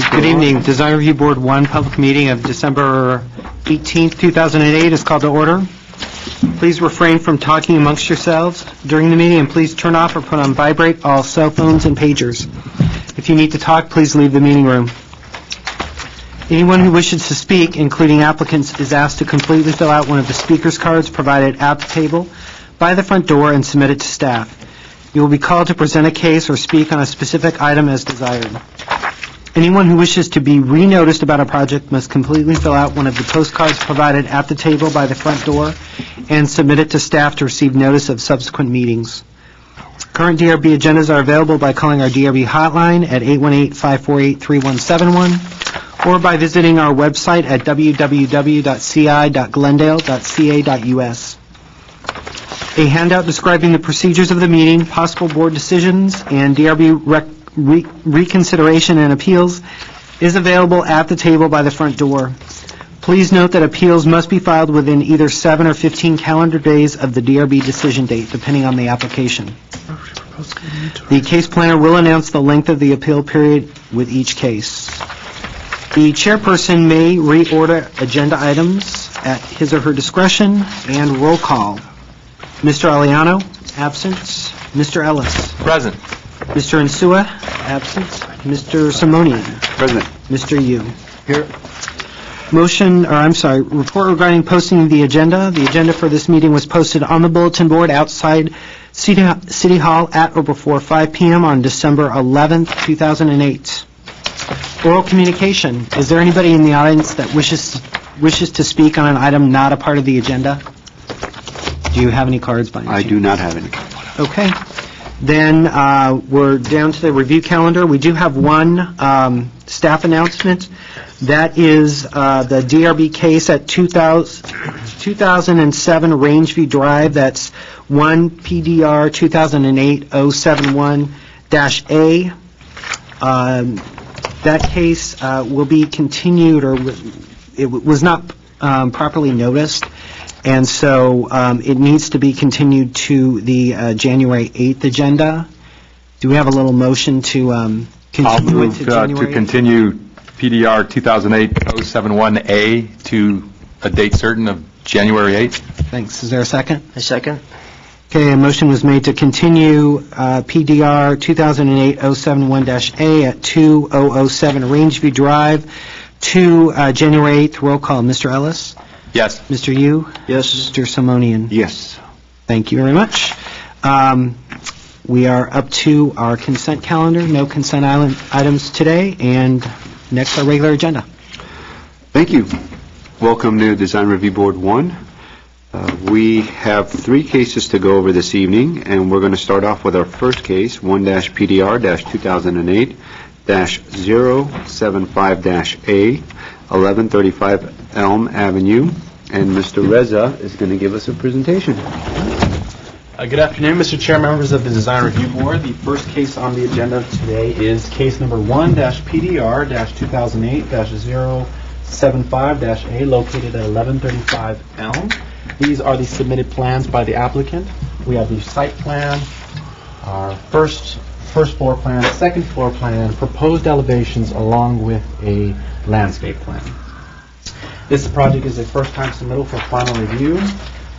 Good evening. Design Review Board 1 public meeting of December 18th, 2008 is called to order. Please refrain from talking amongst yourselves during the meeting, and please turn off or put on vibrate all cell phones and pagers. If you need to talk, please leave the meeting room. Anyone who wishes to speak, including applicants, is asked to completely fill out one of the speaker's cards provided at the table by the front door and submit it to staff. You will be called to present a case or speak on a specific item as desired. Anyone who wishes to be re-noticed about a project must completely fill out one of the postcards provided at the table by the front door and submit it to staff to receive notice of subsequent meetings. Current DRB agendas are available by calling our DRB hotline at 818-548-3171 or by visiting our website at www.ci.glendale.ca.us. A handout describing the procedures of the meeting, possible board decisions, and DRB reconsideration and appeals is available at the table by the front door. Please note that appeals must be filed within either 7 or 15 calendar days of the DRB decision date, depending on the application. The case planner will announce the length of the appeal period with each case. The chairperson may reorder agenda items at his or her discretion, and roll call. Mr. Aliano, absent. Mr. Ellis. Present. Mr. Insua, absent. Mr. Simonian. Present. Mr. Yu. Here. Report regarding posting the agenda. The agenda for this meeting was posted on the bulletin board outside City Hall at or before 5 p.m. on December 11th, 2008. Oral communication. Is there anybody in the audience that wishes to speak on an item not a part of the agenda? Do you have any cards by any chance? I do not have any. Okay. Then we're down to the review calendar. We do have one staff announcement. That is the DRB case at 2007 Rangeview Drive. That's 1 PDR 2008-071-A. That case will be continued, or it was not properly noticed. And so it needs to be continued to the January 8th agenda. Do we have a little motion to continue it to January 8th? To continue PDR 2008-071A to a date certain of January 8th. Thanks. Is there a second? A second. Okay, a motion was made to continue PDR 2008-071-A at 2007 Rangeview Drive to January 8th. Roll call. Mr. Ellis? Yes. Mr. Yu? Yes. Mr. Simonian? Yes. Thank you very much. We are up to our consent calendar. No consent items today, and next our regular agenda. Thank you. Welcome to Design Review Board 1. We have 3 cases to go over this evening, and we're going to start off with our first case, 1-PDR-2008-075-A, 1135 Elm Avenue, and Mr. Reza is going to give us a presentation. Good afternoon, Mr. Chair, members of the Design Review Board. The first case on the agenda today is case number 1-PDR-2008-075-A, located at 1135 Elm. These are the submitted plans by the applicant. We have the site plan, our first floor plan, second floor plan, proposed elevations, along with a landscape plan. This project is a first-time submittal for final review.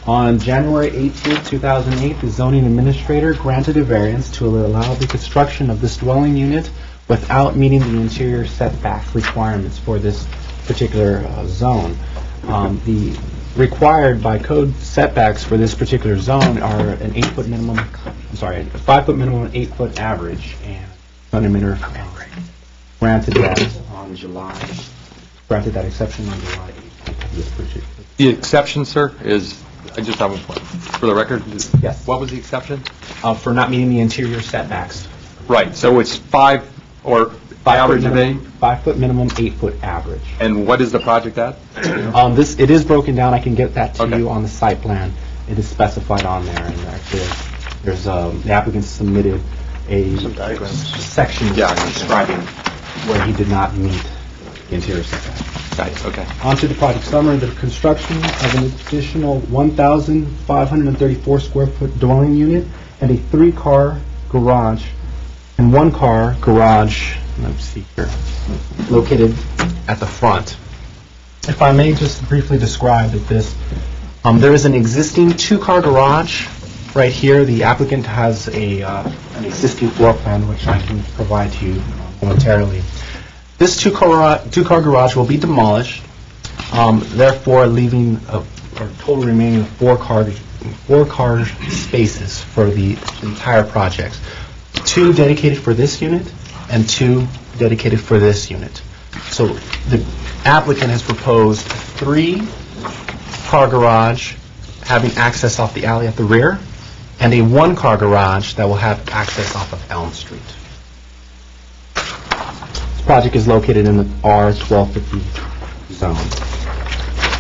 On January 18, 2008, the zoning administrator granted a variance to allow the construction of this dwelling unit without meeting the interior setback requirements for this particular zone. The required by code setbacks for this particular zone are an 5-foot minimum, and 8-foot average. And zoning administrator granted that exception on July 8th. The exception, sir, is, I just have one for the record. Yes. What was the exception? For not meeting the interior setbacks. Right. So it's 5 or average of 8? 5-foot minimum, 8-foot average. And what is the project at? It is broken down. I can get that to Okay. you on the site plan. It is specified on there, and actually, there's the applicant submitted a section describing where he did not meet the interior setback. Right. Okay. On to the project summary. The construction of an additional 1,534 square foot dwelling unit and a 3-car garage and one-car garage, let's see here, located at the front. If I may just briefly describe this, there is an existing two-car garage right here. The applicant has an existing floor plan, which I can provide to you momentarily. This two-car garage will be demolished, therefore leaving a total remaining of four car spaces for the entire project. 2 dedicated for this unit and 2 dedicated for this unit. So the applicant has proposed 3-car garage having access off the alley at the rear, and a 1-car garage that will have access off of Elm Street. This project is located in the R1250 zone.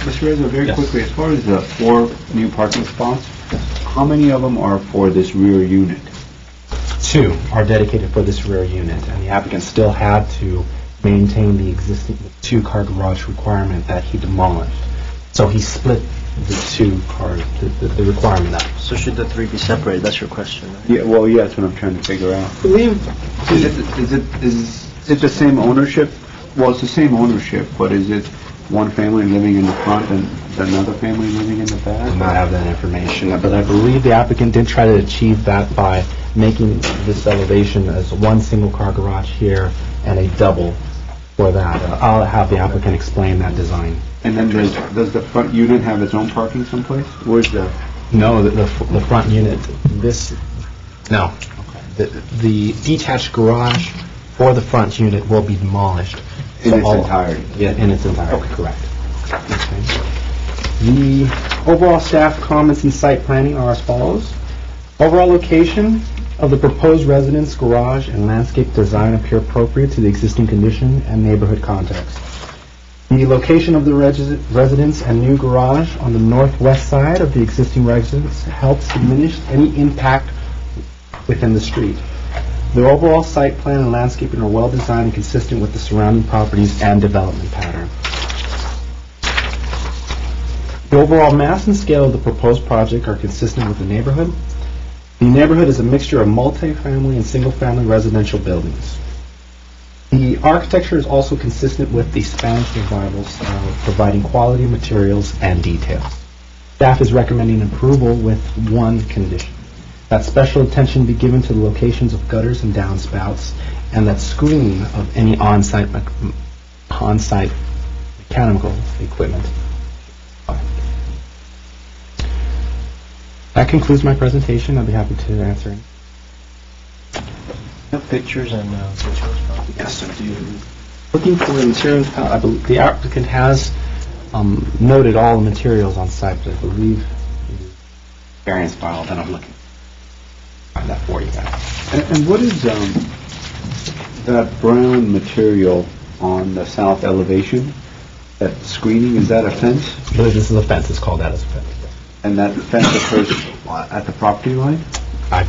Mr. Reza, very Yes. quickly, as far as the 4 new parking spots, how many of them are for this rear unit? 2 are dedicated for this rear unit, and the applicant still had to maintain the existing 2-car garage requirement that he demolished. So he split the 2-car, the requirement up. So should the 3 be separated? That's your question, right? Yeah, well, yeah, that's what I'm trying to figure out. I believe Is it the same ownership? Well, it's the same ownership, but is it one family living in the front and another family living in the I back? do not have that information, but I believe the applicant did try to achieve that by making this elevation as one single-car garage here and a double for that. I'll have the applicant explain that design. And then does the front unit have its own parking someplace? Where's the... No, the front unit, no. The detached garage for the front unit will be demolished. In So its all- entirety? Yeah, in its entirety, Okay. correct. Okay. The overall staff comments and site planning are as follows. Overall location of the proposed residence, garage, and landscape design appear appropriate to the existing condition and neighborhood context. The location of the residence and new garage on the northwest side of the existing residence helps diminish any impact within the street. The overall site plan and landscaping are well designed and consistent with the surrounding properties and development pattern. The overall mass and scale of the proposed project are consistent with the neighborhood. The neighborhood is a mixture of multi-family and single-family residential buildings. The architecture is also consistent with the Spanish Revival style, providing quality materials and details. Staff is recommending approval with one condition: that special attention be given to the locations of gutters and downspouts, and that screening of any on-site mechanical equipment. That concludes my presentation. I'll be happy to answer any. Pictures and materials. Yes, I do. Looking for the materials, I believe the applicant has noted all the materials on site, but I believe the variance file that I'm looking. Find that for you guys. And what is that brown material on the south elevation? That screening, is that a fence? I believe this is a fence. It's called that as a fence. And that fence occurs at the property line? I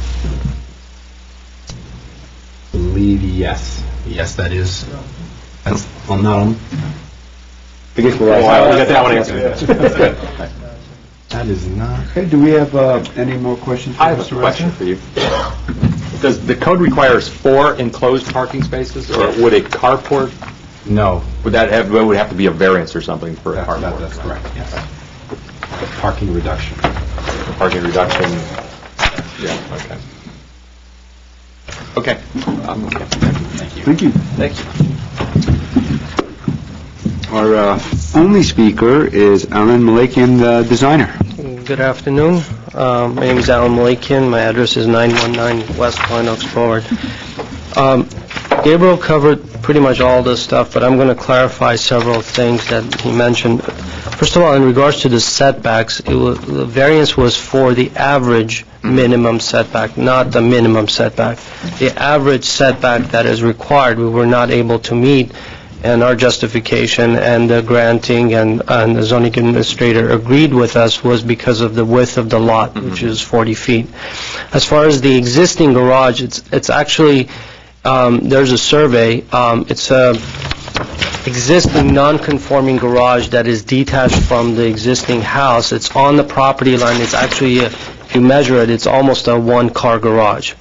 believe yes. Yes, that is. That's no. I guess we'll get that one answered. That is not. Okay, do we have any more questions? I have a question for you. Does the code requires 4 enclosed parking spaces, or would a carport, No. would have to be a variance or something for a carport? That's correct. Yes. Parking reduction. Parking reduction, yeah, okay. Okay. Okay. Thank you. Thank you. Thank you. Our only speaker is Alan Malakian, the designer. Good afternoon. My name is Alan Malakian. My address is 919 West Pine Oaks Boulevard. Gabriel covered pretty much all this stuff, but I'm going to clarify several things that he mentioned. First of all, in regards to the setbacks, the variance was for the average minimum setback, not the minimum setback. The average setback that is required, we were not able to meet, and our justification and the granting and the zoning administrator agreed with us was because of the width of the lot, which is 40 feet. As far as the existing garage, it's actually, there's a survey, it's a existing non-conforming garage that is detached from the existing house. It's on the property line. It's actually, if you measure it, it's almost a one-car garage.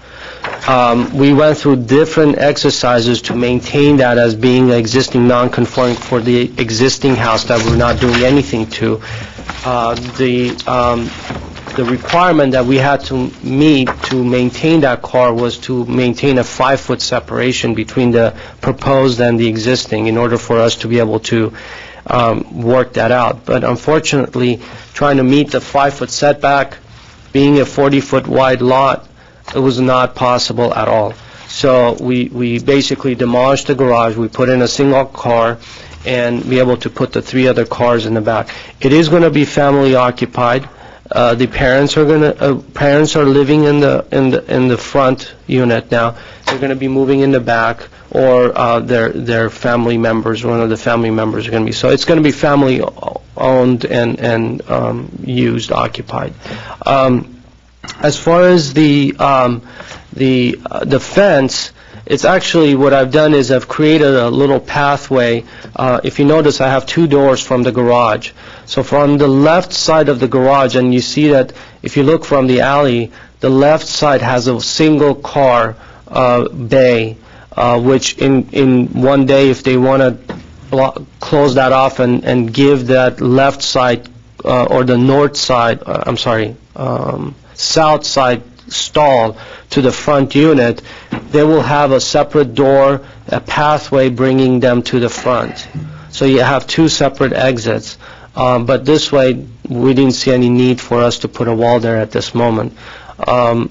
we went through different exercises to maintain that as being existing non-conforming for the existing house that we're not doing anything to. The requirement that we had to meet to maintain that car was to maintain a 5-foot separation between the proposed and the existing in order for us to be able to work that out. But unfortunately, trying to meet the 5-foot setback, being a 40-foot wide lot, it was not possible at all. So we basically demolished the garage, we put in a single car, and be able to put the 3 other cars in the back. It is going to be family occupied. The parents are living in the front unit now. They're going to be moving in the back, or their family members, one of the family members are going to be. So it's going to be family owned and used, occupied. As far as the fence, it's actually, what I've done is I've created a little pathway. If you notice, I have 2 doors from the garage. So from the left side of the garage, and you see that if you look from the alley, the left side has a single car bay, which in one day, if they want to close that off and give that left side or the north side, south side stall to the front unit, they will have a separate door, a pathway bringing them to the front. So you have 2 separate exits. But this way, we didn't see any need for us to put a wall there at this moment. And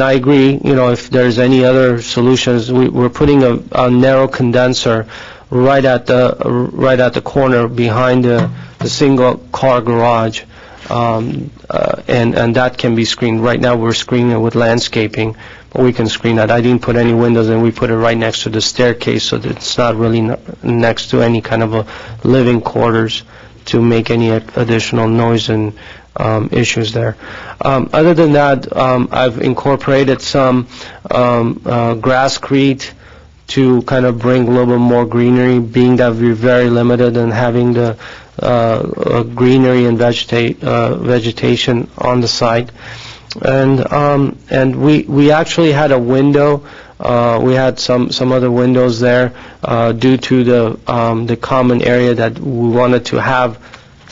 I agree, if there's any other solutions, we're putting a narrow condenser right at the corner behind the single car garage. And that can be screened. Right now, we're screening it with landscaping, but we can screen that. I didn't put any windows, and we put it right next to the staircase, so that it's not really next to any kind of a living quarters to make any additional noise and issues there. Other than that, I've incorporated some grasscrete to kind of bring a little bit more greenery, being that we're very limited in having the greenery and vegetation on the site. And we actually had a window. We had some other windows there due to the common area that we wanted to have,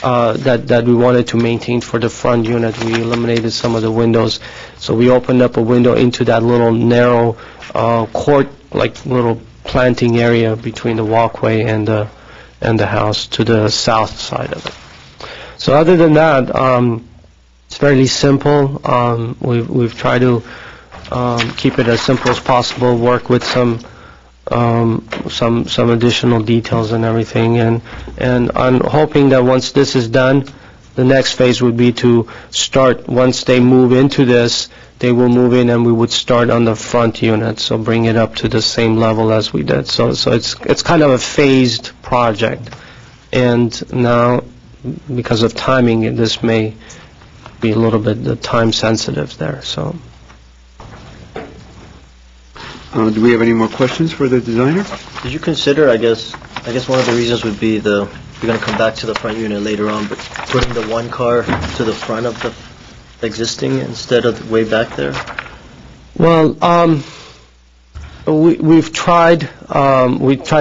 that we wanted to maintain for the front unit. We eliminated some of the windows, so we opened up a window into that little narrow court, like little planting area between the walkway and the house to the south side of it. So other than that, it's fairly simple. We've tried to keep it as simple as possible, work with some additional details and everything, and I'm hoping that once this is done, the next phase would be to start, once they move into this, they will move in and we would start on the front unit, so bring it up to the same level as we did. So it's kind of a phased project, and now, because of timing, this may be a little bit time sensitive there, so. Do we have any more questions for the designer? Did you consider, I guess one of the reasons would be you're going to come back to the front unit later on, but putting the 1 car to the front of the existing instead of way back there? Well, we've tried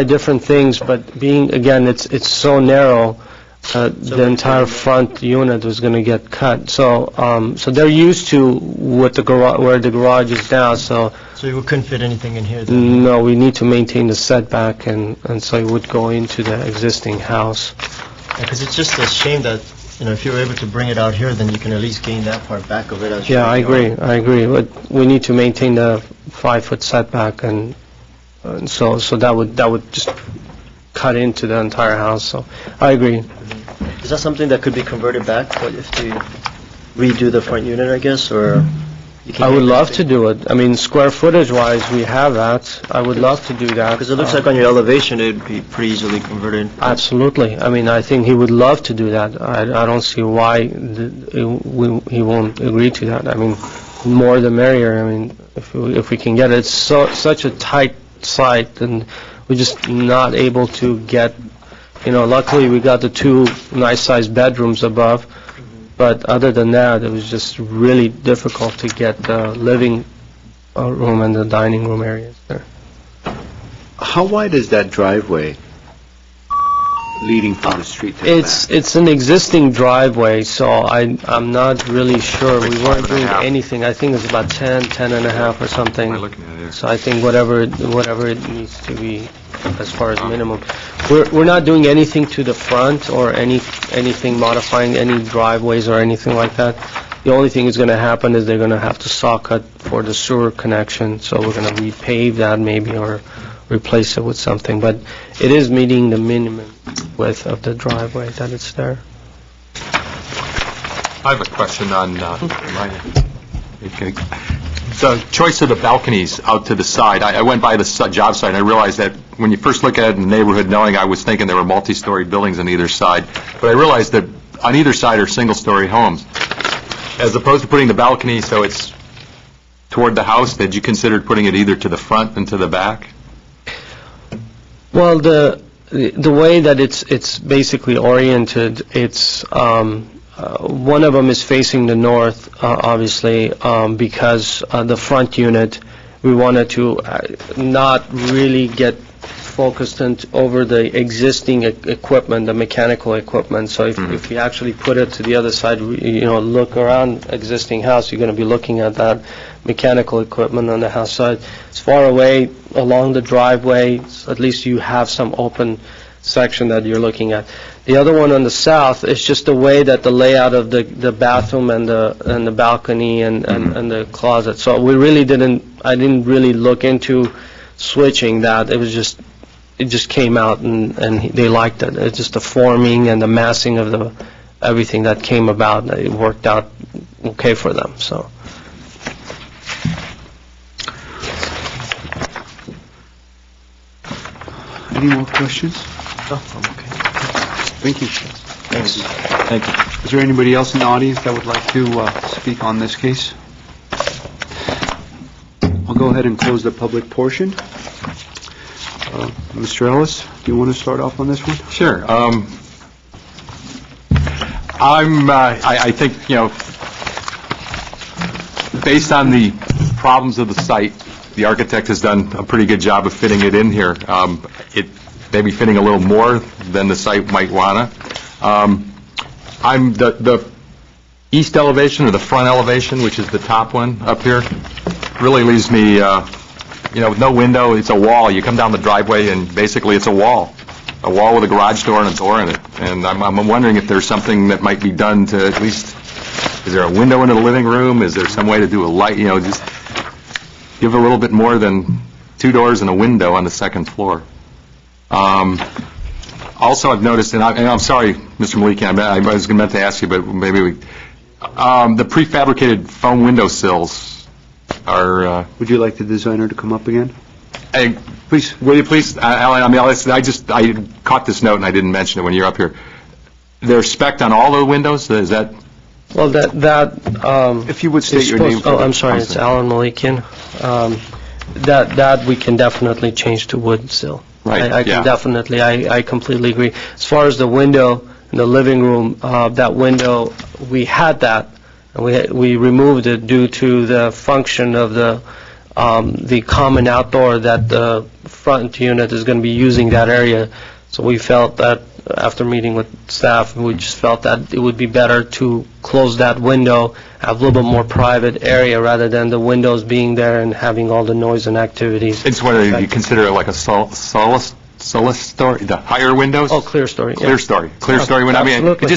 different things, but being, again, it's so narrow, the entire front unit was going to get cut. So they're used to what where the garage is now. So you couldn't fit anything in here then? No, we need to maintain the setback, and so it would go into the existing house. Because it's just a shame that, if you were able to bring it out here, then you can at least gain that part back of it. Yeah, I agree. But we need to maintain the 5-foot setback, and so that would just cut into the entire house. So I agree. Is that something that could be converted back, if you redo the front unit, I guess, or? I would love to do it. I mean, square footage-wise, we have that. I would love to do that. Because it looks like on your elevation, it would be pretty easily converted. Absolutely. I mean, I think he would love to do that. I don't see why he won't agree to that. I mean, more the merrier. I mean, if we can get it. It's such a tight site, and we're just not able to get, luckily we got the 2 nice-sized bedrooms above. But other than that, it was just really difficult to get the living room and the dining room areas there. How wide is that driveway leading from the street to the back? It's an existing driveway, so I'm not really sure. We weren't doing anything. I think it's about 10 and a half or something. So I think whatever it needs to be as far as minimum. We're not doing anything to the front or anything modifying any driveways or anything like that. The only thing that's going to happen is they're going to have to saw cut for the sewer connection, so we're going to repave that maybe or replace it with something, but it is meeting the minimum width of the driveway that it's there. I have a question on the choice of the balconies out to the side. I went by the job site, and I realized that when you first look at it in the neighborhood, I was thinking there were multi-story buildings on either side, but I realized that on either side are single-story homes. As opposed to putting the balcony so it's toward the house, had you considered putting it either to the front and to the back? Well, the way that it's basically oriented, it's one of them is facing the north, obviously, because the front unit, we wanted to not really get focused over the existing equipment, the mechanical equipment. So if you actually put it to the other side, look around existing house, you're going to be looking at that mechanical equipment on the house side. It's far away along the driveway, so at least you have some open section that you're looking at. The other one on the south is just the way that the layout of the bathroom and the balcony and the closet. So I didn't really look into switching that. It just came out and they liked it. It's just the forming and the massing of everything that came about. It worked out okay for them. So. Any more questions? No, I'm okay. Thank you. Thanks. Thank you. Is there anybody else in the audience that would like to speak on this case? I'll go ahead and close the public portion. Mr. Ellis, do you want to start off on this one? Sure. I think, based on the problems of the site, the architect has done a pretty good job of fitting it in here. It may be fitting a little more than the site might wanna. The east elevation or the front elevation, which is the top one up here, really leaves me, with no window. It's a wall. You come down the driveway and basically it's a wall with a garage door and a door in it. And I'm wondering if there's something that might be done to at least, is there a window into the living room? Is there some way to do a light, just give a little bit more than two doors and a window on the second floor. Also, I've noticed, and I'm sorry, Mr. Maliki, I was meant to ask you, but maybe the prefabricated foam windowsills are... Would you like the designer to come up again? Hey, please, will you please, Alan, I caught this note and I didn't mention it when you're up here. They're spec'd on all the windows, is that... Well, that If you would state your name. Oh, I'm sorry, it's Alan Malikian. That we can definitely change to wood still. Right, I can definitely, I completely agree. As far as the window in the living room, that window, we had that, and we removed it due to the function of the common outdoor that the front unit is going to be using that area. So we felt that after meeting with staff, we just felt that it would be better to close that window, have a little bit more private area rather than the windows being there and having all the noise and activities. It's whether you consider it like a solace story, the higher windows? Oh, clear story. Clear story. Clear story. When Absolutely.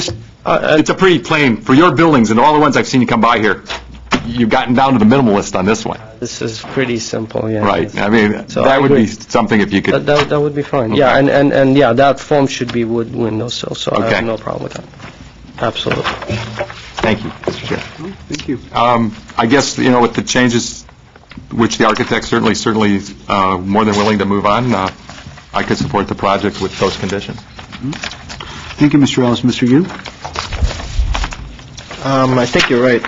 It's a pretty plain, for your buildings and all the ones I've seen you come by here, you've gotten down to the minimalist on this one. This is pretty simple, yeah. Right. So That would be something if you could... That would be fine. Okay. Yeah, and yeah, that foam should be wood windowsill, so I Okay. have no problem with that. Absolutely. Thank you, Mr. Chair. Thank you. I guess, with the changes, which the architect certainly more than willing to move on, I could support the project with those conditions. Thank you, Mr. Ellis. Mr. Yu? I think you're right.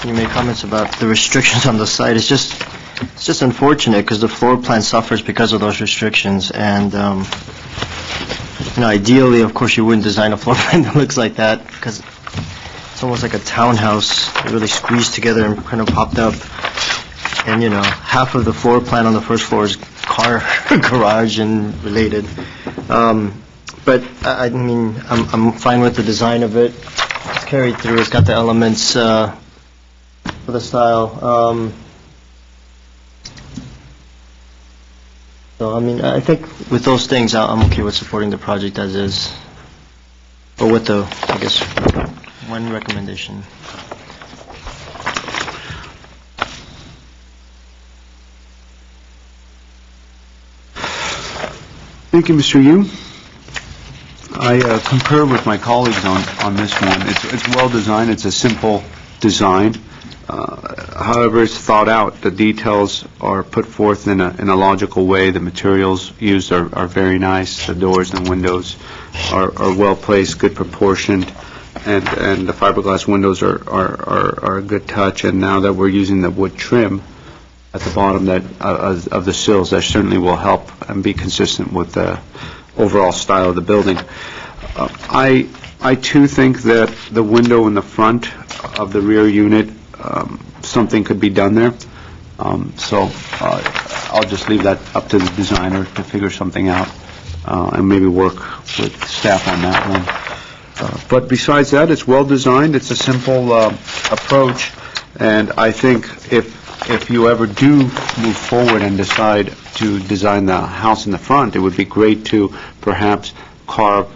You made comments about the restrictions on the site. It's just unfortunate because the floor plan suffers because of those restrictions. And ideally, of course, you wouldn't design a floor plan that looks like that because it's almost like a townhouse, really squeezed together and kind of popped up. and, half of the floor plan on the first floor is car garage and related. But, I mean, I'm fine with the design of it. It's carried through, it's got the elements for the style. So, I mean, I think with those things, I'm okay with supporting the project as is, or with the, I guess, one recommendation. Thank you, Mr. Yu. I concur with my colleagues on this one. It's well-designed, it's a simple design. However, it's thought out. The details are put forth in a logical way. The materials used are very nice. The doors and windows are well-placed, good proportioned, and the fiberglass windows are a good touch. And now that we're using the wood trim at the bottom of the sills, that certainly will help and be consistent with the overall style of the building. I too think that the window in the front of the rear unit, something could be done there. So I'll just leave that up to the designer to figure something out and maybe work with staff on that one. But besides that, it's well designed. It's a simple approach, and I think if you ever do move forward and decide to design the house in the front, it would be great to perhaps carve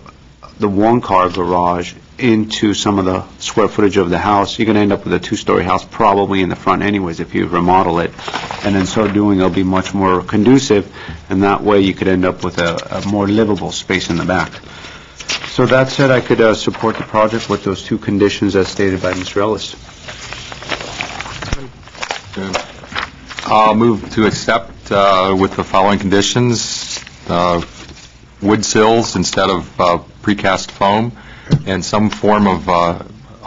the one-car garage into some of the square footage of the house. You're going to end up with a two-story house probably in the front anyways if you remodel it, and in so doing it'll be much more conducive, and that way you could end up with a more livable space in the back. So that said, I could support the project with those two conditions as stated by Mr. Ellis. I'll move to accept with the following conditions: wood sills instead of precast foam, and some form of a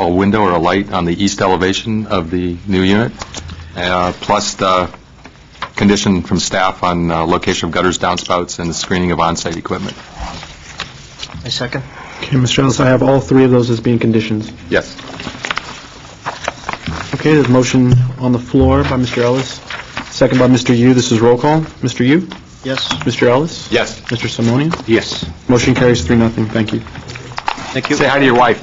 window or a light on the east elevation of the new unit, plus the condition from staff on location of gutters, downspouts, and the screening of on-site equipment. A second? Okay, Mr. Ellis, I have all three of those as being conditions. Yes. Okay, there's a motion on the floor by Mr. Ellis, second by Mr. Yu. This is roll call. Mr. Yu? Yes. Mr. Ellis? Yes. Mr. Simonian? Yes. Motion carries 3-0. Thank you. Thank you. Say hi to your wife.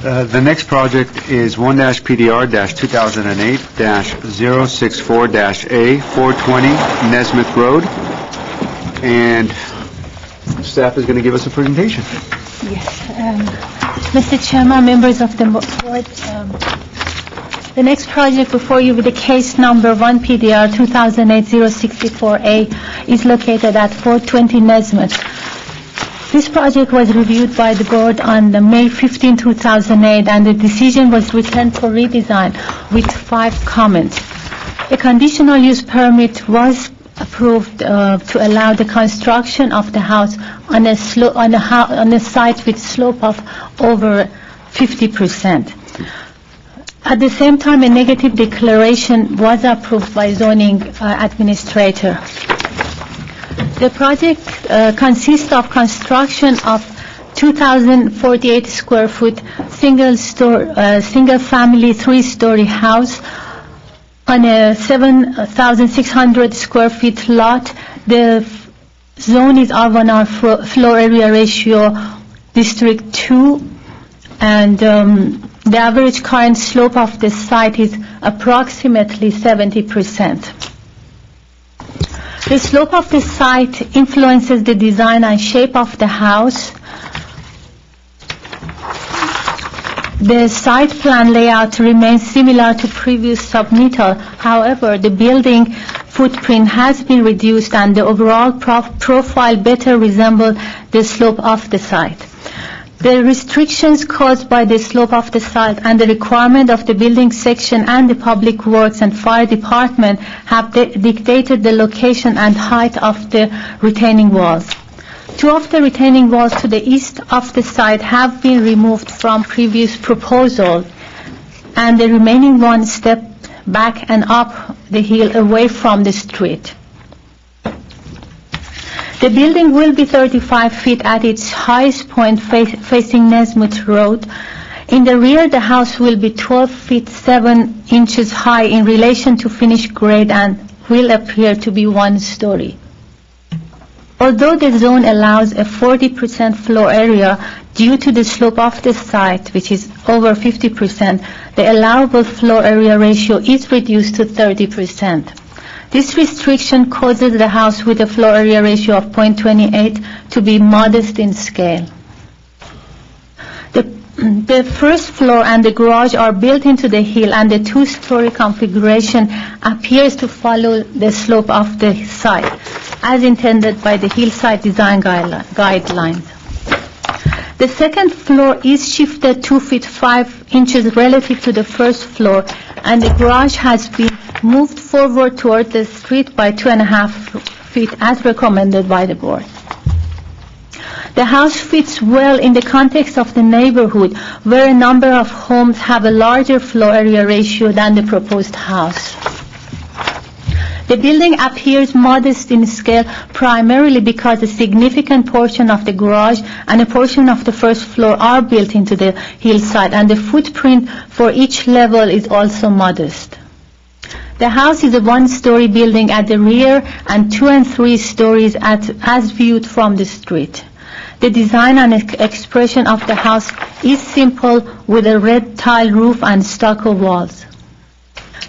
The next project is 1-PDR-2008-064-A, 420 Nesmith Road, and staff is going to give us a presentation. Yes. Mr. Chairman, members of the board, the next project before you with the case number 1-PDR 2008-064A is located at 420 Nesmith. This project was reviewed by the board on May 15, 2008, and the decision was returned for redesign with 5 comments. A conditional use permit was approved to allow the construction of the house on a site with slope of over 50%. At the same time, a negative declaration was approved by zoning administrator. The project consists of construction of 2,048 square foot single family 3-story house on a 7,600 square feet lot. The zone is R1R floor area ratio District 2, and the average current slope of the site is approximately 70%. The slope of the site influences the design and shape of the house. The site plan layout remains similar to previous submittal. However, the building footprint has been reduced and the overall profile better resembles the slope of the site. The restrictions caused by the slope of the site and the requirement of the building section and the public works and fire department have dictated the location and height of the retaining walls. 2 of the retaining walls to the east of the site have been removed from previous proposal, and the remaining one stepped back and up the hill away from the street. The building will be 35 feet at its highest point facing Nesmith Road. In the rear, the house will be 12 feet 7 inches high in relation to finished grade and will appear to be 1 story. Although the zone allows a 40% floor area due to the slope of the site, which is over 50%, the allowable floor area ratio is reduced to 30%. This restriction causes the house with a floor area ratio of 0.28 to be modest in scale. The first floor and the garage are built into the hill, and the 2-story configuration appears to follow the slope of the site, as intended by the hillside design guidelines. The second floor is shifted 2 feet 5 inches relative to the first floor, and the garage has been moved forward toward the street by 2.5 feet as recommended by the board. The house fits well in the context of the neighborhood, where a number of homes have a larger floor area ratio than the proposed house. The building appears modest in scale primarily because a significant portion of the garage and a portion of the first floor are built into the hillside, and the footprint for each level is also modest. The house is a 1-story building at the rear and 2 and 3 stories as viewed from the street. The design and expression of the house is simple, with a red tile roof and stucco walls.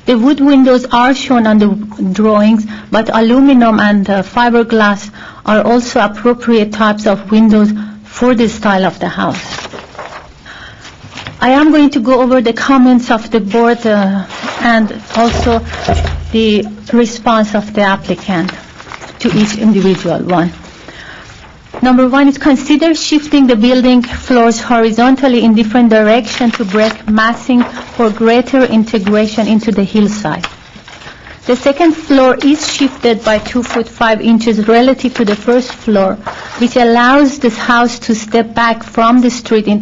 The wood windows are shown on the drawings, but aluminum and fiberglass are also appropriate types of windows for the style of the house. I am going to go over the comments of the board and also the response of the applicant to each individual one. Number 1 is consider shifting the building floors horizontally in different directions to break massing for greater integration into the hillside. The second floor is shifted by 2 foot 5 inches relative to the first floor, which allows this house to step back from the street in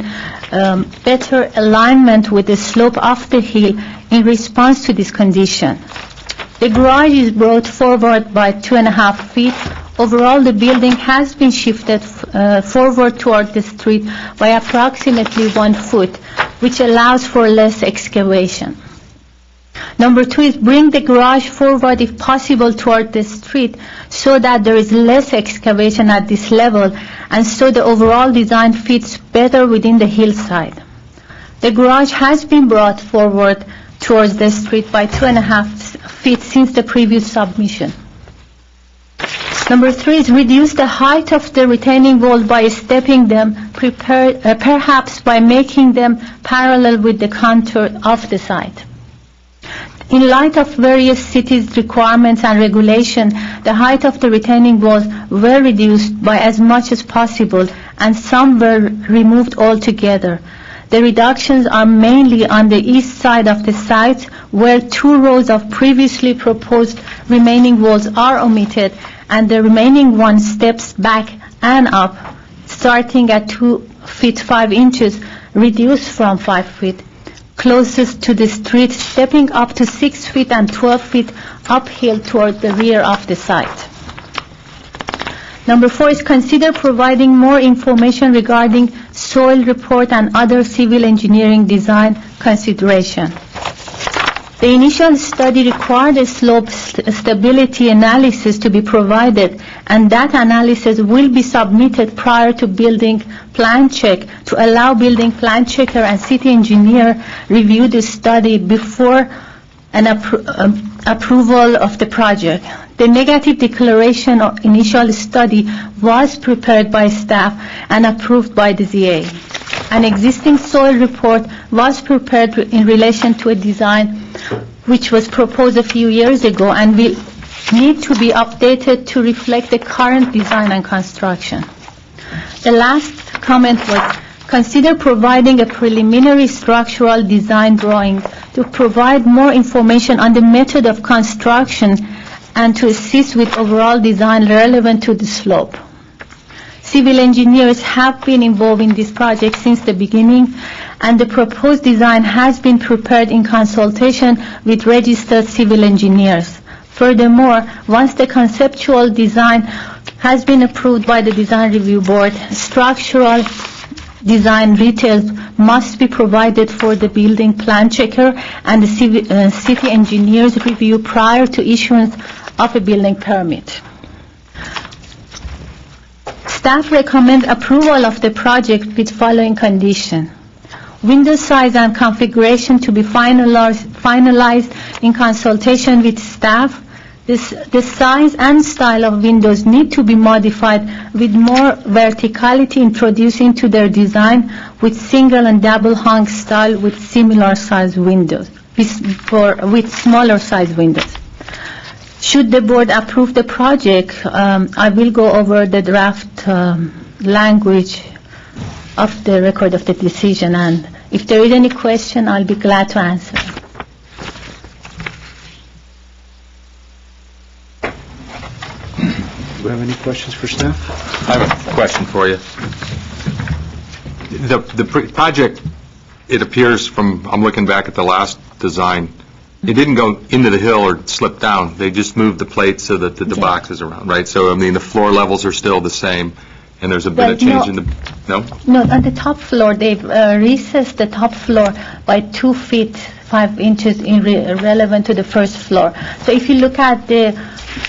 better alignment with the slope of the hill in response to this condition. The garage is brought forward by 2.5 feet. Overall, the building has been shifted forward toward the street by approximately 1 foot, which allows for less excavation. Number 2 is bring the garage forward if possible toward the street so that there is less excavation at this level, and so the overall design fits better within the hillside. The garage has been brought forward towards the street by 2.5 feet since the previous submission. Number 3 is reduce the height of the retaining walls by stepping them, perhaps by making them parallel with the contour of the site. In light of various cities' requirements and regulation, the height of the retaining walls were reduced by as much as possible, and some were removed altogether. The reductions are mainly on the east side of the site, where 2 rows of previously proposed remaining walls are omitted, and the remaining 1 steps back and up, starting at 2 feet 5 inches, reduced from 5 feet, closest to the street, stepping up to 6 feet and 12 feet uphill toward the rear of the site. Number 4 is consider providing more information regarding soil report and other civil engineering design consideration. The initial study required a slope stability analysis to be provided, and that analysis will be submitted prior to building plan check to allow building plan checker and city engineer review the study before an approval of the project. The negative declaration of initial study was prepared by staff and approved by the ZA. An existing soil report was prepared in relation to a design which was proposed a few years ago and will need to be updated to reflect the current design and construction. The last comment was consider providing a preliminary structural design drawing to provide more information on the method of construction and to assist with overall design relevant to the slope. Civil engineers have been involved in this project since the beginning, and the proposed design has been prepared in consultation with registered civil engineers. Furthermore, once the conceptual design has been approved by the design review board, structural design details must be provided for the building plan checker and the city engineer's review prior to issuance of a building permit. Staff recommends approval of the project with following condition. Window size and configuration to be finalized in consultation with staff. The size and style of windows need to be modified with more verticality introduced into their design with single and double hung style with similar size windows, with smaller size windows. Should the board approve the project, I will go over the draft language of the record of the decision, and if there is any question, I'll be glad to answer. Do we have any questions for staff? I have a question for you. The project, it appears from, I'm looking back at the last design, it didn't go into the hill or slip down. They just moved the plates so that the Yeah. boxes around, right? So, I mean, the floor levels are still the same, and there's a bit Well, of change no. in the, no? No, on the top floor, they've recessed the top floor by 2 feet 5 inches relevant to the first floor. So if you look at the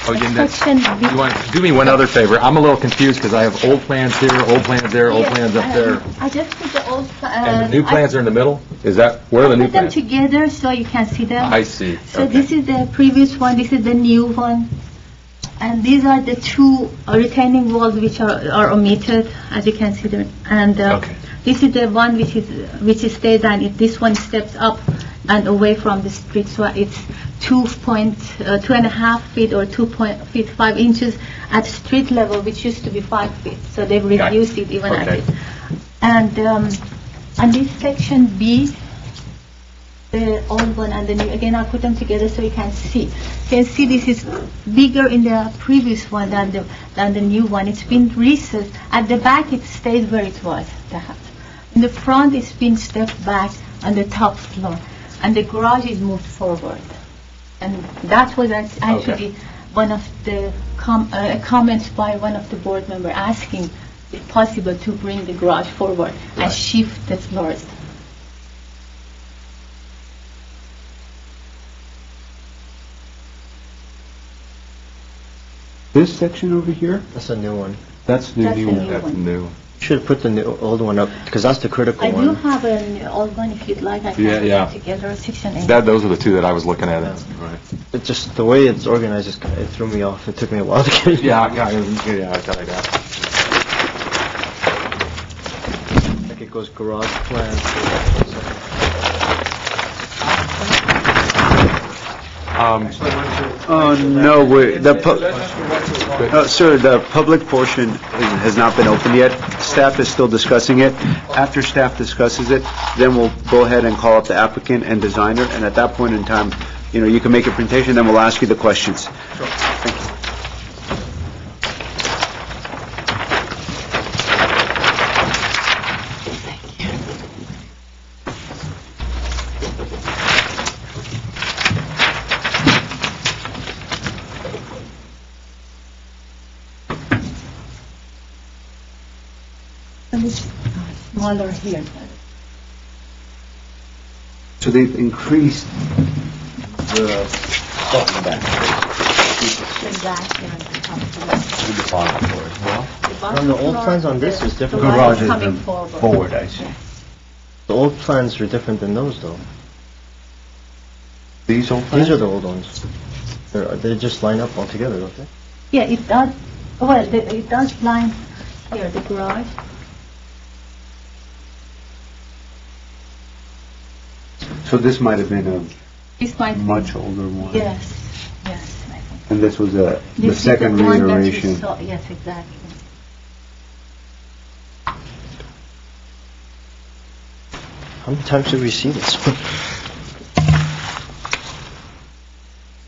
Oh, yeah, that's- section... You want, do me one other favor. I'm a little confused because I have old plans here, old plans there, old plans up there. I just put the old... And the new plans are in the middle? Is that, where are the new Put them plans? together so you can see them. I see. So Okay. this is the previous one, this is the new one. And these are the two retaining walls which are omitted, as you can see there. And Okay. this is the one which stays, and this one steps up and away from the street. So it's 2.5 feet or 2.5 inches at street level, which used to be 5 feet. So they've reduced it even a Okay. bit. And on this section B, the old one and the new, again, I put them together so you can see. You can see this is bigger in the previous one than the new one. It's been recessed. At the back, it stayed where it was. In the front, it's been stepped back on the top floor, and the garage is moved forward. And that was actually one of the comments by one of the board members asking if possible to bring the garage forward and shift the floors. This section over here, That's a new one. that's the That's new the one. new That's one. new. Should have put the old one up, because that's the critical I one. do have an old one if you'd like. I can put Yeah. it together, 6 and 8. Those are the two that I was looking at. Yeah. Right. It's just, the way it's organized, it threw me off. It took me a while to get it. Yeah, I got it. Like it goes garage plan. No, sir, the public portion has not been opened yet. Staff is still discussing it. After staff discusses it, then we'll go ahead and call up the applicant and designer, and at that point in time, you can make a presentation, then we'll ask you the questions. Thank you. And it's smaller here. So they've increased the stuff in the back. The back and the top floor. The bottom floor as well. The bottom On the old floor, plans on this is different. The garage Garage is has coming been forward. forward, I see. The old plans are different than those, though. These old plans? These are the old ones. They just line up all together, don't they? Yeah, it does, it does line here, the garage. So this might have been a This might be... much older one. Yes, I think. And this was the This is second one that you reiteration. saw. Yes, exactly. How many times did we see this?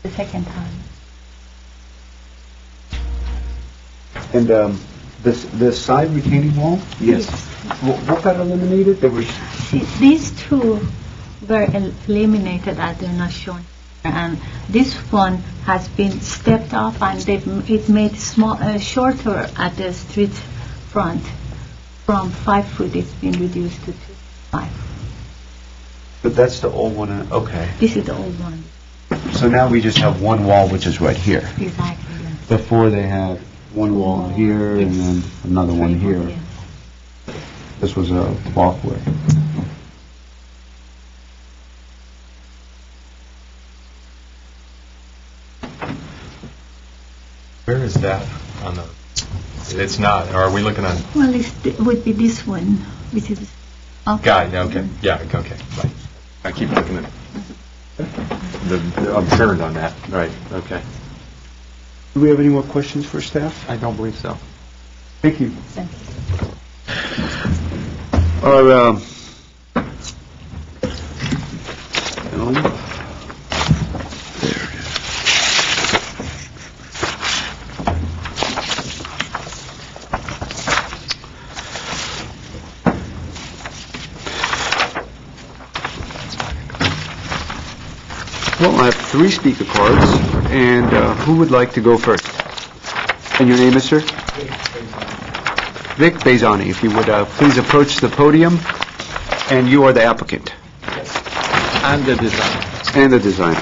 The second time. And the side retaining wall? Yes. What got eliminated? There was, These two were eliminated as they're not shown. And this one has been stepped off and it made shorter at the street front. from 5 foot, it's been reduced to 5. But that's the old one, okay. This is the old one. So now we just have one wall, which is right here. Exactly. Yes. Before they had one wall here and then another one here. Yes. This was a walkway. Where is that on the, it's not, or are we looking on, Well, it would be this one, which is up. got it, okay, yeah, okay, right. I keep looking at, I'm turned on that, right, okay. Do we have any more questions for staff? I don't believe so. Thank you. Thank you. Our, well, I have 3 speaker cards, and who would like to go first? And your name is, sir? Vic Bezani, if you would please approach the podium, and you are the applicant. And the design. And the designer.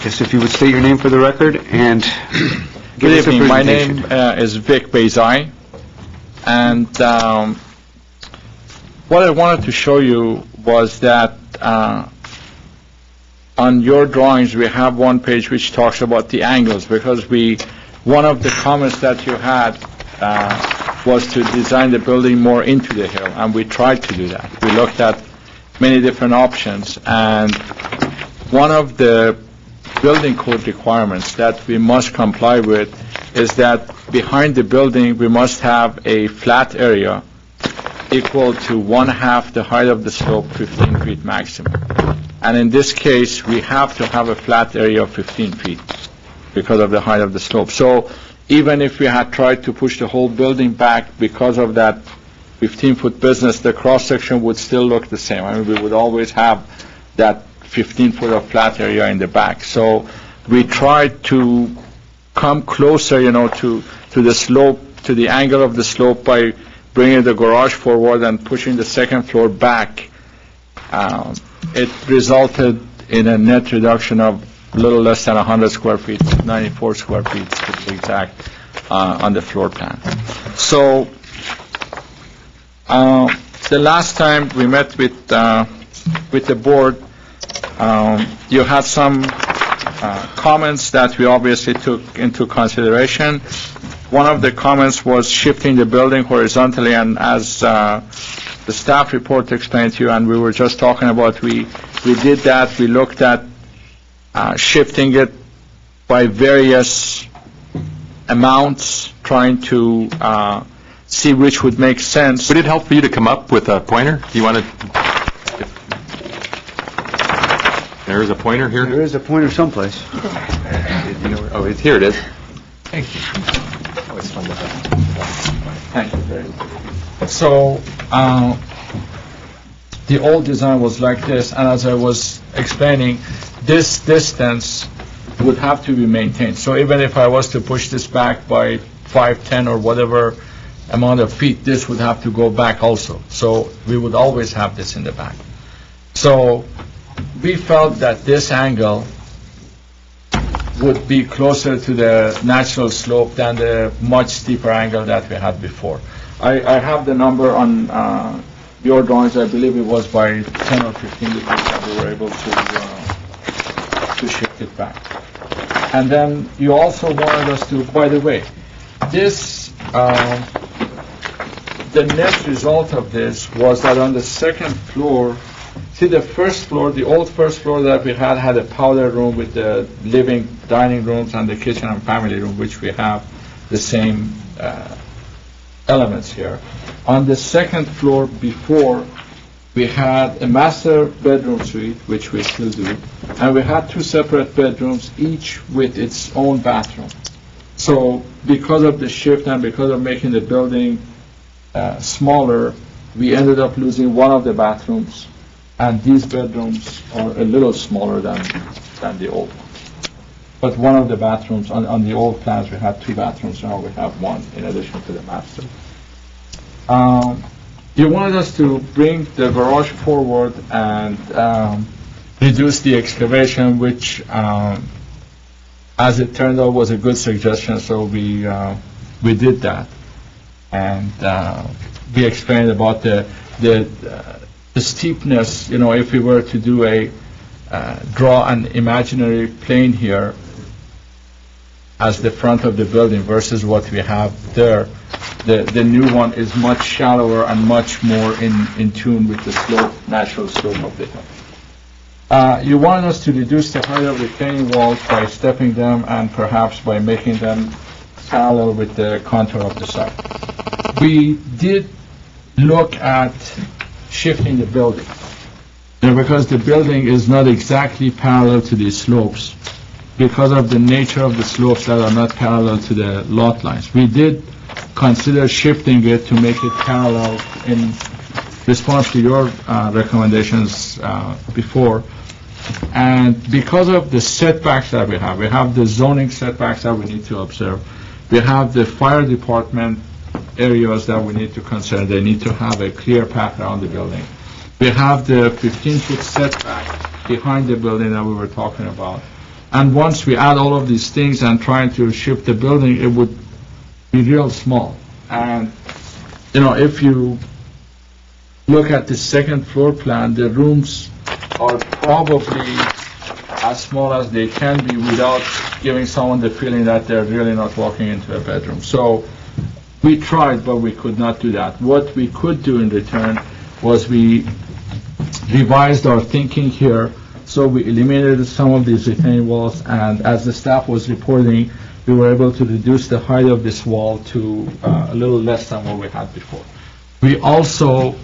Yes, if you would state your name for the record, and give Good us a evening. My presentation. name is Vic Bezai, and what I wanted to show you was that on your drawings we have one page which talks about the angles, because one of the comments that you had was to design the building more into the hill, and we tried to do that. We looked at many different options, and one of the building code requirements that we must comply with is that behind the building we must have a flat area equal to 1/2 the height of the slope, 15 feet maximum. And in this case, we have to have a flat area of 15 feet because of the height of the slope. So even if we had tried to push the whole building back because of that 15-foot business, the cross-section would still look the same. I mean, we would always have that 15-foot of flat area in the back. So we tried to come closer, to the slope, to the angle of the slope by bringing the garage forward and pushing the second floor back. It resulted in a net reduction of a little less than 100 square feet, 94 square feet to be exact, on the floor plan. So the last time we met with the board, you had some comments that we obviously took into consideration. One of the comments was shifting the building horizontally, and as the staff report explained to you, and we were just talking about, we did that. We looked at shifting it by various amounts, trying to see which would make sense. Would it help for you to come up with a pointer? Do you want to? There is a pointer here? There is a pointer someplace. Oh, here it is. Thank you. Always fun to have. Thank you very much. So, the old design was like this, and as I was explaining, this distance would have to be maintained. So even if I was to push this back by 5, 10, or whatever amount of feet, this would have to go back also. So we would always have this in the back. So we felt that this angle would be closer to the natural slope than the much steeper angle that we had before. I have the number on your drawings. I believe it was by 10 or 15 degrees that we were able to shift it back. And then you also wanted us to, by the way, this, the net result of this was that on the second floor, see the first floor, the old first floor that we had a powder room with the living, dining rooms and the kitchen and family room, which we have the same elements here. On the second floor before, we had a master bedroom suite, which we still do, and we had 2 separate bedrooms, each with its own bathroom. So because of the shift and because of making the building smaller, we ended up losing one of the bathrooms, and these bedrooms are a little smaller than the old ones. but one of the bathrooms, on the old plans, we had 2 bathrooms, now we have 1 in addition to the master. You wanted us to bring the garage forward and reduce the excavation, which, as it turned out, was a good suggestion, so we did that. And we explained about the steepness, if we were to do draw an imaginary plane here as the front of the building versus what we have there, the new one is much shallower and much more in tune with the natural slope of the hill. You wanted us to reduce the height of retaining walls by stepping them and perhaps by making them parallel with the contour of the site. We did look at shifting the building, because the building is not exactly parallel to these slopes because of the nature of the slopes that are not parallel to the lot lines. We did consider shifting it to make it parallel in response to your recommendations before. And because of the setbacks that we have the zoning setbacks that we need to observe. We have the fire department areas that we need to consider. They need to have a clear path around the building. We have the 15-foot setback behind the building that we were talking about. And once we add all of these things and trying to shift the building, it would be real small. And, if you look at the second floor plan, the rooms are probably as small as they can be without giving someone the feeling that they're really not walking into a bedroom. So we tried, but we could not do that. What we could do in return was we revised our thinking here. So we eliminated some of these retaining walls, and as the staff was reporting, we were able to reduce the height of this wall to a little less than what we had before. We also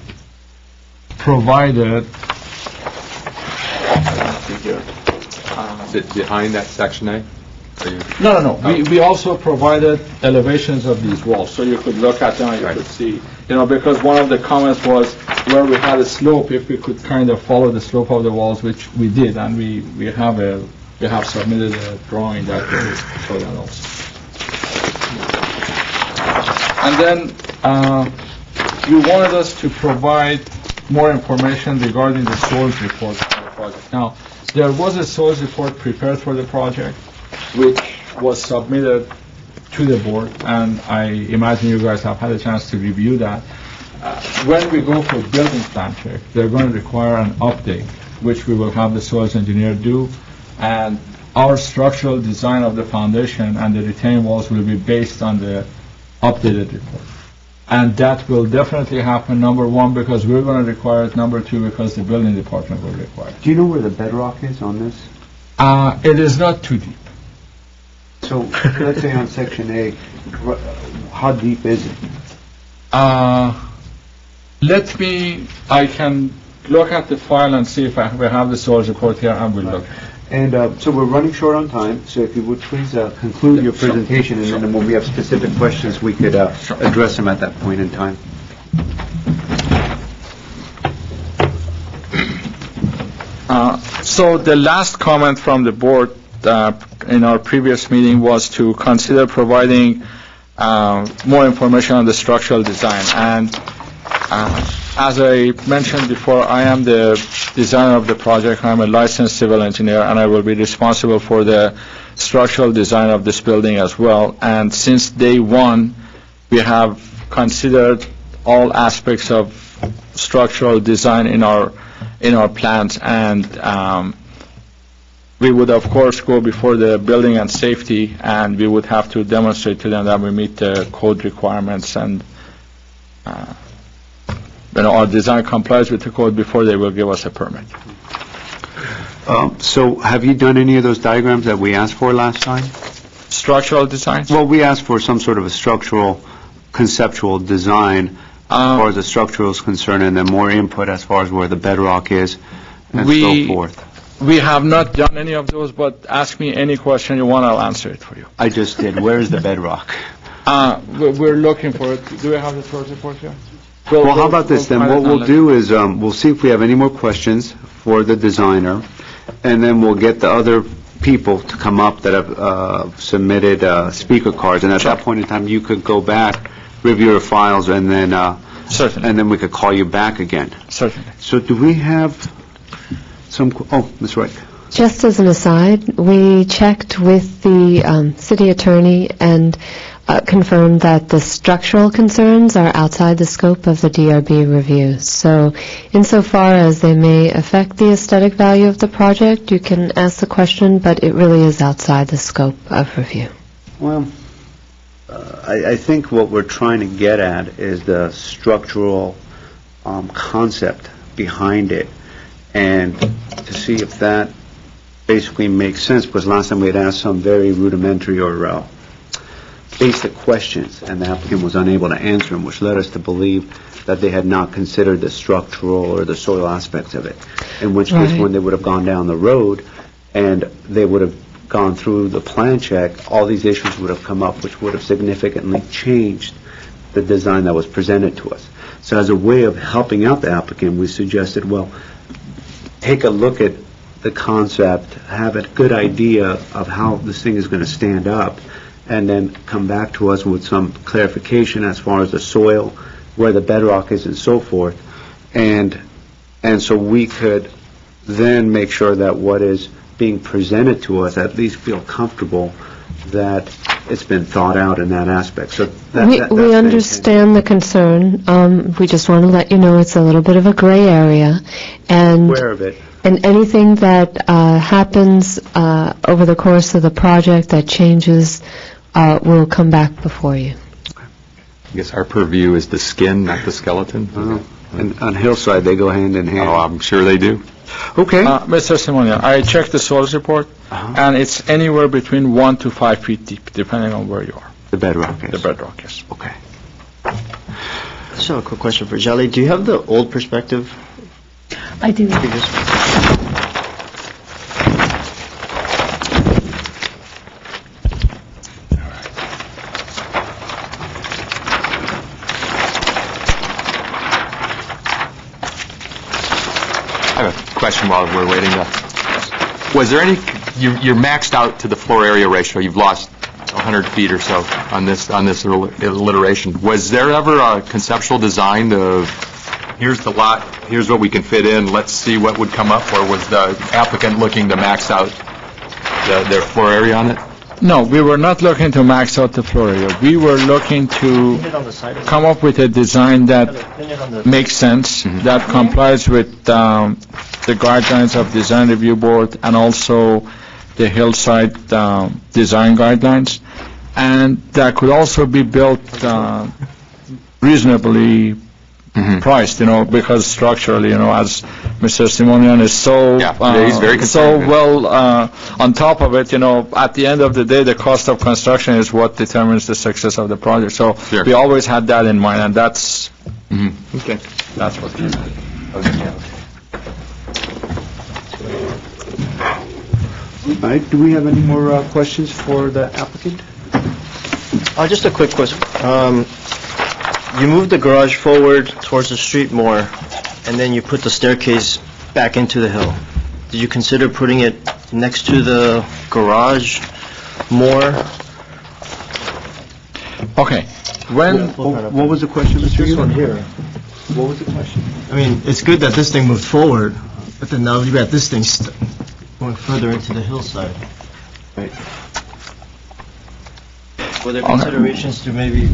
provided Is it behind that section A? No. We also provided elevations of these walls, so you could look at them and you could see, because one of the comments was where we had a slope, if we could kind of follow the slope of the walls, which we did, and we have submitted a drawing that will show that also. And then you wanted us to provide more information regarding the soils report for the project. Now, there was a soils report prepared for the project, which was submitted to the board, and I imagine you guys have had a chance to review that. When we go for building plan check, they're going to require an update, which we will have the soils engineer do, and our structural design of the foundation and the retaining walls will be based on the updated report. And that will definitely happen, number 1, because we're going to require it, number 2, because the building department will require it. Do you know where the bedrock is on this? It is not too deep. So, let's say on section A, how deep is it? I can look at the file and see if we have the soils report here, and we'll look. And so we're running short on time, so if you would please conclude your presentation, and then when we have specific questions, we could address them at that point in time. So the last comment from the board in our previous meeting was to consider providing more information on the structural design. And as I mentioned before, I am the designer of the project. I'm a licensed civil engineer, and I will be responsible for the structural design of this building as well. And since day 1, we have considered all aspects of structural design in our plans, and we would of course go before the building and safety, and we would have to demonstrate to them that we meet the code requirements, and our design complies with the code before they will give us a permit. So have you done any of those diagrams that we asked for last time? Structural designs? Well, we asked for some sort of a structural, conceptual design as far as the structural is concerned, and then more input as far as where the bedrock is, and so forth. We have not done any of those, but ask me any question you want, I'll answer it for you. I just did. Where is the bedrock? We're looking for it. Do we have the source report here? Well, how about this then? What we'll do is we'll see if we have any more questions for the designer, and then we'll get the other people to come up that have submitted speaker cards, and at that point in time, you could go back, review your files, and then Certainly, we could call you back again. certainly. So do we have some, Ms. Wright? Just as an aside, we checked with the city attorney and confirmed that the structural concerns are outside the scope of the DRB review. So insofar as they may affect the aesthetic value of the project, you can ask the question, but it really is outside the scope of review. Well, I think what we're trying to get at is the structural concept behind it, and to see if that basically makes sense, because last time we had asked some very rudimentary or basic questions, and the applicant was unable to answer them, which led us to believe that they had not considered the structural or the soil aspects of it, in which case Right. when they would have gone down the road and they would have gone through the plan check, all these issues would have come up, which would have significantly changed the design that was presented to us. So as a way of helping out the applicant, we suggested, well, take a look at the concept, have a good idea of how this thing is going to stand up, and then come back to us with some clarification as far as the soil, where the bedrock is, and so forth. And so we could then make sure that what is being presented to us at least feel comfortable that it's been thought out in that aspect. So that's We understand the concern. We just want to let you know it's a little bit of a gray area, and aware of it. and anything that happens over the course of the project that changes will come back before you. I guess our purview is the skin, not the skeleton. And on Hillside, they go hand in hand. Oh, I'm sure they do. Okay. Mr. Simonia, I checked the soils report, and it's anywhere between 1 to 5 feet deep, depending on where you are, The bedrock is. the bedrock, yes. Okay. Just have a quick question for Jelly. Do you have the old perspective? I do. I have a question while we're waiting. Was there any, you're maxed out to the floor area ratio, you've lost 100 feet or so on this alliteration. Was there ever a conceptual design of, here's the lot, here's what we can fit in, let's see what would come up, or was the applicant looking to max out their floor area on it? No, we were not looking to max out the floor area. We were looking to Pin it on the side of come up with a design that Pin it on the... makes sense, that complies with the guidelines of Design Review Board and also the Hillside design guidelines, and that could also be built reasonably priced, because structurally, as Mr. Simonian is so Yeah, he's very so concerned. well on top of it, at the end of the day, the cost of construction is what determines the success of the project. So Sure. we always had that in mind, and that's Okay. what came out. All right, do we have any more questions for the applicant? Just a quick question. You moved the garage forward towards the street more, and then you put the staircase back into the hill. Did you consider putting it next to the garage more? Okay. When What was the question, Mr. This Yu? one here. What was the question? I mean, it's good that this thing moved forward, but then now you got this thing going further into the hillside. Right. Were there considerations to maybe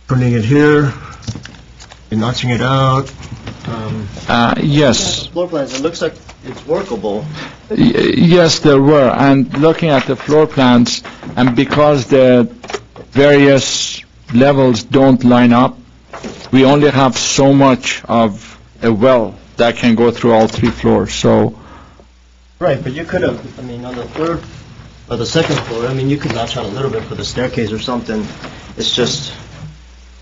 putting it here and notching it out? yes, Floor plans, it looks like it's workable. yes, there were. And looking at the floor plans, and because the various levels don't line up, we only have so much of a well that can go through all 3 floors. So Right, but you could have, on the third or the second floor, you could notch out a little bit for the staircase or something. It's just,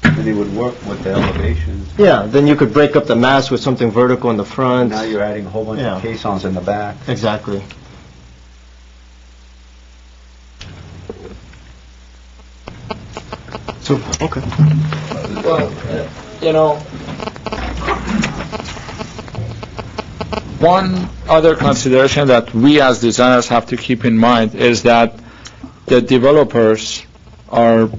And it would work with the elevation. yeah, then you could break up the mass with something vertical in the front. Now you're adding a whole bunch of Yeah. caissons in the back. Exactly. So, Okay. well, One other consideration that we as designers have to keep in mind is that the developers are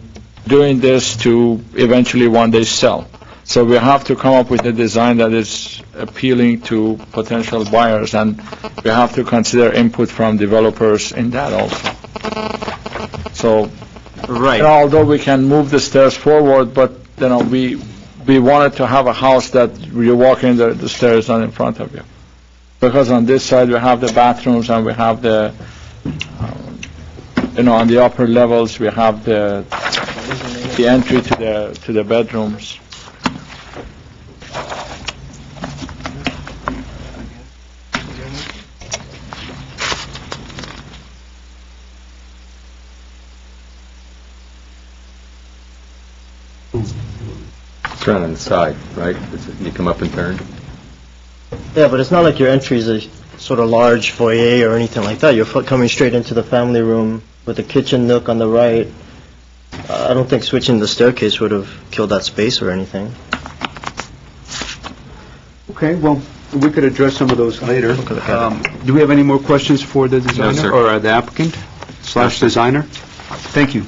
doing this to eventually one day sell. So we have to come up with a design that is appealing to potential buyers, and we have to consider input from developers in that also. So, Right. although we can move the stairs forward, but, we wanted to have a house that you walk in, the stairs not in front of you. Because on this side, we have the bathrooms and we have the, on the upper levels, we have the entry to the bedrooms. Turn on the side, right? You come up and turn? Yeah, but it's not like your entry is a sort of large foyer or anything like that. You're coming straight into the family room with a kitchen nook on the right. I don't think switching the staircase would have killed that space or anything. Okay, well, we could address some of those later. Okay, look at it. Do we have any more questions for the designer? sir. Or the applicant / designer? Thank you.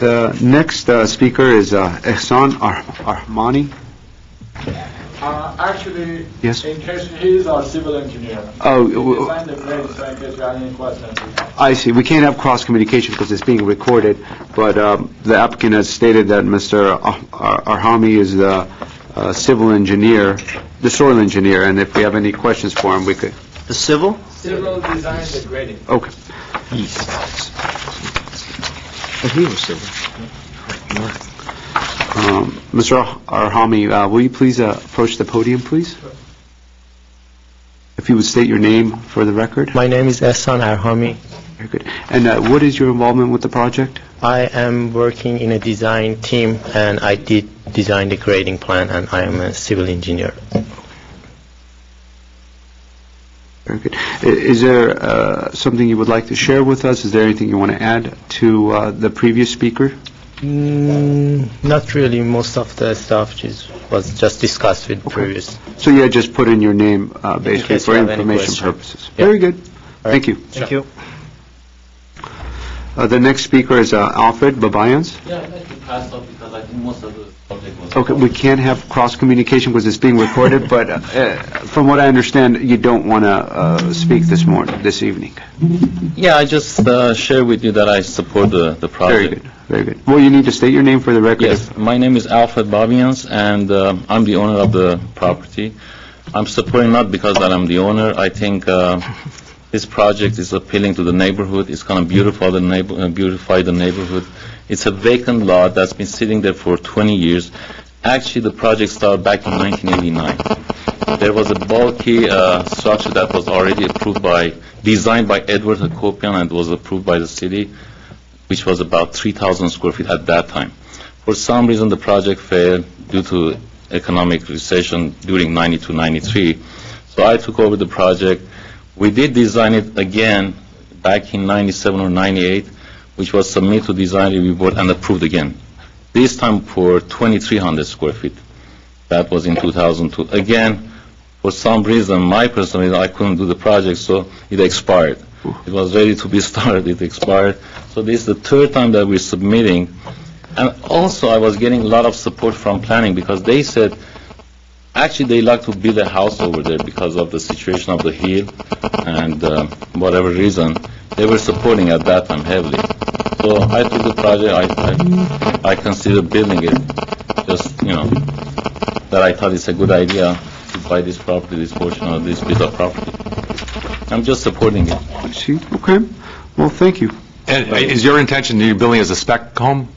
The next speaker is Ehsan Armani. Actually, Yes. in case he is our civil engineer. Oh, Designed the grade, so in case you have any questions. I see. We can't have cross-communication because it's being recorded, but the applicant has stated that Mr. Arhami is the civil engineer, the soil engineer, and if we have any questions for him, we could... The civil? Civil design the grading. Okay. Oh, he was civil. Mr. Arhami, will you please approach the podium, please? If you would state your name for the record. My name is Ehsan Arhami. Very good. And what is your involvement with the project? I am working in a design team, and I did design the grading plan, and I am a civil engineer. Very good. Is there something you would like to share with us? Is there anything you want to add to the previous speaker? Not really. Most of the stuff was just discussed with previous. So you had just put in your name basically case for you have any information question. purposes. Yeah. Very good. Thank you. Thank you. The next speaker is Alfred Babayans. Yeah, I'd like to pass off because I think most of the subject was... Okay, we can't have cross-communication because it's being recorded, but from what I understand, you don't want to speak this evening. Yeah, I just share with you that I support the project. Very good, very good. Well, you need to state your name for the record. Yes, my name is Alfred Babians, and I'm the owner of the property. I'm supporting not because that I'm the owner. I think this project is appealing to the neighborhood. It's going to beautify the neighborhood. It's a vacant lot that's been sitting there for 20 years. Actually, the project started back in 1989. There was a bulky structure that was already designed by Edward Hakopian and was approved by the city, which was about 3,000 square feet at that time. For some reason, the project failed due to economic recession during 92-93. So I took over the project. We did design it again back in 97 or 98, which was submitted to design review board and approved again. This time for 2,300 square feet. That was in 2002. Again, for some reason, my personal reason, I couldn't do the project, so it expired. It was ready to be started, it expired. So this is the third time that we're submitting. And also, I was getting a lot of support from planning because they said, actually, they like to build a house over there because of the situation of the hill and whatever reason. They were supporting at that time heavily. So I took the project, I considered building it, just, that I thought it's a good idea to buy this property, this portion of this piece of property. I'm just supporting it. I see. Okay. Well, thank you. And is your intention, you're building as a spec home?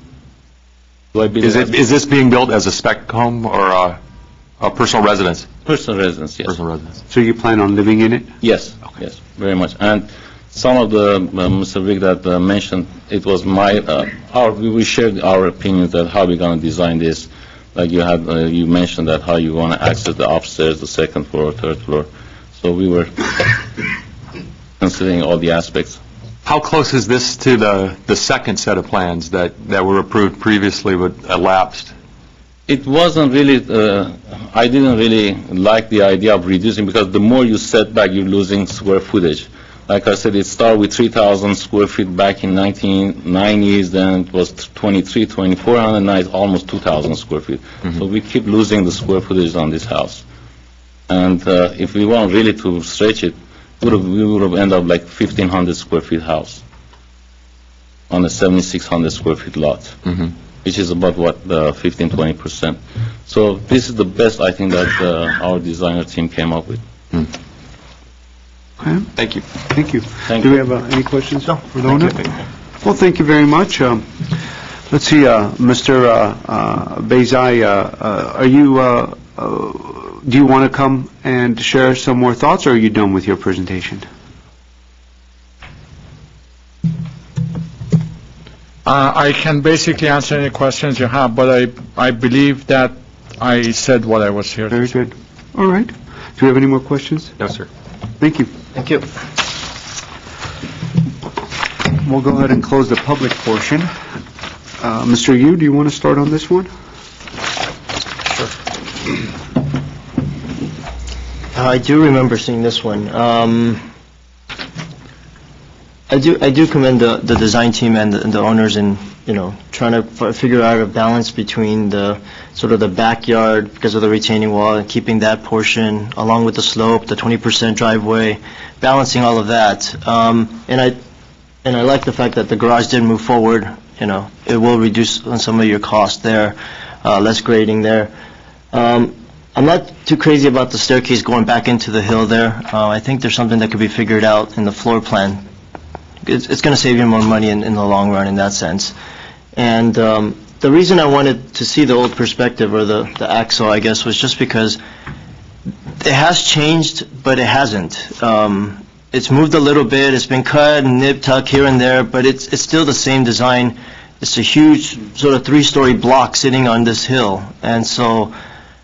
Do I build Is this being built as a spec home or a personal residence? Personal residence, yes. Personal residence. So you plan on living in it? Yes, yes, very much. And some of the, Mr. Vic that mentioned, it was we shared our opinions that how we're going to design this. Like you mentioned that how you want to access the upstairs, the second floor, third floor. So we were considering all the aspects. How close is this to the second set of plans that were approved previously but elapsed? It wasn't really, I didn't really like the idea of reducing, because the more you set back, you're losing square footage. Like I said, it started with 3,000 square feet back in 1990s, then it was 2,400, now it's almost 2,000 square feet. So we keep losing the square footage on this house. And if we want really to stretch it, we would have ended up like 1,500 square feet house on a 7,600 square feet lot, which is about, 15-20%. So this is the best, I think, that our designer team came up with. Okay. Thank you. Thank you. Thank Do we you. have any questions No, for the thank owner? you. Well, thank you very much. Let's see, Mr. Bezai, do you want to come and share some more thoughts, or are you done with your presentation? I can basically answer any questions you have, but I believe that I said what I was here to Very say. good. All right. Do we have any more questions? No, sir. Thank you. Thank you. We'll go ahead and close the public portion. Mr. Yu, do you want to start on this one? I do remember seeing this one. I do commend the design team and the owners in, trying to figure out a balance between the sort of the backyard because of the retaining wall and keeping that portion along with the slope, the 20% driveway, balancing all of that. And I like the fact that the garage did move forward. It will reduce on some of your costs there, less grading there. I'm not too crazy about the staircase going back into the hill there. I think there's something that could be figured out in the floor plan. It's going to save you more money in the long run in that sense. And the reason I wanted to see the old perspective, or the axle, I guess, was just because it has changed, but it hasn't. It's moved a little bit, it's been cut and nip tuck here and there, but it's still the same design. It's a huge sort of 3-story block sitting on this hill. And so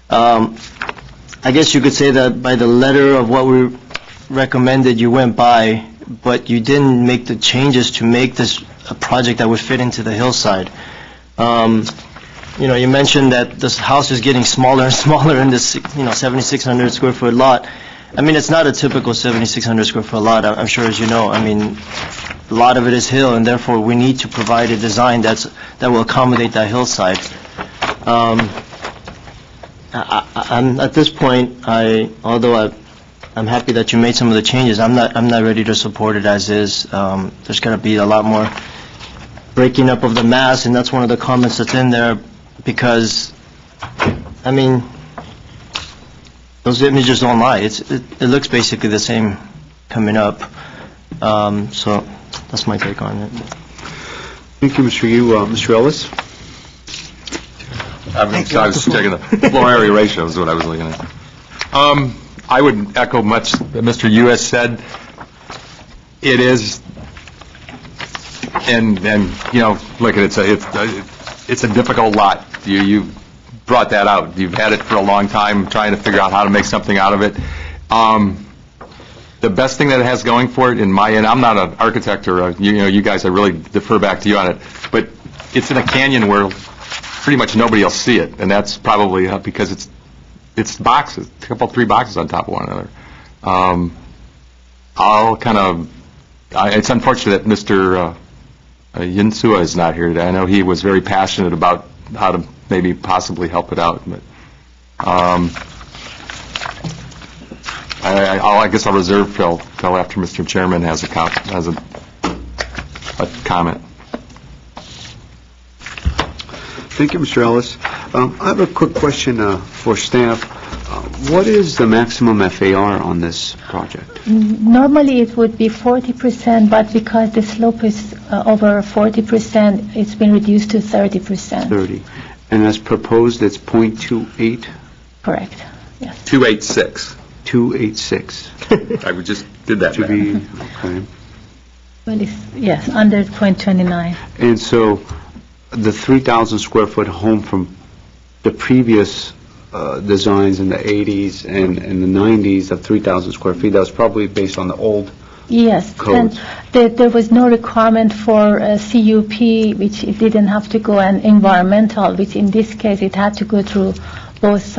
I guess you could say that by the letter of what we recommended, you went by, but you didn't make the changes to make this a project that would fit into the hillside. You mentioned that this house is getting smaller and smaller in this 7,600 square foot lot. I mean, it's not a typical 7,600 square foot lot, I'm sure, as you know. I mean, a lot of it is hill, and therefore we need to provide a design that will accommodate that hillside. I'm at this point, although I'm happy that you made some of the changes, I'm not ready to support it as is. There's going to be a lot more breaking up of the mass, and that's one of the comments that's in there, because, I mean, those images don't lie. It looks basically the same coming up. So that's my take on it. Thank you, Mr. Yu. Mr. Ellis? I was checking the floor area ratio is what I was looking at. I would echo much that Mr. Yu has said. It is, and look, it's a difficult lot. You brought that out. You've had it for a long time, trying to figure out how to make something out of it. The best thing that it has going for it, in my end, I'm not an architect, or you guys, I really defer back to you on it, but it's in a canyon where pretty much nobody will see it, and that's probably because it's boxes, three boxes on top of one another. It's unfortunate that Mr. Yinsua is not here today. I know he was very passionate about how to maybe possibly help it out, but I guess I'll reserve till after Mr. Chairman has a comment. Thank you, Mr. Ellis. I have a quick question for staff. What is the maximum FAR on this project? Normally, it would be 40%, but because the slope is over 40%, it's been reduced to 30%. 30. And as proposed, it's .28? Correct, yes. 286. 286. I just did that. To be, okay. Well, yes, under .29. And so the 3,000 square foot home from the previous designs in the 80s and the 90s of 3,000 square feet, that was probably based on the old Yes, codes. and there was no requirement for CUP, which it didn't have to go, and environmental, which in this case it had to go through both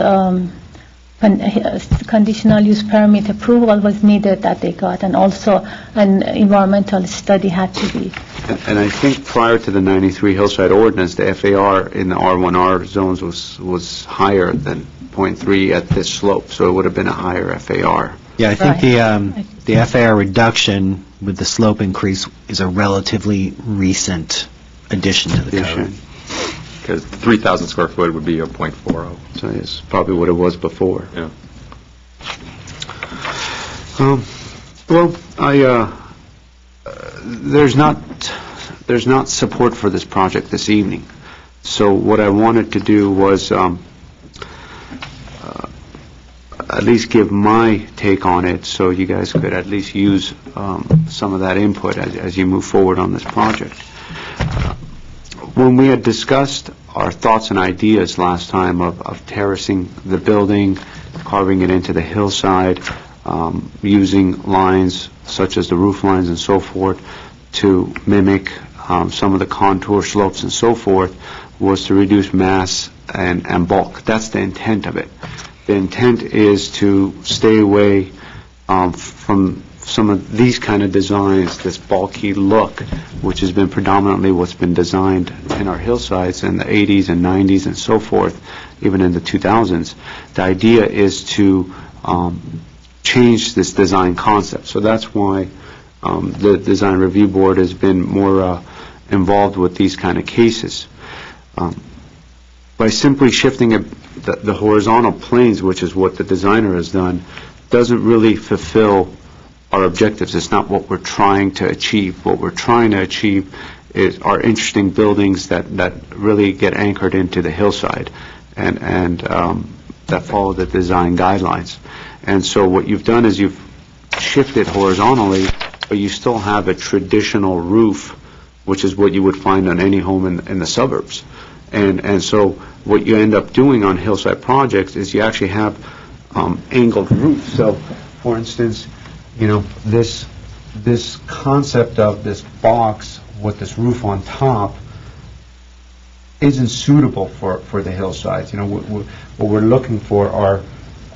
conditional use permit approval was needed that they got, and also an environmental study had to be. And I think prior to the 93 Hillside Ordinance, the FAR in the R1R zones was higher than .3 at this slope, so it would have been a higher FAR. Yeah, I think Right. the FAR reduction with the slope increase is a relatively recent addition to the code. Because 3,000 square foot would be a .40. So it's probably what it was before. Yeah. Well, there's not support for this project this evening. So what I wanted to do was at least give my take on it, so you guys could at least use some of that input as you move forward on this project. When we had discussed our thoughts and ideas last time of terracing the building, carving it into the hillside, using lines such as the roof lines and so forth to mimic some of the contour slopes and so forth, was to reduce mass and bulk. That's the intent of it. The intent is to stay away from some of these kind of designs, this bulky look, which has been predominantly what's been designed in our hillsides in the 80s and 90s and so forth, even in the 2000s. The idea is to change this design concept. So that's why the Design Review Board has been more involved with these kind of cases. By simply shifting the horizontal planes, which is what the designer has done, doesn't really fulfill our objectives. It's not what we're trying to achieve. What we're trying to achieve are interesting buildings that really get anchored into the hillside and that follow the design guidelines. And so what you've done is you've shifted horizontally, but you still have a traditional roof, which is what you would find on any home in the suburbs. And so what you end up doing on hillside projects is you actually have angled roofs. So, for instance, you know, this concept of this box with this roof on top isn't suitable for the hillsides. You know, what we're looking for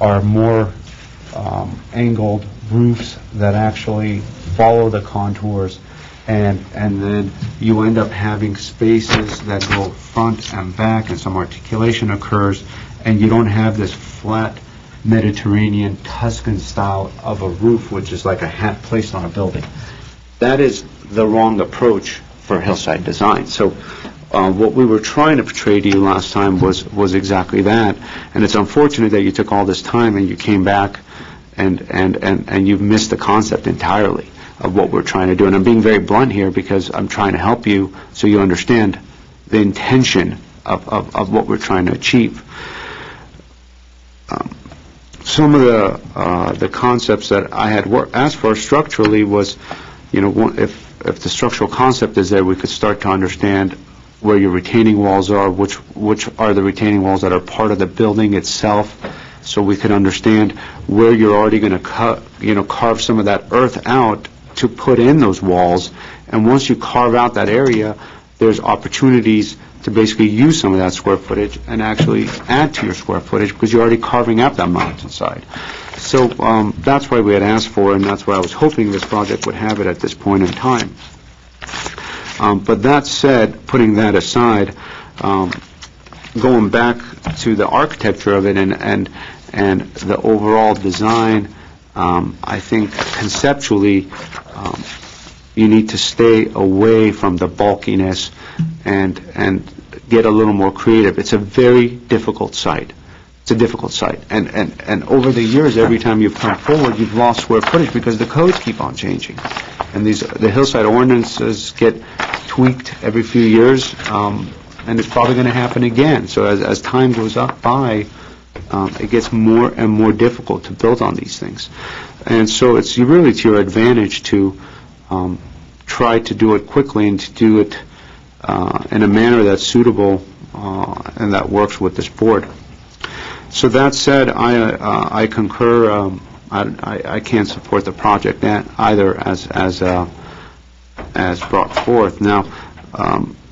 are more angled roofs that actually follow the contours, and then you end up having spaces that go front and back, and some articulation occurs, and you don't have this flat Mediterranean Tuscan style of a roof, which is like a hat placed on a building. That is the wrong approach for hillside design. So what we were trying to portray to you last time was exactly that, and it's unfortunate that you took all this time and you came back and you've missed the concept entirely of what we're trying to do. And I'm being very blunt here because I'm trying to help you so you understand the intention of what we're trying to achieve. Some of the concepts that I had asked for structurally was, you know, if the structural concept is there, we could start to understand where your retaining walls are, which are the retaining walls that are part of the building itself, so we could understand where you're already going to carve some of that earth out to put in those walls. And once you carve out that area, there's opportunities to basically use some of that square footage and actually add to your square footage because you're already carving out that mountainside. So that's why we had asked for, and that's why I was hoping this project would have it at this point in time. But that said, putting that aside, going back to the architecture of it and the overall design, I think conceptually you need to stay away from the bulkiness and get a little more creative. It's a very difficult site. It's a difficult site. And over the years, every time you've come forward, you've lost square footage because the codes keep on changing. And the hillside ordinances get tweaked every few years, and it's probably going to happen again. So as time goes by, it gets more and more difficult to build on these things. And so it's really to your advantage to try to do it quickly and to do it in a manner that's suitable and that works with this board. So that said, I concur I can't support the project either as brought forth. Now,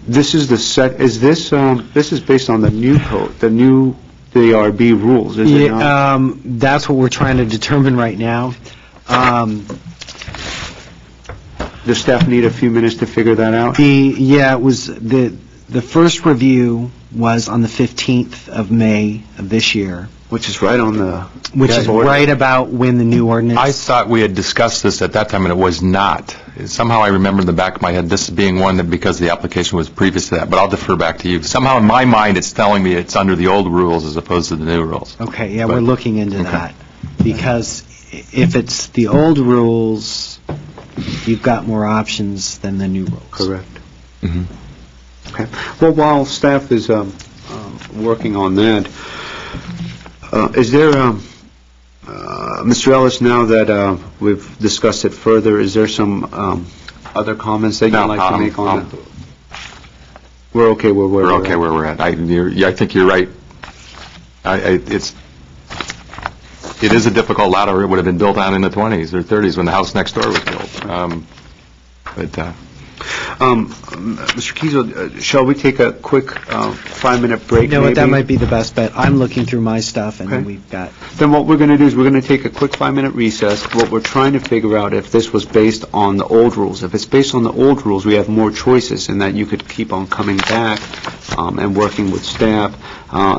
this is this is based on the new code, the new DRB rules, is it not? That's what we're trying to determine right now. Does staff need a few minutes to figure that out? It was, the first review was on the 15th of May of this year, Which is right on the... which is right about when the new ordinance... I thought we had discussed this at that time, and it was not. Somehow I remember in the back of my head this being one that because the application was previous to that, but I'll defer back to you. Somehow in my mind, it's telling me it's under the old rules as opposed to the new rules. Okay, yeah, we're looking into that, because if it's the old rules, you've got more options than the new rules. Correct. Okay. Well, while staff is working on that, is there, Mr. Ellis, now that we've discussed it further, is there some other comments that you'd like to make on that? We're okay where we're at. We're okay where we're at. I think you're right. It is a difficult lot, or it would have been built out in the 20s or 30s when the house next door was built. Mr. Kiesel, shall we take a quick 5-minute break? You know what, that maybe? might be the best bet. I'm looking through my stuff, and Okay. we've got... Then what we're going to do is we're going to take a quick 5-minute recess. What we're trying to figure out if this was based on the old rules. If it's based on the old rules, we have more choices in that you could keep on coming back and working with staff.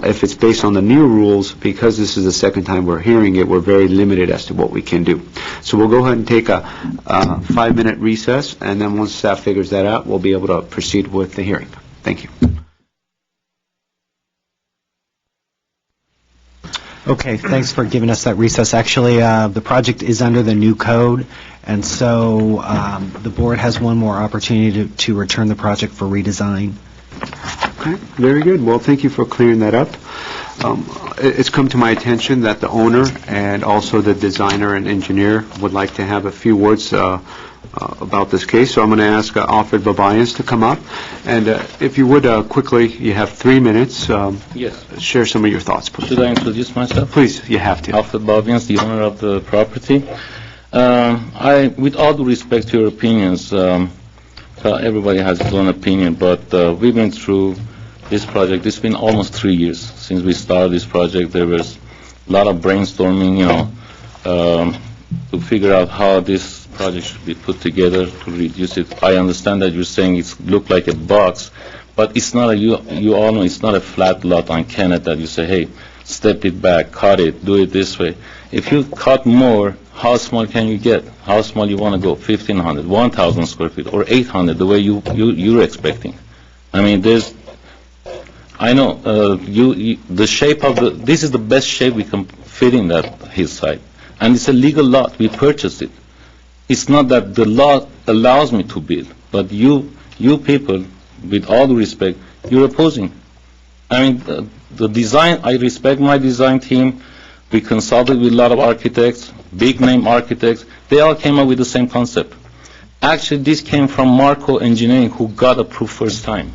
If it's based on the new rules, because this is the second time we're hearing it, we're very limited as to what we can do. So we'll go ahead and take a 5-minute recess, and then once staff figures that out, we'll be able to proceed with the hearing. Thank you. Okay, thanks for giving us that recess. Actually, the project is under the new code, and so the board has one more opportunity to return the project for redesign. Okay, very good. Well, thank you for clearing that up. It's come to my attention that the owner and also the designer and engineer would like to have a few words about this case, so I'm going to ask Alfred Babayans to come up. And if you would, quickly, you have 3 minutes. Yes. Share some of your thoughts, please. Should I introduce myself? Please, you have to. Alfred Babians, the owner of the property. With all due respect to your opinions, everybody has his own opinion, but we've been through this project. It's been almost 3 years since we started this project. There was a lot of brainstorming, to figure out how this project should be put together to reduce it. I understand that you're saying it looked like a box, but it's not you all know it's not a flat lot on Kenneth that you say, hey, step it back, cut it, do it this way. If you cut more, how small can you get? How small you want to go? 1,500, 1,000 square feet, or 800, the way you're expecting. I mean, I know, the shape of this is the best shape we can fit in that hillside. And it's a legal lot, we purchased it. It's not that the law allows me to build, but you people, with all due respect, you're opposing. I mean, the design, I respect my design team. We consulted with a lot of architects, big name architects. They all came up with the same concept. Actually, this came from Marco Engineering, who got approved first time.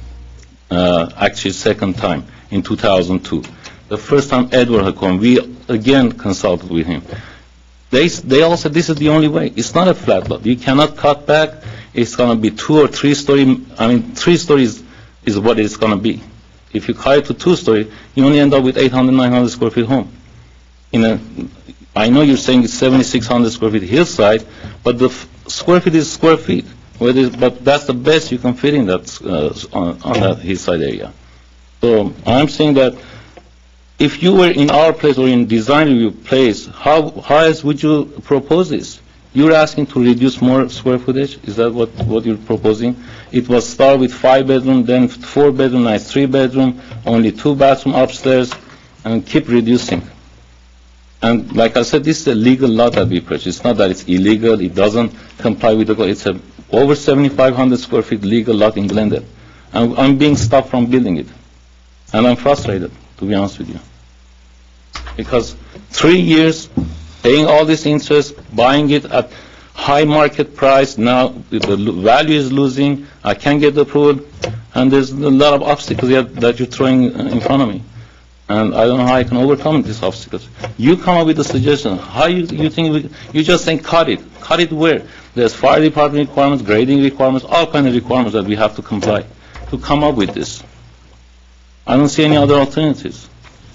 Actually, second time, in 2002. The first time Edward had come, we again consulted with him. They all said this is the only way. It's not a flat lot. You cannot cut back. It's going to be 2 or 3 story. I mean, 3 stories is what it's going to be. If you cut it to 2 story, you only end up with 800, 900 square feet home. I know you're saying it's 7,600 square feet hillside, but the square feet is square feet. But that's the best you can fit in that on that hillside area. So I'm saying that if you were in our place or in design review place, how else would you propose this? You're asking to reduce more square footage? Is that what you're proposing? It was start with 5 bedroom, then 4 bedroom, now it's 3 bedroom, only 2 bathroom upstairs, and keep reducing. And like I said, this is a legal lot that we purchased. It's not that it's illegal, it doesn't comply with the law. It's over 7,500 square feet legal lot in Glendale. And I'm being stopped from building it. And I'm frustrated, to be honest with you. Because 3 years, paying all this interest, buying it at high market price, now the value is losing, I can't get the approval, and there's a lot of obstacles that you're throwing in front of me. And I don't know how I can overcome these obstacles. You come up with a suggestion. How you think you just think cut it. Cut it where? There's fire department requirements, grading requirements, all kind of requirements that we have to comply to come up with this. I don't see any other alternatives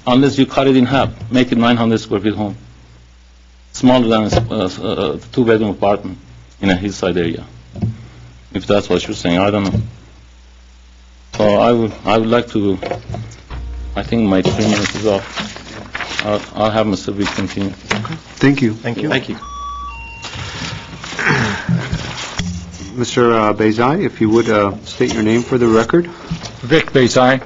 unless you cut it in half, make it 900 square feet home, smaller than a two-bedroom apartment in a hillside area. If that's what you're saying, I don't know. So I would like to. I think my 3 minutes is up. I'll have Mr. Vick continue. Thank you. Thank you. Thank you. Mr. Bezai, if you would state your name for the record. Vic Bezai.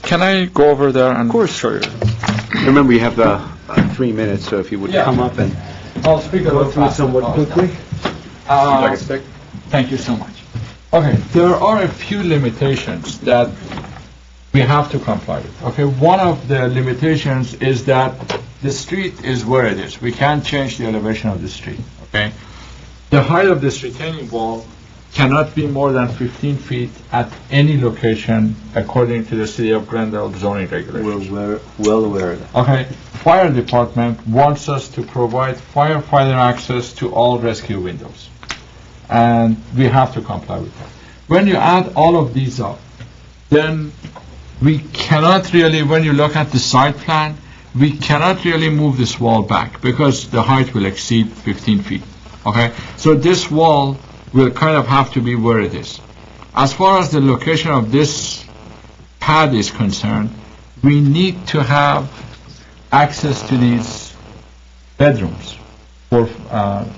Can I go over there and show you? Remember, you have 3 minutes, so if you would Yeah. come up and I'll speak a go little through it faster. somewhat quickly. Like a stick? Thank you so much. Okay, there are a few limitations that we have to comply with. Okay, one of the limitations is that the street is where it is. We can't change the elevation of the street, okay? The height of this retaining wall cannot be more than 15 feet at any location according to the City of Glendale zoning regulations. We're well aware of that. Okay, fire department wants us to provide firefighter access to all rescue windows. And we have to comply with that. When you add all of these up, then we cannot really, when you look at the site plan, we cannot really move this wall back because the height will exceed 15 feet. Okay, so this wall will kind of have to be where it is. As far as the location of this pad is concerned, we need to have access to these bedrooms for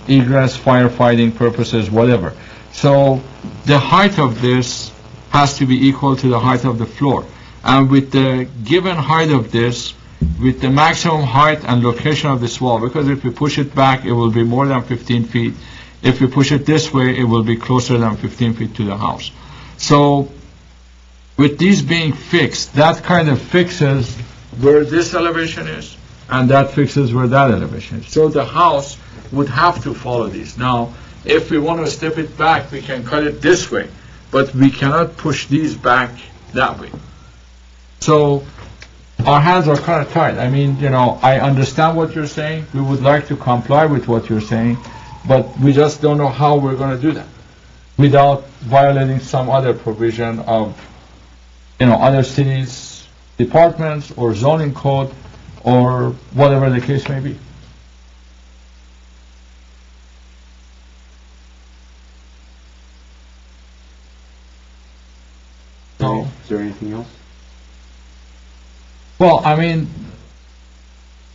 egress, firefighting purposes, whatever. So the height of this has to be equal to the height of the floor. And with the given height of this, with the maximum height and location of this wall, because if we push it back, it will be more than 15 feet. If we push it this way, it will be closer than 15 feet to the house. So with these being fixed, that kind of fixes where this elevation is, and that fixes where that elevation is. So the house would have to follow these. Now, if we want to step it back, we can cut it this way, but we cannot push these back that way. So our hands are kind of tied. I mean, you know, I understand what you're saying. We would like to comply with what you're saying, but we just don't know how we're going to do that without violating some other provision of, you know, other cities, departments, or zoning code, or whatever the case may be. So, Is there anything else? well, I mean,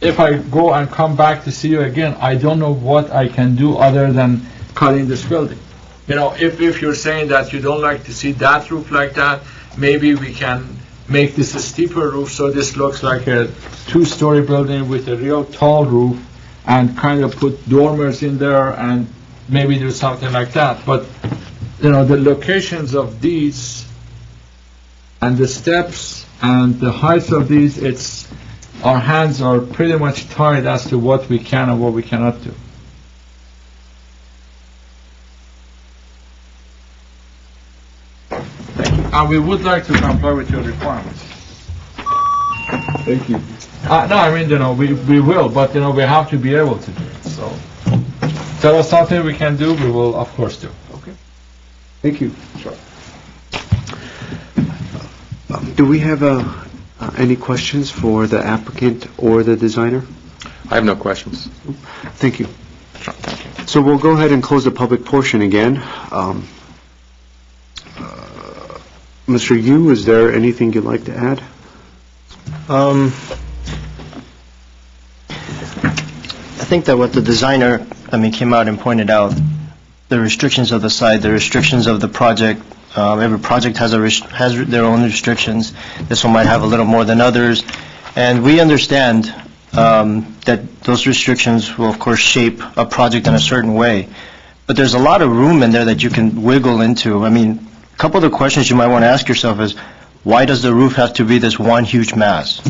if I go and come back to see you again, I don't know what I can do other than cutting this building. You know, if you're saying that you don't like to see that roof like that, maybe we can make this a steeper roof so this looks like a two-story building with a real tall roof and kind of put dormers in there and maybe do something like that. But, you know, the locations of these and the steps and the heights of these, our hands are pretty much tied as to what we can and what we cannot do. And we would like to comply with your requirements. Thank you. No, I mean, you know, we will, but, you know, we have to be able to do it, so. Tell us something we can do, we will, of course, do. Okay. Thank you. Sure. Do we have any questions for the applicant or the designer? I have no questions. Thank you. So we'll go ahead and close the public portion again. Mr. Yu, is there anything you'd like to add? I think that what the designer, came out and pointed out, the restrictions of the site, the restrictions of the project, every project has their own restrictions. This one might have a little more than others. And we understand that those restrictions will, of course, shape a project in a certain way. But there's a lot of room in there that you can wiggle into. I mean, a couple of the questions you might want to ask yourself is, why does the roof have to be this one huge mass?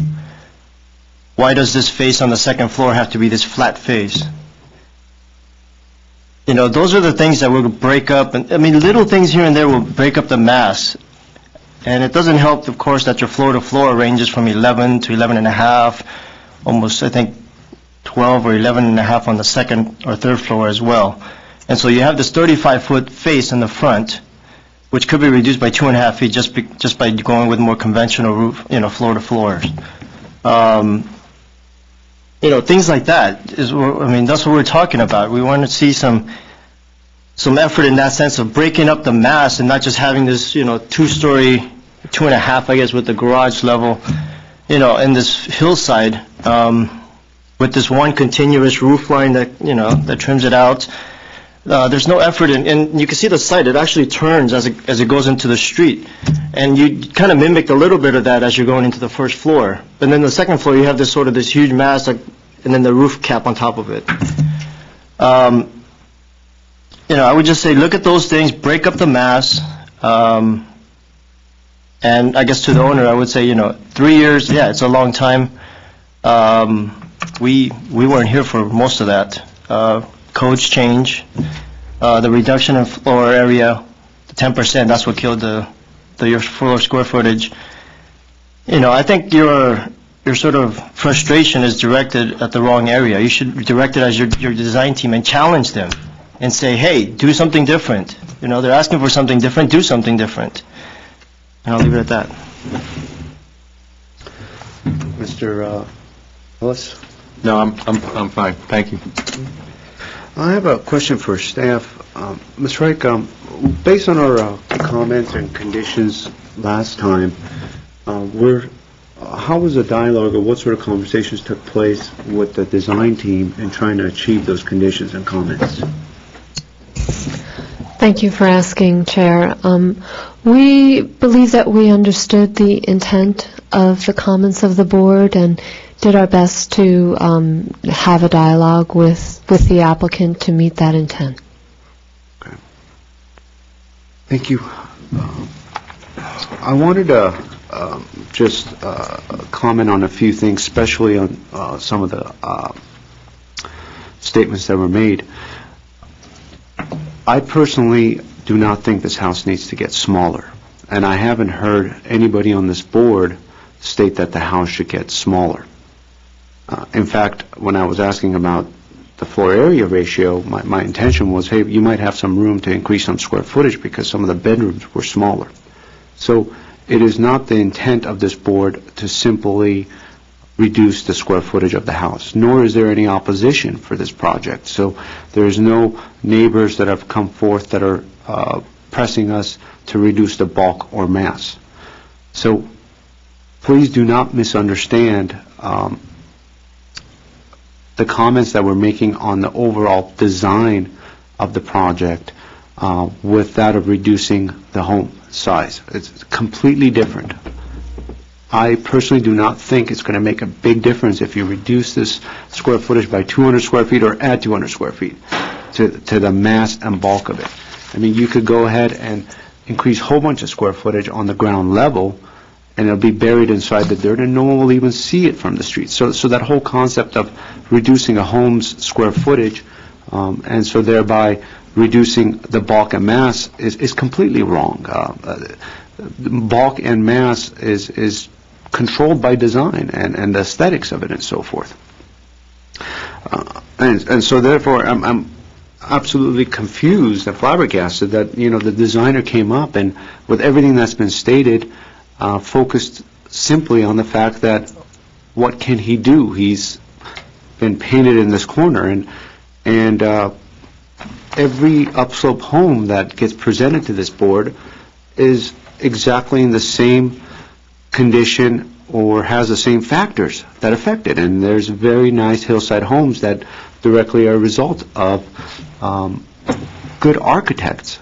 Why does this face on the second floor have to be this flat face? You know, those are the things that will break up, and little things here and there will break up the mass And it doesn't help, of course, that your floor-to-floor ranges from 11 to 11 and a half, almost, I think, 12 or 11 and a half on the second or third floor as well. And so you have this 35-foot face in the front, which could be reduced by 2.5 feet just by going with more conventional roof, floor-to-floors. Things like that that's what we're talking about. We want to see some effort in that sense of breaking up the mass and not just having this, 2-story, 2.5, I guess, with the garage level, in this hillside, with this one continuous roof line that trims it out. There's no effort and you can see the site, it actually turns as it goes into the street. And you kind of mimicked a little bit of that as you're going into the first floor. But then the second floor, you have this huge mass, and then the roof cap on top of it. I would just say, look at those things, break up the mass, and I guess to the owner, I would say, 3 years, yeah, it's a long time. We weren't here for most of that. Codes change, the reduction in floor area, the 10%, that's what killed the floor square footage. I think your sort of frustration is directed at the wrong area. You should direct it as your design team and challenge them and say, hey, do something different. They're asking for something different, do something different. And I'll leave it at that. Mr. Ellis? No, I'm fine. Thank you. I have a question for staff. Ms. Reich, based on our comments and conditions last time, how was the dialogue, or what sort of conversations took place with the design team in trying to achieve those conditions and comments? Thank you for asking, Chair. We believe that we understood the intent of the comments of the board and did our best to have a dialogue with the applicant to meet that intent. Okay. Thank you. I wanted to just comment on a few things, especially on some of the statements that were made. I personally do not think this house needs to get smaller, and I haven't heard anybody on this board state that the house should get smaller. In fact, when I was asking about the floor area ratio, my intention was, hey, you might have some room to increase some square footage because some of the bedrooms were smaller. So it is not the intent of this board to simply reduce the square footage of the house, nor is there any opposition for this project. So there's no neighbors that have come forth that are pressing us to reduce the bulk or mass. So please do not misunderstand the comments that we're making on the overall design of the project with that of reducing the home size. It's completely different. I personally do not think it's going to make a big difference if you reduce this square footage by 200 square feet or add 200 square feet to the mass and bulk of it. I mean, you could go ahead and increase a whole bunch of square footage on the ground level, and it'll be buried inside the dirt, and no one will even see it from the street. So that whole concept of reducing a home's square footage, and so thereby reducing the bulk and mass is completely wrong. Bulk and mass is controlled by design and the aesthetics of it and so forth. And so therefore, I'm absolutely confused and flabbergasted that, the designer came up and with everything that's been stated, focused simply on the fact that what can he do? He's been painted in this corner, and every upslope home that gets presented to this board is exactly in the same condition or has the same factors that affect it. And there's very nice hillside homes that directly are a result of good architects.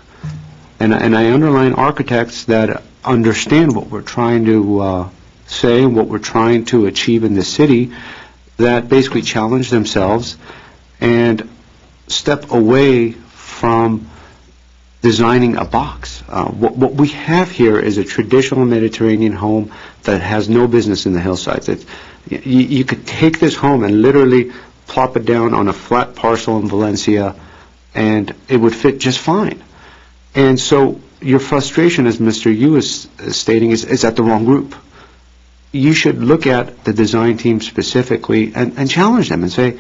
And I underline architects that understand what we're trying to say and what we're trying to achieve in the city, that basically challenge themselves and step away from designing a box. What we have here is a traditional Mediterranean home that has no business in the hillsides. You could take this home and literally plop it down on a flat parcel in Valencia, and it would fit just fine. And so, your frustration, as Mr. Yu is stating, is at the wrong group. You should look at the design team specifically and challenge them and say,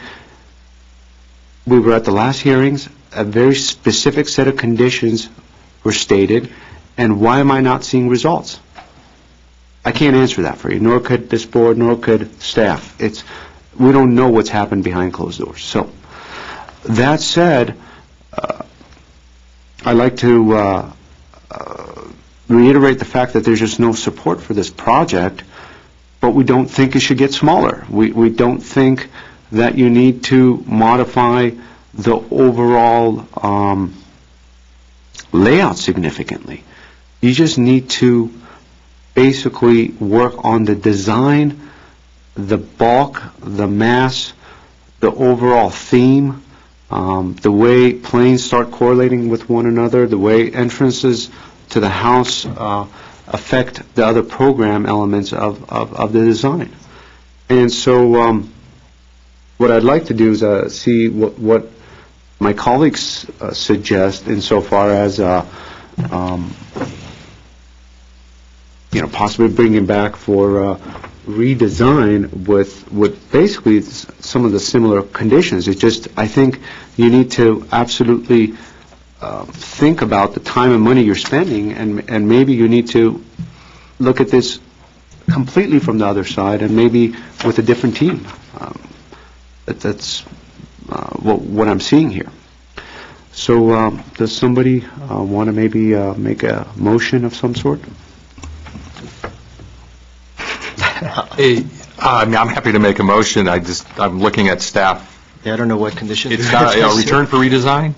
we were at the last hearings, a very specific set of conditions were stated, and why am I not seeing results? I can't answer that for you, nor could this board, nor could staff. We don't know what's happened behind closed doors. So, that said, I'd like to reiterate the fact that there's just no support for this project, but we don't think it should get smaller. We don't think that you need to modify the overall layout significantly. You just need to basically work on the design, the bulk, the mass, the overall theme, the way planes start correlating with one another, the way entrances to the house affect the other program elements of the design. And so what I'd like to do is see what my colleagues suggest insofar as possibly bringing back for redesign with basically some of the similar conditions. It's just, I think you need to absolutely think about the time and money you're spending, and maybe you need to look at this completely from the other side and maybe with a different team. That's what I'm seeing here. So does somebody want to maybe make a motion of some sort? I'm happy to make a motion. I'm looking at staff. Yeah, I don't know what conditions. It's not a return for redesign?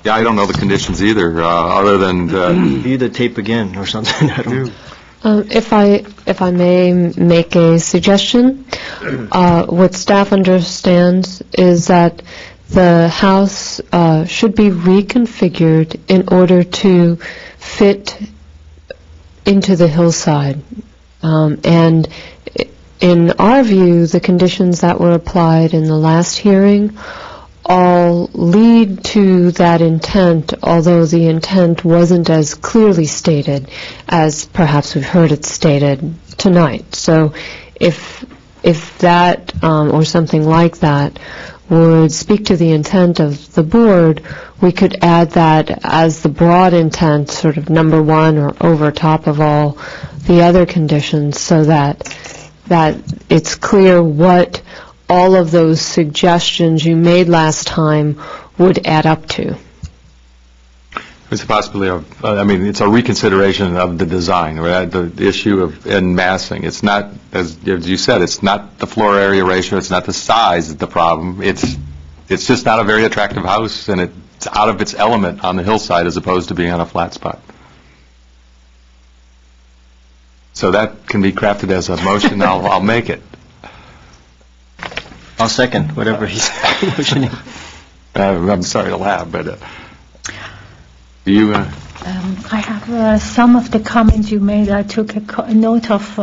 Yeah, I don't know the conditions either, other than... View the tape again or something. I don't know. If I may make a suggestion, what staff understands is that the house should be reconfigured in order to fit into the hillside. And in our view, the conditions that were applied in the last hearing all lead to that intent, although the intent wasn't as clearly stated as perhaps we've heard it stated tonight. So if that or something like that would speak to the intent of the board, we could add that as the broad intent, sort of number one or over top of all the other conditions, so that it's clear what all of those suggestions you made last time would add up to. It's a possibility it's a reconsideration of the design, right? The issue of en massing. It's not, as you said, it's not the floor area ratio, it's not the size that's the problem. It's just not a very attractive house, and it's out of its element on the hillside as opposed to being on a flat spot. So that can be crafted as a motion. I'll make it. I'll second whatever he's motioning. I'm sorry to laugh, but do you... I have some of the comments you made. I took a note of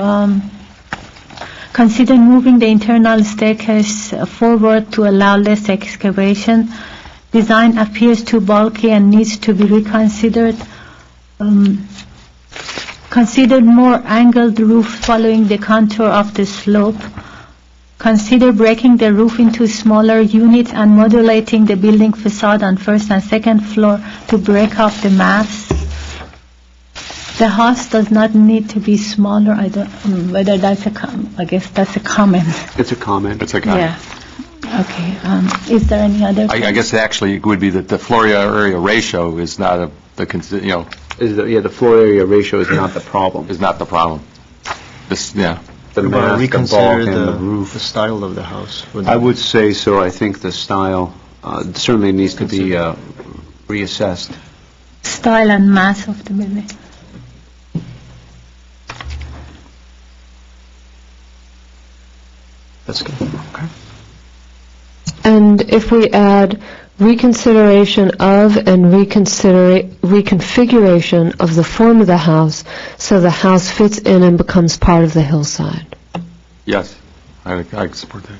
consider moving the internal staircase forward to allow less excavation. Design appears too bulky and needs to be reconsidered. Consider more angled roof following the contour of the slope. Consider breaking the roof into smaller units and modulating the building facade on first and second floor to break up the mass. The house does not need to be smaller. I don't whether that's I guess that's a comment. It's a comment. It's a comment. Yeah. Okay. Is there any other? I guess actually it would be that the floor area ratio is not the floor area ratio is not the problem. Is not the problem. The mass, the bulk, and the roof. The style of the house. I would say so. I think the style certainly needs to be reassessed. Style and mass of the building. That's good. Okay. And if we add reconsideration of and reconfiguration of the form of the house so the house fits in and becomes part of the hillside. Yes, I support that.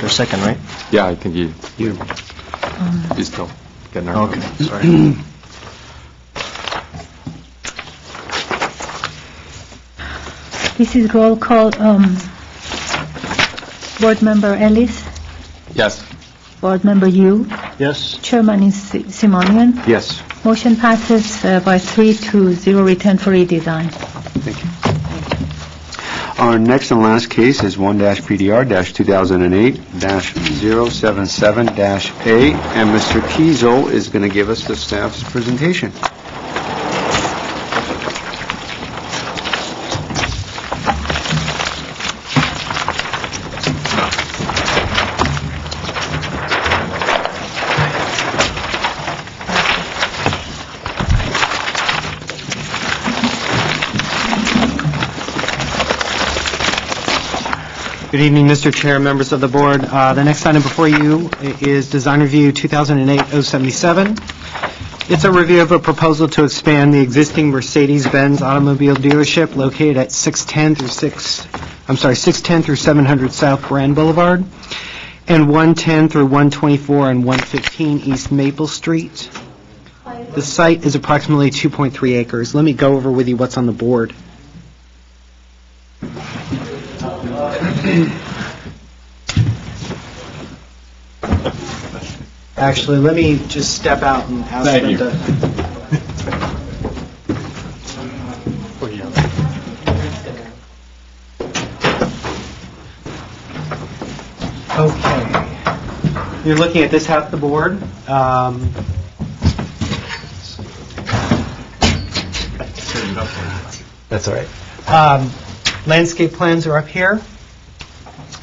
or second, right? Yeah, I think you still getting our... Okay, sorry. This is roll call. Board Member Ellis, Yes. Board Member Yu, Yes? Chairman is Simonian. Yes. Motion passes by 3-0, return for redesign. Thank you. Our next and last case is 1-PDR-2008-077-A, and Mr. Kiesel is going to give us the staff's presentation. Good evening, Mr. Chair, members of the board. The next item before you is Design Review 2008-077. It's a review of a proposal to expand the existing Mercedes-Benz automobile dealership located at 610 through 700 South Brand Boulevard and 110 through 124 and 115 East Maple Street. The site is approximately 2.3 acres. Let me go over with you what's on the board. Actually, let me just step out and ask Thank them you. Okay. You're looking at this half of the board. That's all right. Landscape plans are up here.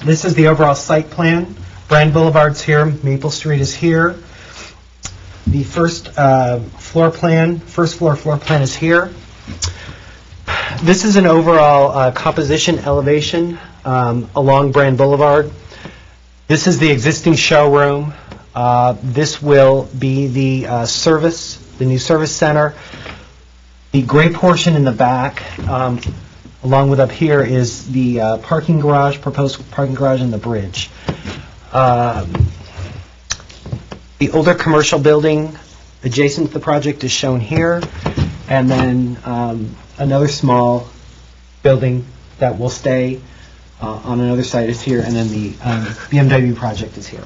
This is the overall site plan. Brand Boulevard's here, Maple Street is here. The first floor plan is here. This is an overall composition elevation along Brand Boulevard. This is the existing showroom. This will be the new service center. The gray portion in the back, along with up here, is the proposed parking garage and the bridge. The older commercial building adjacent to the project is shown here, and then another small building that will stay on another site is here, and then the BMW project is here.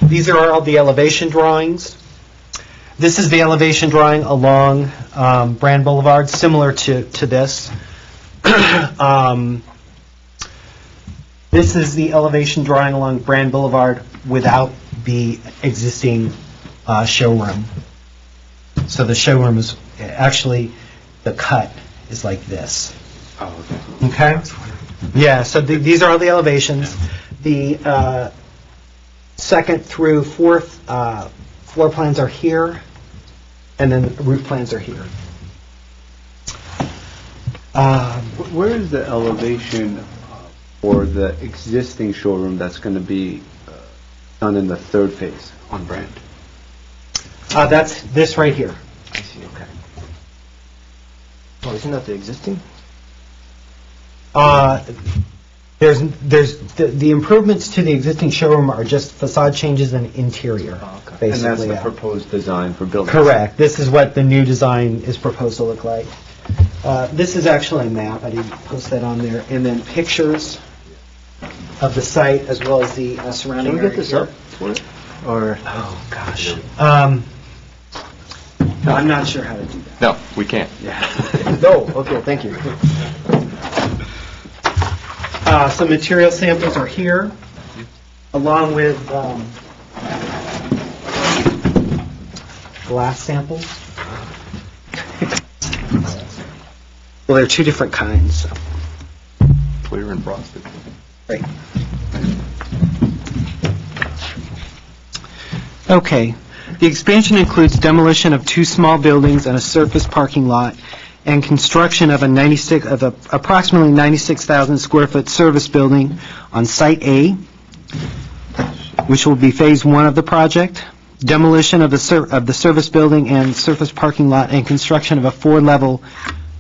These are all the elevation drawings. This is the elevation drawing along Brand Boulevard, similar to this. This is the elevation drawing along Brand Boulevard without the existing showroom. So the showroom is actually, the cut is like this. Oh, okay. Okay? Yeah, so these are all the elevations. The second through fourth floor plans are here, and then the roof plans are here. Where is the elevation for the existing showroom that's going to be done in the third phase on Brand? That's this right here. I see, okay. Oh, isn't that the existing? There's the improvements to the existing showroom are just facade changes and interior, basically. And that's the yeah. proposed design for buildings? Correct. This is what the new design is proposed to look like. This is actually a map. I didn't post that on there. And then pictures of the site as well as the surrounding Can we area. get this here. up? Or, Oh, gosh. I'm not sure how to do that. No, we can't. no, okay, thank you. Some material samples are here, along with glass samples. Well, there are two different kinds. Clear and frosted. Right. Okay. The expansion includes demolition of two small buildings and a surface parking lot, and construction of approximately 96,000 square foot service building on Site A, which will be Phase 1 of the project. Demolition of the service building and surface parking lot, and construction of a 4-level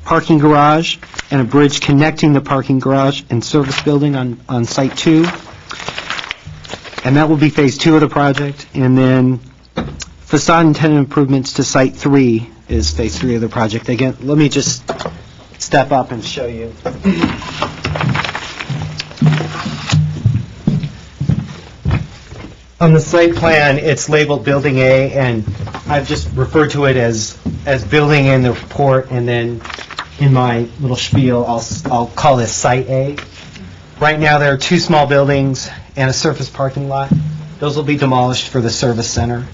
parking garage and a bridge connecting the parking garage and service building on Site 2. and that will be Phase 2 of the project. And then facade and tenant improvements to Site 3 is Phase 3 of the project. Again, let me just step up and show you. On the site plan, it's labeled Building A, and I've just referred to it as Building A in the report, and then in my little spiel, I'll call this Site A. Right now, there are 2 small buildings and a surface parking lot. Those will be demolished for the service center.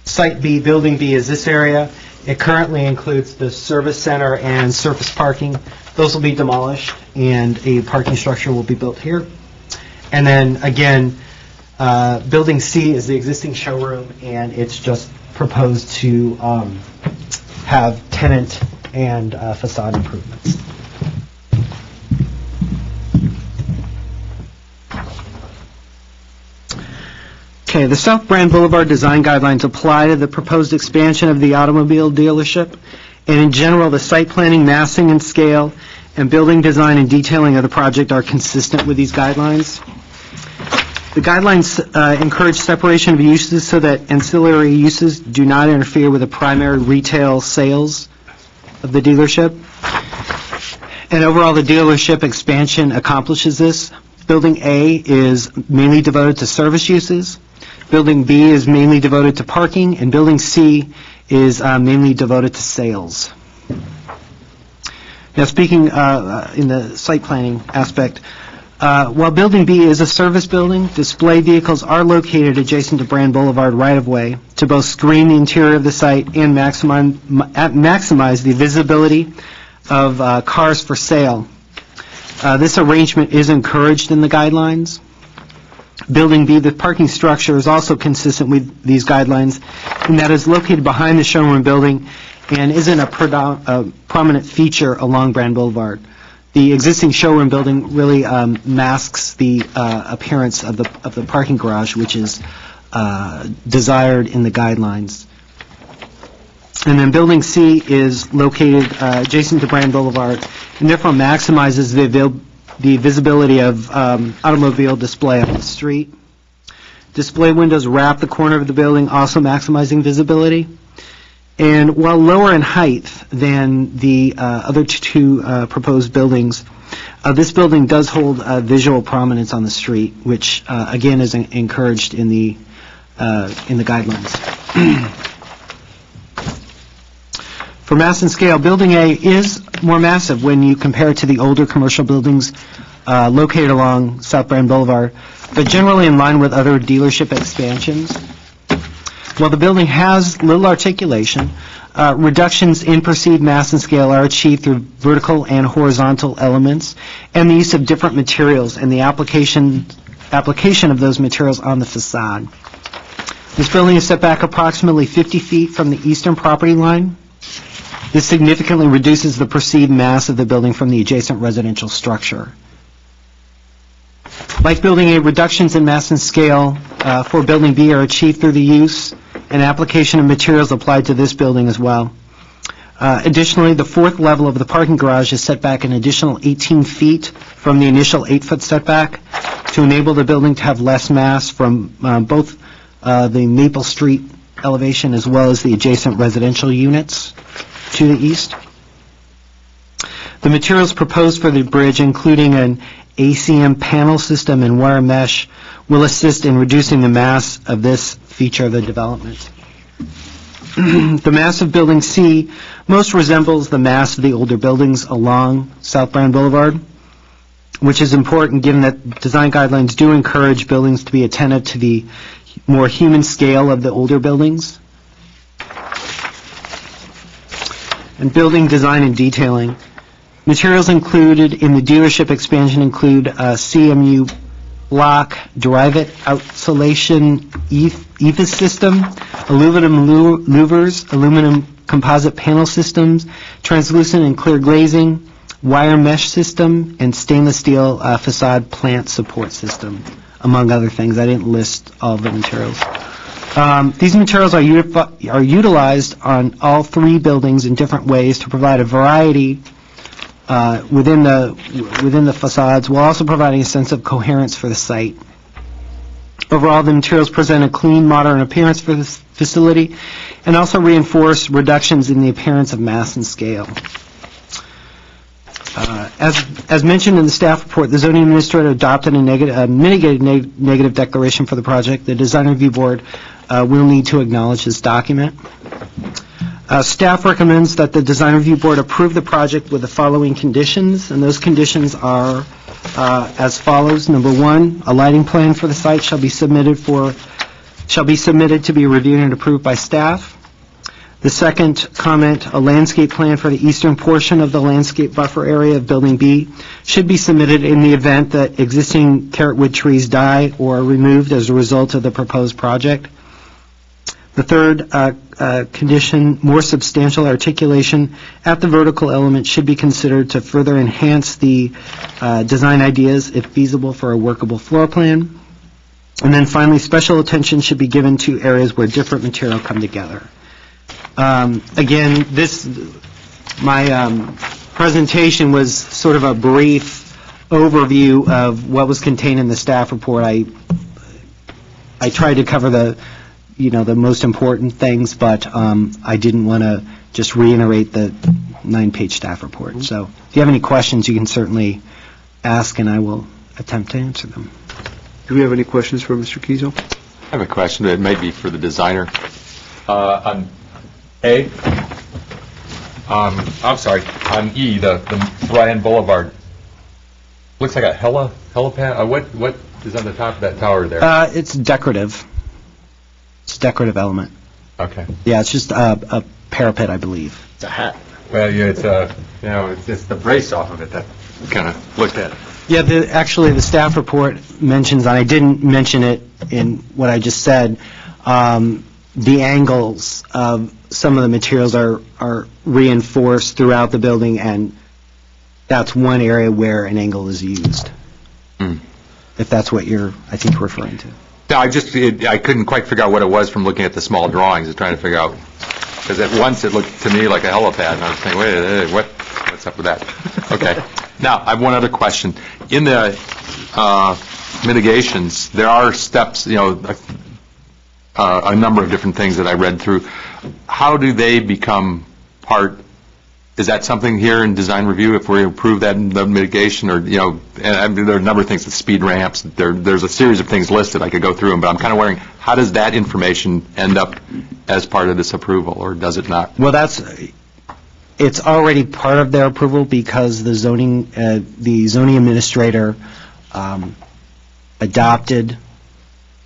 Site B, Building B, is this area. It currently includes the service center and surface parking. Those will be demolished, and a parking structure will be built here. And then, again, Building C is the existing showroom, and it's just proposed to have tenant and facade improvements. Okay, the South Brand Boulevard design guidelines apply to the proposed expansion of the automobile dealership, and in general, the site planning, massing and scale, and building design and detailing of the project are consistent with these guidelines. The guidelines encourage separation of uses so that ancillary uses do not interfere with the primary retail sales of the dealership. And overall, the dealership expansion accomplishes this. Building A is mainly devoted to service uses. Building B is mainly devoted to parking, and Building C is mainly devoted to sales. Now, speaking in the site planning aspect, while Building B is a service building, display vehicles are located adjacent to Brand Boulevard right-of-way to both screen the interior of the site and maximize the visibility of cars for sale. This arrangement is encouraged in the guidelines. Building B, the parking structure, is also consistent with these guidelines, and that is located behind the showroom building and isn't a prominent feature along Brand Boulevard. The existing showroom building really masks the appearance of the parking garage, which is desired in the guidelines. And then Building C is located adjacent to Brand Boulevard, and therefore maximizes the visibility of automobile display on the street. Display windows wrap the corner of the building, also maximizing visibility. And while lower in height than the other 2 proposed buildings, this building does hold visual prominence on the street, which again is encouraged in the guidelines. For mass and scale, Building A is more massive when you compare it to the older commercial buildings located along South Brand Boulevard, but generally in line with other dealership expansions. While the building has little articulation, reductions in perceived mass and scale are achieved through vertical and horizontal elements and the use of different materials and the application of those materials on the facade. This building is set back approximately 50 feet from the eastern property line. This significantly reduces the perceived mass of the building from the adjacent residential structure. Like Building A, reductions in mass and scale for Building B are achieved through the use and application of materials applied to this building as well. Additionally, the 4th level of the parking garage is set back an additional 18 feet from the initial 8-foot setback to enable the building to have less mass from both the Maple Street elevation as well as the adjacent residential units to the east. The materials proposed for the bridge, including an ACM panel system and wire mesh, will assist in reducing the mass of this feature of the development. The mass of Building C most resembles the mass of the older buildings along South Brand Boulevard, which is important given that design guidelines do encourage buildings to be attentive to the more human scale of the older buildings. And building design and detailing. Materials included in the dealership expansion include CMU block, Drive-It outsolation EVIS system, aluminum louvers, aluminum composite panel systems, translucent and clear glazing, wire mesh system, and stainless steel facade plant support system, among other things. I didn't list all of the materials. These materials are utilized on all 3 buildings in different ways to provide a variety within the facades, while also providing a sense of coherence for the site. Overall, the materials present a clean, modern appearance for this facility and also reinforce reductions in the appearance of mass and scale. As mentioned in the staff report, the zoning administrator adopted a mitigated negative declaration for the project. The design review board will need to acknowledge this document. Staff recommends that the design review board approve the project with the following conditions, and those conditions are as follows. Number 1, a lighting plan for the site shall be submitted to be reviewed and approved by staff. The second comment, a landscape plan for the eastern portion of the landscape buffer area of Building B should be submitted in the event that existing carrotwood trees die or are removed as a result of the proposed project. The third condition, more substantial articulation at the vertical element should be considered to further enhance the design ideas if feasible for a workable floor plan. And then finally, special attention should be given to areas where different material come together. Again, my presentation was sort of a brief overview of what was contained in the staff report. I tried to cover the most important things, but I didn't want to just reiterate the 9-page staff report. So if you have any questions, you can certainly ask, and I will attempt to answer them. Do we have any questions for Mr. Kiesel? I have a question that may be for the designer. On A, I'm sorry, on E, the Bryan Boulevard, looks like a helipad. What is on the top of that tower there? It's decorative. It's a decorative element. Okay. Yeah, it's just a parapet, I believe. It's a hat. Well, yeah, it's the brace off of it that kind of looked at. Yeah, actually, the staff report mentions, and I didn't mention it in what I just said, the angles of some of the materials are reinforced throughout the building, and that's one area where an angle is used, if that's what you're, I think, referring to. No, I couldn't quite figure out what it was from looking at the small drawings, trying to figure out, because at once it looked to me like a helipad, and I was thinking, wait, what's up with that? Okay. Now, I have one other question. In the mitigations, there are steps, a number of different things that I read through. How do they become part? Is that something here in design review, if we approve that in the mitigation, or, and I mean, there are a number of things, the speed ramps, there's a series of things listed, I could go through them, but I'm kind of wondering, how does that information end up as part of this approval, or does it not? Well, it's already part of their approval because the zoning administrator adopted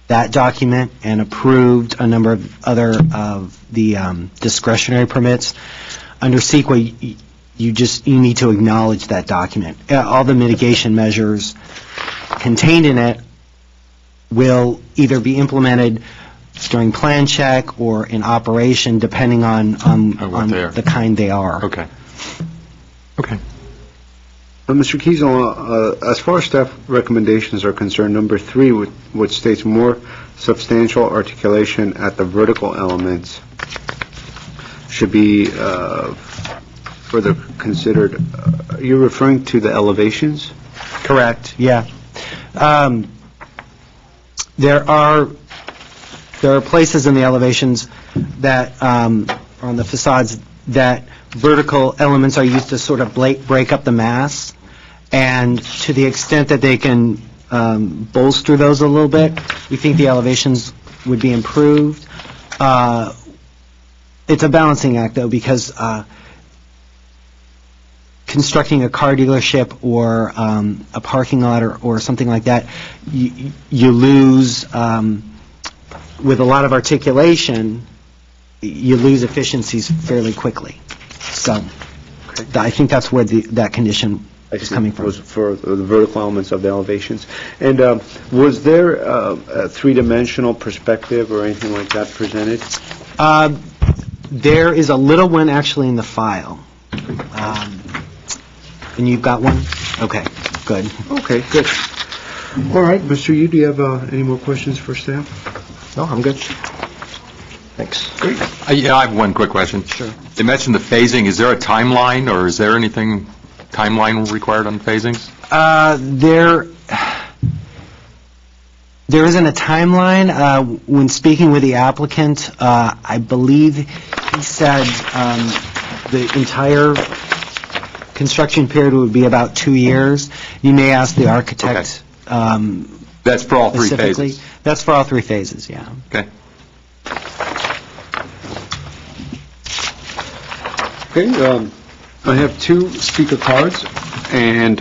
that document and approved a number of other of the discretionary permits. Under CEQA, you need to acknowledge that document. All the mitigation measures contained in it will either be implemented during plan check or in operation, depending on the kind they are. Okay. Okay. Mr. Kiesel, as far as staff recommendations are concerned, number 3, which states more substantial articulation at the vertical elements, should be further considered. Are you referring to the elevations? Correct, yeah. There are places in the elevations that, on the facades, that vertical elements are used to sort of break up the mass, and to the extent that they can bolster those a little bit, we think the elevations would be improved. It's a balancing act, though, because constructing a car dealership or a parking lot or something like that, you lose, with a lot of articulation, you lose efficiencies fairly quickly. So I think that's where that condition is coming from. Was for the vertical elements of the elevations. And was there a three-dimensional perspective or anything like that presented? There is a little one actually in the file. And you've got one? Okay, good. Okay, good. All right, Mr. Yu, do you have any more questions for staff? No, I'm good. Thanks. Great. Yeah, I have one quick question. Sure. You mentioned the phasing. Is there a timeline, or is there anything There isn't a timeline. When speaking with the applicant, I believe he said the entire construction period would be about 2 years. You may ask the architect That's for all three specifically. phases? That's for all 3 phases, yeah. Okay. Okay, I have 2 speaker cards, and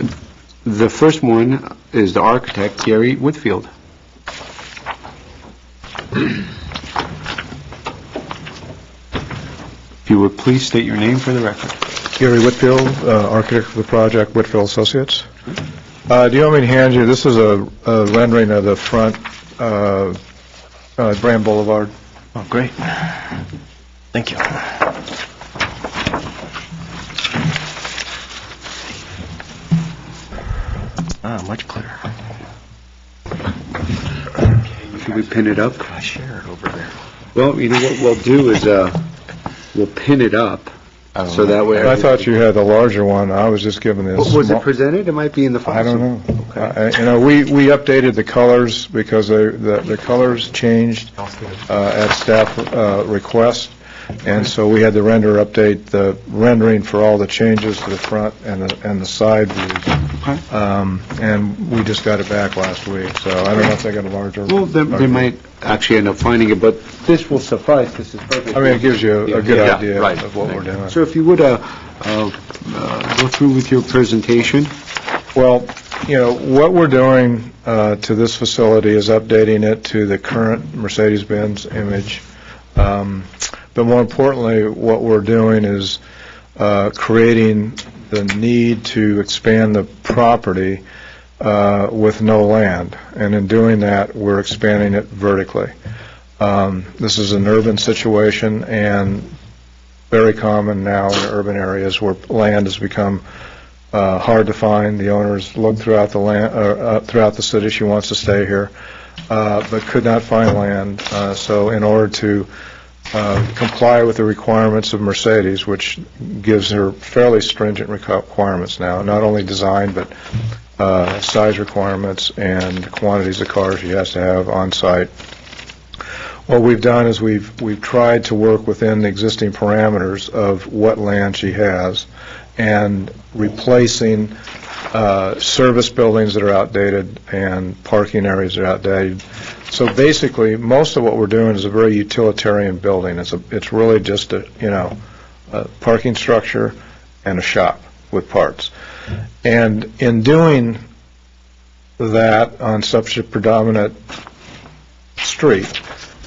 the first one is the architect, Gary Whitfield. If you would please state your name for the record. Gary Whitfield, architect for the project, Whitfield Associates. Do you want me to hand you, this is a rendering of the front Grand Boulevard. Oh, great. Thank you. Much clearer. Should we pin it up? I share it over there. Well, you know what we'll do is, we'll pin it up, so that way... I thought you had the larger one, I was just giving this. Was it presented? It might be in the file. I don't know. Okay. We updated the colors because the colors changed at staff request, and so we had the render update the rendering for all the changes to the front and the side views. And we just got it back last week, so I don't know if they got a larger... Well, they might actually end up finding it, but this will suffice. This is perfect. I mean, it gives you a good Yeah, idea right. of what we're doing. So if you would go through with your presentation. Well, you know, what we're doing to this facility is updating it to the current Mercedes-Benz image. But more importantly, what we're doing is creating the need to expand the property with no land. And in doing that, we're expanding it vertically. This is an urban situation and very common now in urban areas where land has become hard to find. The owners look throughout the land, throughout the city. She wants to stay here, but could not find land. So in order to comply with the requirements of Mercedes, which gives her fairly stringent requirements now, not only design but size requirements and quantities of cars she has to have on site. What we've done is we've tried to work within the existing parameters of what land she has and replacing service buildings that are outdated and parking areas that are outdated. So basically, most of what we're doing is a very utilitarian building. It's really just a parking structure and a shop with parts. And in doing that on such a predominant street,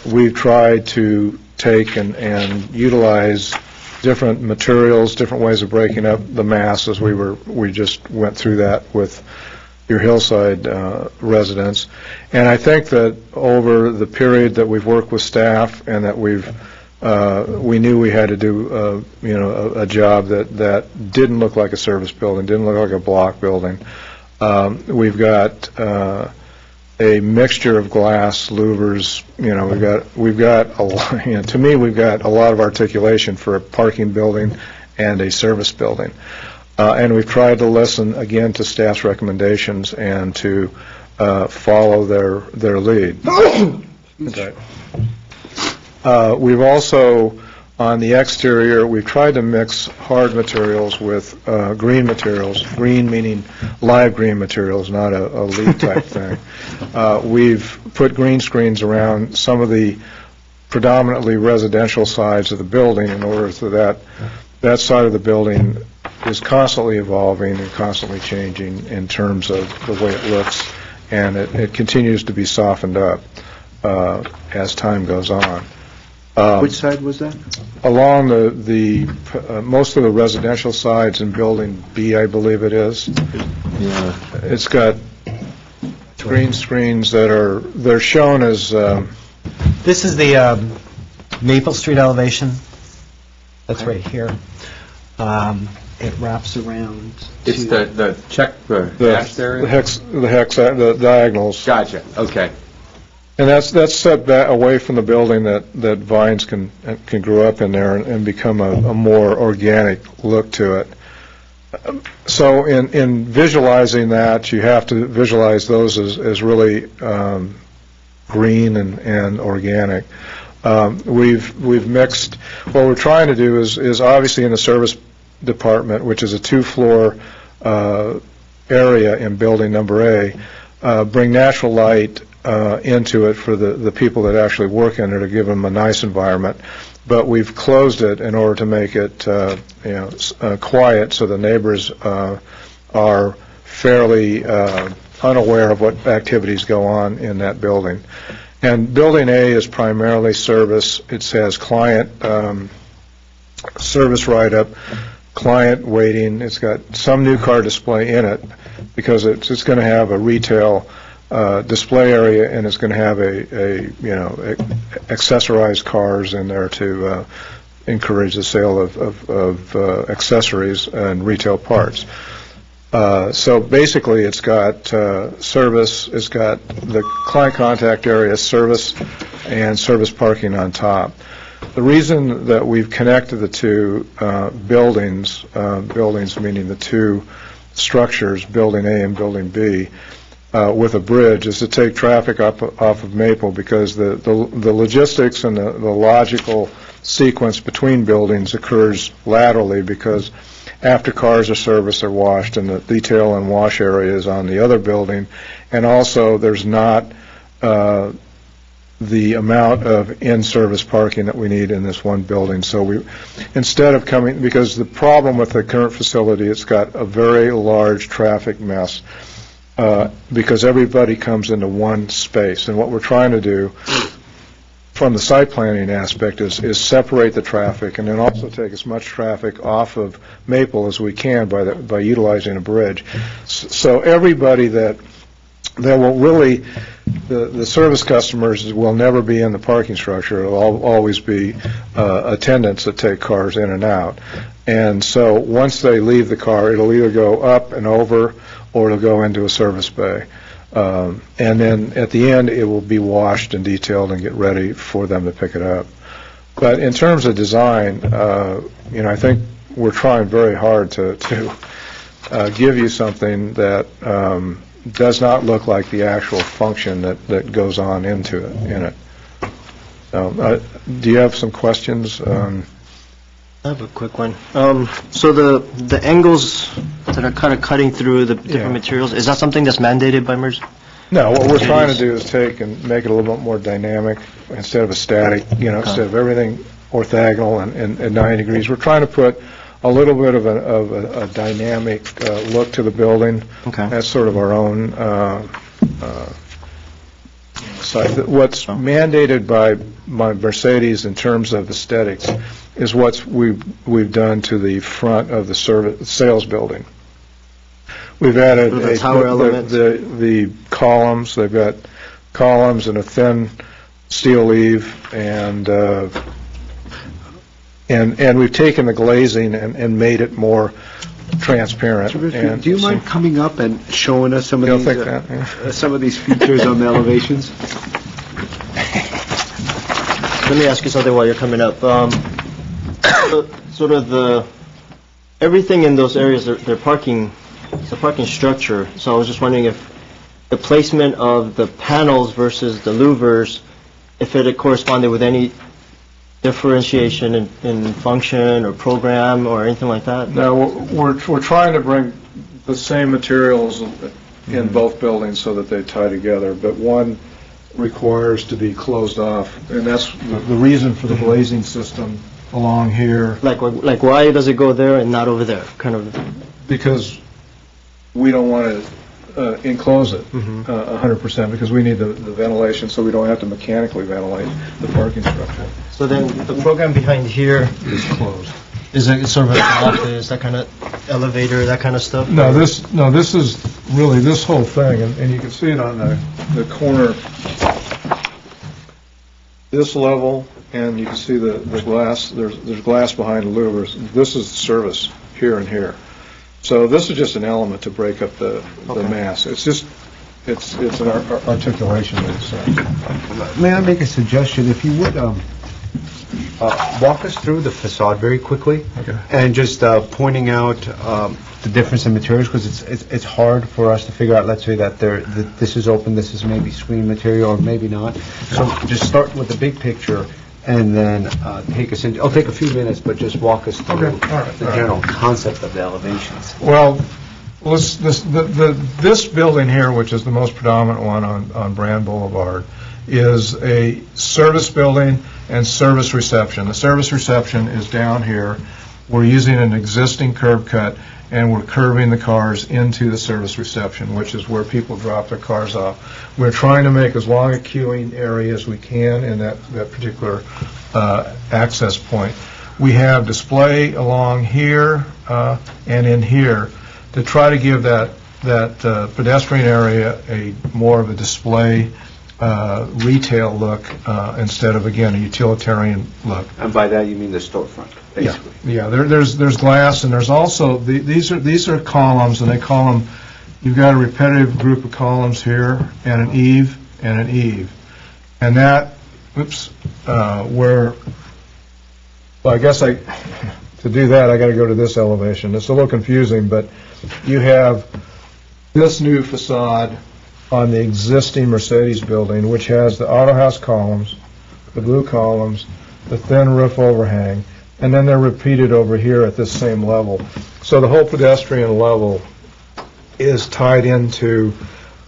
we've tried to take and utilize different materials, different ways of breaking up the mass, as we just went through that with your hillside residents. And I think that over the period that we've worked with staff and that we knew we had to do a job that didn't look like a service building, didn't look like a block building. We've got a mixture of glass louvers. We've got a lot, to me, we've got a lot of articulation for a parking building and a service building. And we've tried to listen, again, to staff's recommendations and to follow their lead. We've also, on the exterior, we've tried to mix hard materials with green materials, green meaning live green materials, not a lead type thing. We've put green screens around some of the predominantly residential sides of the building in order so that that side of the building is constantly evolving and constantly changing in terms of the way it looks, and it continues to be softened up as time goes on. Which side was that? Along the most of the residential sides in Building B, I believe it is. Yeah. It's got green screens they're shown as... This is the Maple Street elevation. That's right here. It wraps around. It's the check, the dashed area? The diagonals. Gotcha, okay. And that's set back away from the building that vines can grow up in there and become a more organic look to it. So in visualizing that, you have to visualize those as really green and organic. We've mixed, what we're trying to do is obviously in the service department, which is a 2-floor area in building number A, bring natural light into it for the people that actually work in it to give them a nice environment. But we've closed it in order to make it quiet, so the neighbors are fairly unaware of what activities go on in that building. And building A is primarily service. It has client service write-up, client waiting. It's got some new car display in it because it's going to have a retail display area, and it's going to have accessorized cars in there to encourage the sale of accessories and retail parts. So basically, it's got service, it's got the client contact area, service, and service parking on top. The reason that we've connected the two buildings meaning the two structures, Building A and Building B, with a bridge, is to take traffic off of Maple, because the logistics and the logical sequence between buildings occurs laterally, because after cars are serviced, they're washed, and the detail and wash area is on the other building. And also, there's not the amount of in-service parking that we need in this one building. So we, instead of coming, because the problem with the current facility, it's got a very large traffic mess, because everybody comes into one space. And what we're trying to do from the site planning aspect is separate the traffic, and then also take as much traffic off of Maple as we can by utilizing a bridge. So everybody that will really, the service customers will never be in the parking structure. It'll always be attendants that take cars in and out. And so once they leave the car, it'll either go up and over, or it'll go into a service bay. And then at the end, it will be washed and detailed and get ready for them to pick it up. But in terms of design, I think we're trying very hard to give you something that does not look like the actual function that goes on in it. Do you have some questions? I have a quick one. So the angles that are kind of cutting through the different materials, is that something that's mandated by MERS? No, what we're trying to do is take and make it a little bit more dynamic instead of a static, instead of everything orthogonal and 90 degrees. We're trying to put a little bit of a dynamic look to the building. Okay. That's sort of our own side. What's mandated by Mercedes in terms of aesthetics is what we've done to the front of the sales building. We've added the tower elements. the columns. They've got columns and a thin steel eave, and we've taken the glazing and made it more transparent. And do you mind coming up and showing us some of these some of these features on the elevations? Let me ask you something while you're coming up. Sort of everything in those areas, they're parking. It's a parking structure. So I was just wondering if the placement of the panels versus the louvers, if it had corresponded with any differentiation in function or program or anything like that? No, we're trying to bring the same materials in both buildings so that they tie together, but one requires to be closed off, and that's the reason for the glazing system along here. Like why does it go there and not over there? Kind of. Because we don't want to enclose it 100%, because we need the ventilation, so we don't have to mechanically ventilate the parking structure. So then the program behind here Is closed. is it sort of an office, that kind of elevator, that kind of stuff? No, this is really this whole thing, and you can see it on the corner, this level, and you can see the glass. There's glass behind the louvers. This is the service here and here. So this is just an element to break up the mass. It's an articulation of the site. May I make a suggestion? If you would, Walk us through the facade very quickly, Okay. and just pointing out the difference in materials, because it's hard for us to figure out, let's say, that this is open, this is maybe screen material, or maybe not. So just start with the big picture, and then take us into, it'll take a few minutes, but just walk us through Okay, all right, the all right. general concept of the elevations. Well, this building here, which is the most predominant one on Brand Boulevard, is a service building and service reception. The service reception is down here. We're using an existing curb cut, and we're curving the cars into the service reception, which is where people drop their cars off. We're trying to make as long a queuing area as we can in that particular access point. We have display along here and in here to try to give that pedestrian area a more of a display retail look instead of, again, a utilitarian look. And by that, you mean the storefront, basically? Yeah, there's glass, and there's also, these are columns, and they call them, you've got a repetitive group of columns here, and an eave, and an eave. And that, well, I guess to do that, I got to go to this elevation. It's a little confusing, but you have this new facade on the existing Mercedes building, which has the auto house columns, the blue columns, the thin roof overhang, and then they're repeated over here at this same level. So the whole pedestrian level is tied into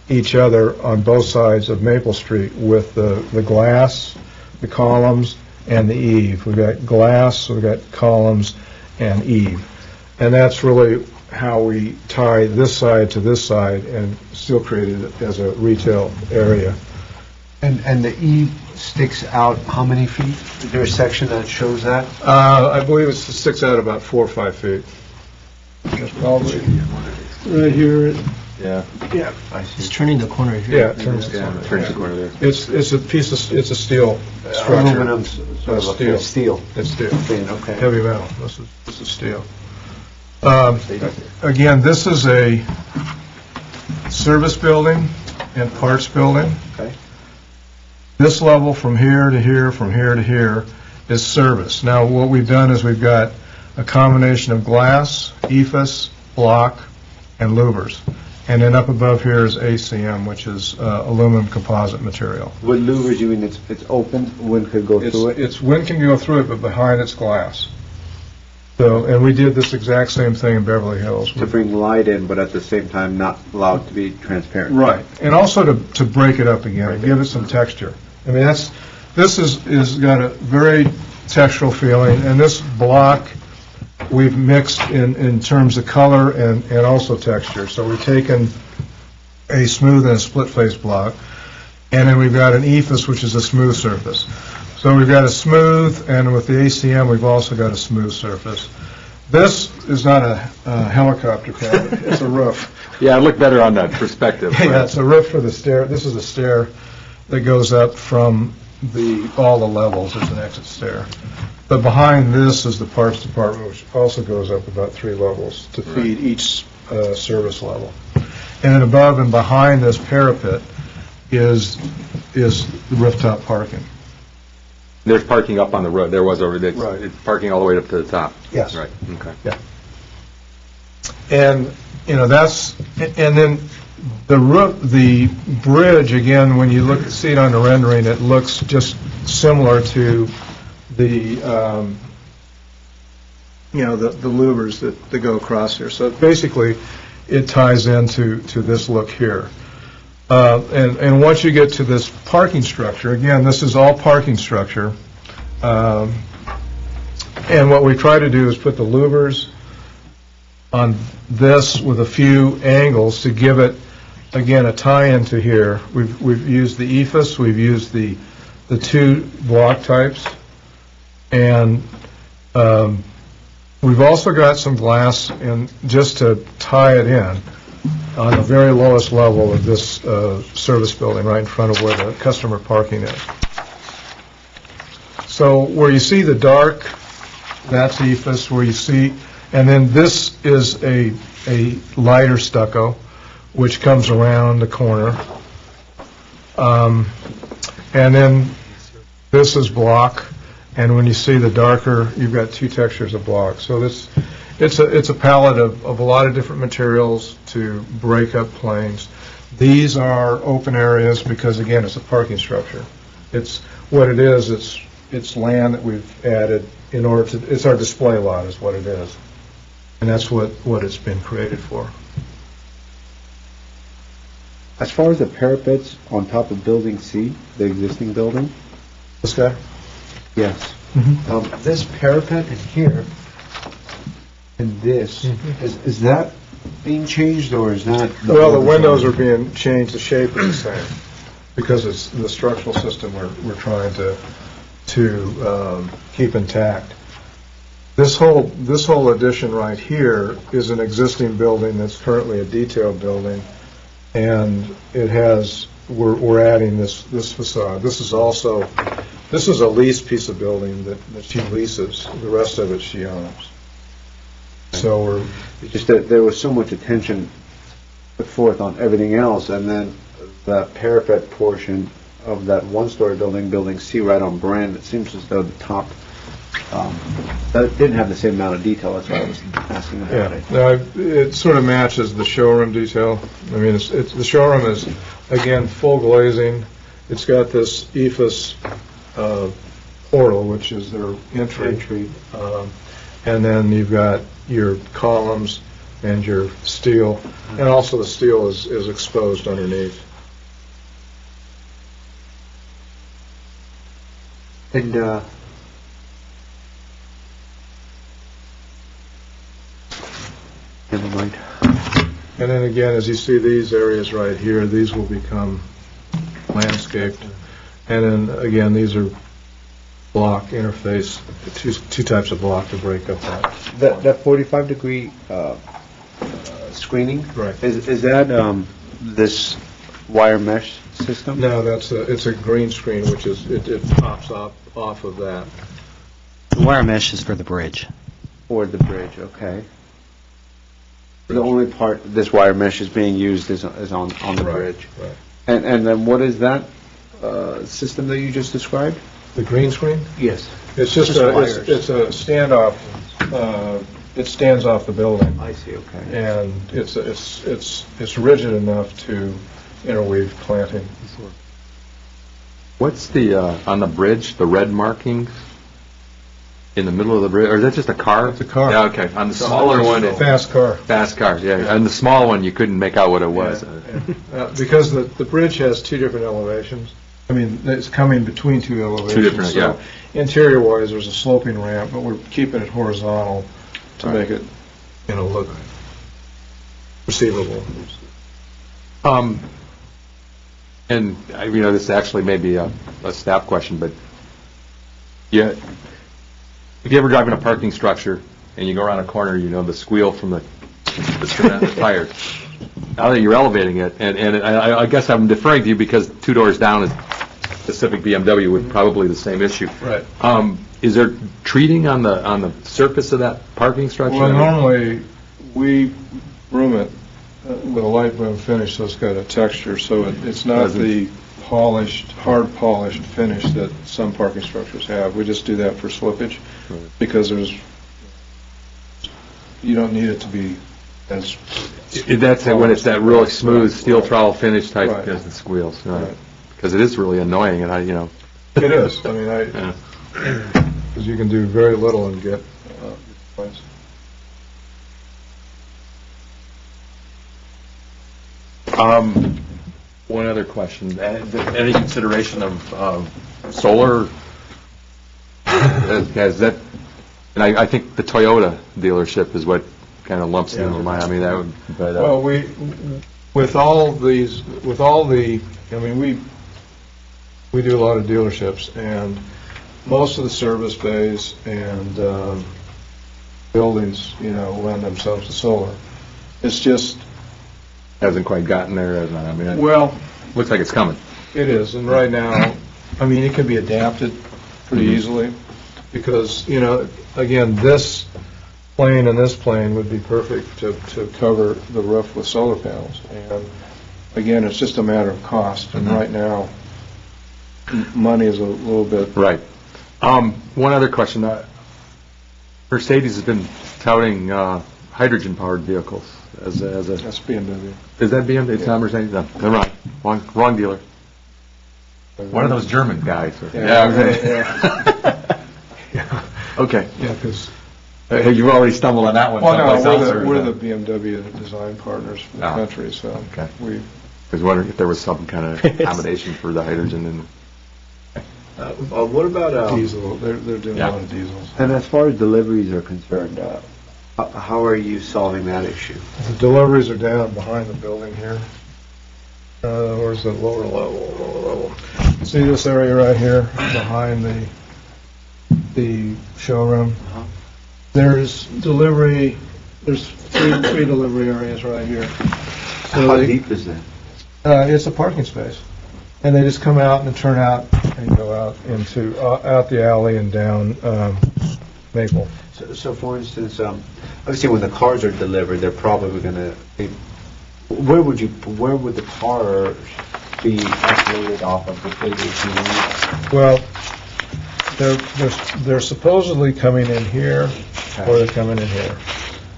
each other on both sides of Maple Street with the glass, the columns, and the eave. We've got glass, we've got columns, and eave. And that's really how we tie this side to this side and still create it as a retail area. And the eave sticks out how many feet? Is there a section that shows that? I believe it sticks out about 4 or 5 feet. It's probably right here. Yeah. Yeah. I It's see. turning the corner here. Yeah, it turns the corner. Turns the corner there. It's a piece of, it's a steel structure. Aluminum, sort of Steel. steel. It's steel. Thin, okay. Heavy metal. This is steel. Again, this is a service building and parts building. Okay. This level from here to here, from here to here, is service. Now, what we've done is we've got a combination of glass, ephes, block, and louvers. And then up above here is ACM, which is aluminum composite material. With louvers, you mean it's open, wind could go through it? It's wind can go through it, but behind it's glass. So, and we did this exact same thing in Beverly Hills. To bring light in, but at the same time not allowed to be transparent. Right, and also to break it up again, and give it some texture. I mean, this is got a very textural feeling, and this block we've mixed in terms of color and also texture. So we've taken a smooth and a split face block, and then we've got an ephes, which is a smooth surface. So we've got a smooth, and with the ACM, we've also got a smooth surface. This is not a helicopter pad, it's a roof. Yeah, it looked better on that perspective. Yeah, it's a roof for the stair. This is a stair that goes up from all the levels. There's an exit stair. But behind this is the parts department, which also goes up about 3 levels to feed each service level. And then above and behind this parapet is the rooftop parking. There's parking up on the road. There was over there. Right. It's parking all the way up to the top. Yes. Right, okay. And, and then the roof, the bridge, again, when you see it on the rendering, it looks just similar to the, the louvers that go across here. So basically, it ties into this look here. And once you get to this parking structure, again, this is all parking structure. And what we try to do is put the louvers on this with a few angles to give it, again, a tie-in to here. We've used the ephes, we've used the 2 block types, and we've also got some glass in just to tie it in on the very lowest level of this service building, right in front of where the customer parking is. So where you see the dark, that's ephes, where you see, and then this is a lighter stucco, which comes around the corner. And then this is block, And when you see the darker, you've got two textures of block. So it's a palette of a lot of different materials to break up planes. These are open areas because, again, it's a parking structure. It's what it is. It's land that we've added in order to. It's our display lot, is what it is, and that's what it's been created for. As far as the parapets on top of Building C, the existing building? This guy. Yes. Mhm. This parapet in here, and this, is that being changed, or is that? Well, the windows are being changed. The shape is the same because it's the structural system we're trying to keep intact. This whole addition right here is an existing building that's currently a detailed building, and it has. We're adding this facade. This is a leased piece of building that she leases. The rest of it she owns. So we're It's just that there was so much attention put forth on everything else, and then that parapet portion of that one-story building, Building C, right on Brand, it seems as though the top, that didn't have the same amount of detail. That's why I was asking about it. Now, it sort of matches the showroom detail. I mean, it's the showroom is, again, full glazing. It's got this EFS portal, which is their entry. And then you've got your columns and your steel, and also the steel is exposed underneath. And, never mind. And then again, as you see these areas right here, these will become landscaped. And then again, these are block interface, two types of block to break up that. That 45-degree screening? Right. Is that this wire mesh system? No, it's a green screen, which is, it pops off of that. The wire mesh is for the bridge. Or the bridge, okay. The only part this wire mesh is being used is on the bridge. Right. And then what is that system that you just described? The green screen? Yes. It's just wires. it's a standoff, it stands off the building. I see, okay. And it's rigid enough to interweave planting. What's the, on the bridge, the red markings in the middle of the bridge, or is that just a car? It's a car. Yeah, okay. On the smaller one, Fast car. fast car, yeah. And the small one, you couldn't make out what it was. Because the bridge has two different elevations. I mean, it's coming between two elevations. Two different, yeah. So interior-wise, there's a sloping ramp, but we're keeping it horizontal to make it, look perceivable. And, this actually may be a staff question, but yeah, if you ever drive in a parking structure and you go around a corner, the squeal from the tires. Now that you're elevating it, and I guess I'm deferring to you because 2 doors down is Pacific BMW with probably the same issue. Right. Is there treating on the surface of that parking structure? Well, normally, we room it with a light boom finish, so it's got a texture, so it's not the hard polished finish that some parking structures have. We just do that for slippage, because you don't need it to be as... That's when it's that really smooth steel trowel finish type, Right. because it squeals. Right. Because it is really annoying, and It is. I mean, Yeah. because you can do very little and get points. One other question. Any consideration of solar? Has that, and I think the Toyota dealership is what kind of lumps into my, that would, but... Well, with all the, we do a lot of dealerships, and most of the service bays and buildings, lend themselves to solar. It's just... Hasn't quite gotten there, it Well, looks like it's coming. it is, and right now, it can be adapted pretty easily, because, again, this plane and this plane would be perfect to cover the roof with solar panels. And again, it's just a matter of cost, and right now, money is a little bit Right. One other question. Mercedes has been touting hydrogen-powered vehicles as a... That's BMW. Is that BMW? It's not Mercedes? No, never mind. Wrong dealer. One of those German guys. Okay. Yeah, because, Hey, you've already stumbled on that one someplace else. we're the BMW design partners for the country, so Okay. we... I was wondering if there was some kind of accommodation for the hydrogen and... What about, Diesel, they're doing a lot of diesels. and as far as deliveries are concerned, how are you solving that issue? The deliveries are down behind the building here. Where's the lower level? See this area right here, behind the showroom? There's delivery, there's three delivery areas right here. So How deep is that? It's a parking space. And they just come out and turn out and go out into, out the alley and down Maple. So for instance, obviously when the cars are delivered, they're probably going to, where would the car be uploaded off of the places? Well, they're supposedly coming in here, or they're coming in here.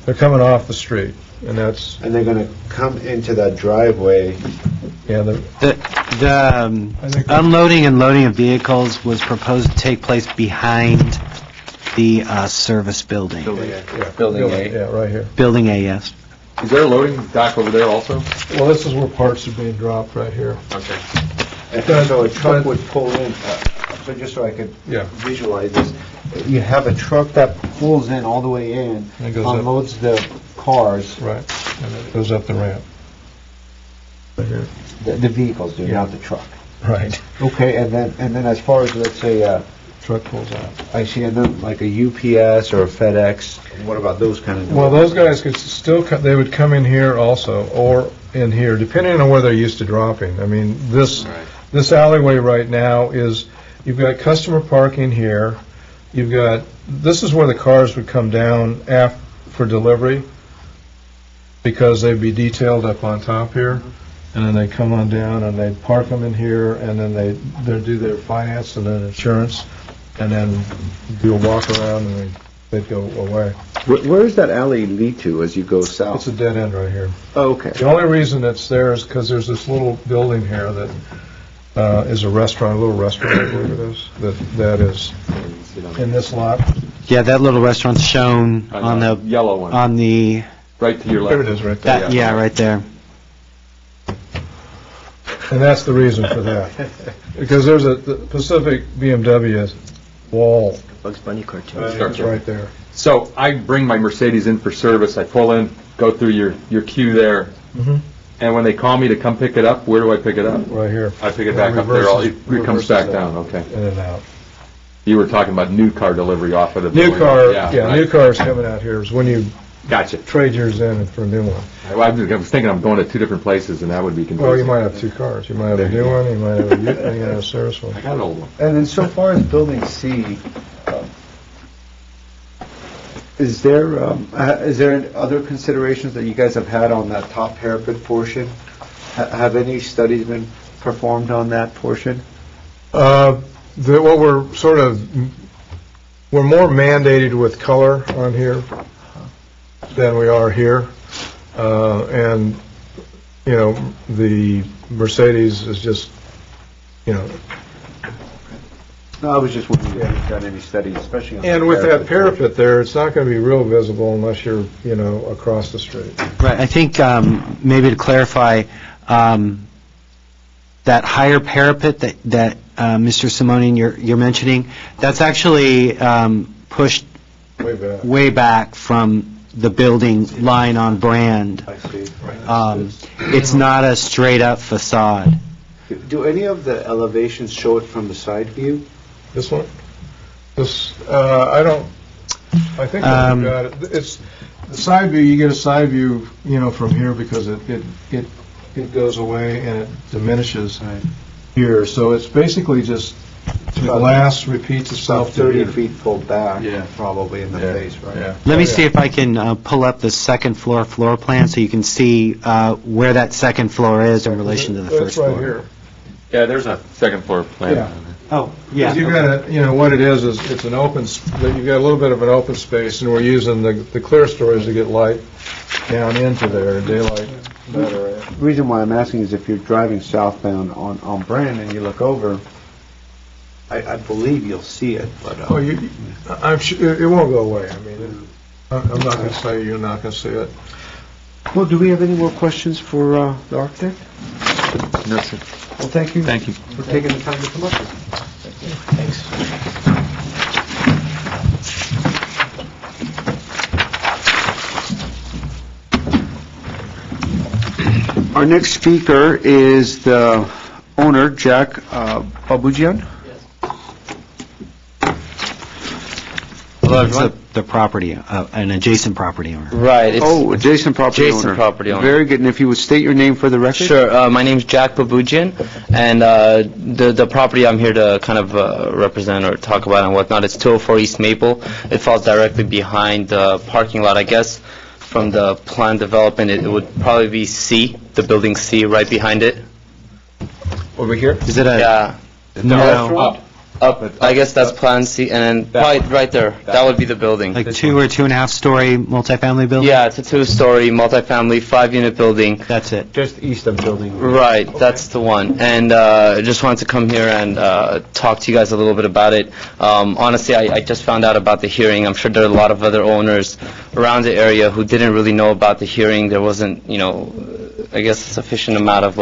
They're coming off the street, and that's, And they're going to come into that driveway. yeah, The I think- unloading and loading of vehicles was proposed to take place behind the service building. Building A. Yeah, right here. Building A, yes. Is there a loading dock over there also? Well, this is where parts are being dropped, right here. Okay. And so a truck would pull in, so just so I could Yeah. visualize this, you have a truck that pulls in all the way in, And it goes up. unloads the cars, Right, and it goes up the ramp. Right here. the vehicles do, Yeah. not the truck. Right. Okay, and then as far as, let's say, Truck pulls out. I see, and then like a UPS or a FedEx, what about those kind of? Well, those guys could still, they would come in here also, or in here, depending on where they're used to dropping. I mean, this alleyway right now is, you've got customer parking here, you've got, this is where the cars would come down for delivery, because they'd be detailed up on top here, and then they come on down and they park them in here, and then they do their finance and then insurance, and then do a walk around and they'd go away. Where does that alley lead to as you go south? It's a dead end right here. Oh, okay. The only reason it's there is because there's this little building here that is a restaurant, a little restaurant, I believe it is, that is in this lot. Yeah, that little restaurant's shown on the, Yellow one, on the, right to your left. There it is, right there. that, yeah, right there. And that's the reason for that. Because there's the Pacific BMW wall, Bugs Bunny cartoon. it's right there. So I bring my Mercedes in for service, I pull in, go through your queue there, Mhm. and when they call me to come pick it up, where do I pick it up? Right here. I pick it back up there, it comes back down, okay. In and out. You were talking about new car delivery off of the... New car, right. new cars coming out here is when you Gotcha. trade yours in for a new one. I was thinking I'm going to two different places, and that would be confusing. Well, you might have two cars. You might have a new one, you might have a service one. I got an old one. And then so far as building C, is there other considerations that you guys have had on that top parapet portion? Have any studies been performed on that portion? What we're we're more mandated with color on here than we are here. And, you know, the Mercedes is just, you know, No, I was just wondering if you've done any studies, especially on the and with that portion. parapet there, it's not going to be real visible unless you're, you know, across the street. Right, I think maybe to clarify, that higher parapet that Mr. Simonian, you're mentioning, that's actually pushed Way back. way back from the building line on Brand. I see. It's not a straight-up facade. Do any of the elevations show it from the side view? This one? This, I think I've got it. It's, the side view, you get a side view, you know, from here because it goes away and it diminishes here. So it's basically just, the glass repeats itself About to 30 here. feet pulled back, Yeah. probably in the Yeah. face, right? Yeah. Let me Oh, see yeah. if I can pull up the second floor plan so you can see where that second floor is in relation to the That's first right floor. here. Yeah, there's a second floor plan. Yeah. Oh, yeah. Because you've got what it is it's an open, you've got a little bit of an open space, and we're using the clear stories to get light down into there, and daylight better. The reason why I'm asking is if you're driving southbound on Brand and you look over, I believe you'll see it, but... I'm sure, it won't go away. I mean, I'm not going to say you're not going to see it. Well, do we have any more questions for the architect? No, sir. Well, thank you. Thank you. For taking the time to come up here. Thanks. Our next speaker is the owner, Jack Babujian. Hello, It's the property, an adjacent property owner. Right. It's Adjacent property owner. adjacent property owner. Very good, and if you would state your name for the record? Sure. My name's Jack Babujian, and the property I'm here to kind of represent or talk about and whatnot, it's 204 East Maple. It falls directly behind the parking lot, I guess. From the plan development, it would probably be C, the building C, right behind it. Over here? Is it a... Yeah. No. Up. I guess that's plan C, and then right there, that would be the building. Like 2 or 2.5 story multifamily building? Yeah, it's a 2-story, multifamily, 5-unit building. That's it. Just east of building. Right, that's the one. And I just wanted to come here and talk to you guys a little bit about it. Honestly, I just found out about the hearing. I'm sure there are a lot of other owners around the area who didn't really know about the hearing. There wasn't, I guess, a sufficient amount of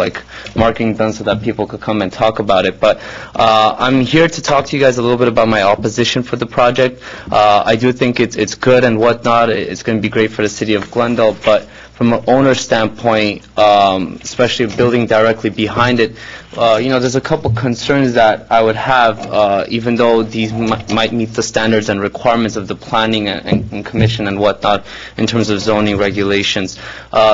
marketing done so that people could come and talk about it. But I'm here to talk to you guys a little bit about my opposition for the project. I do think it's good and whatnot. It's going to be great for the city of Glendale, but from an owner standpoint, especially building directly behind it, there's a couple concerns that I would have, even though these might meet the standards and requirements of the planning and commission and whatnot in terms of zoning regulations.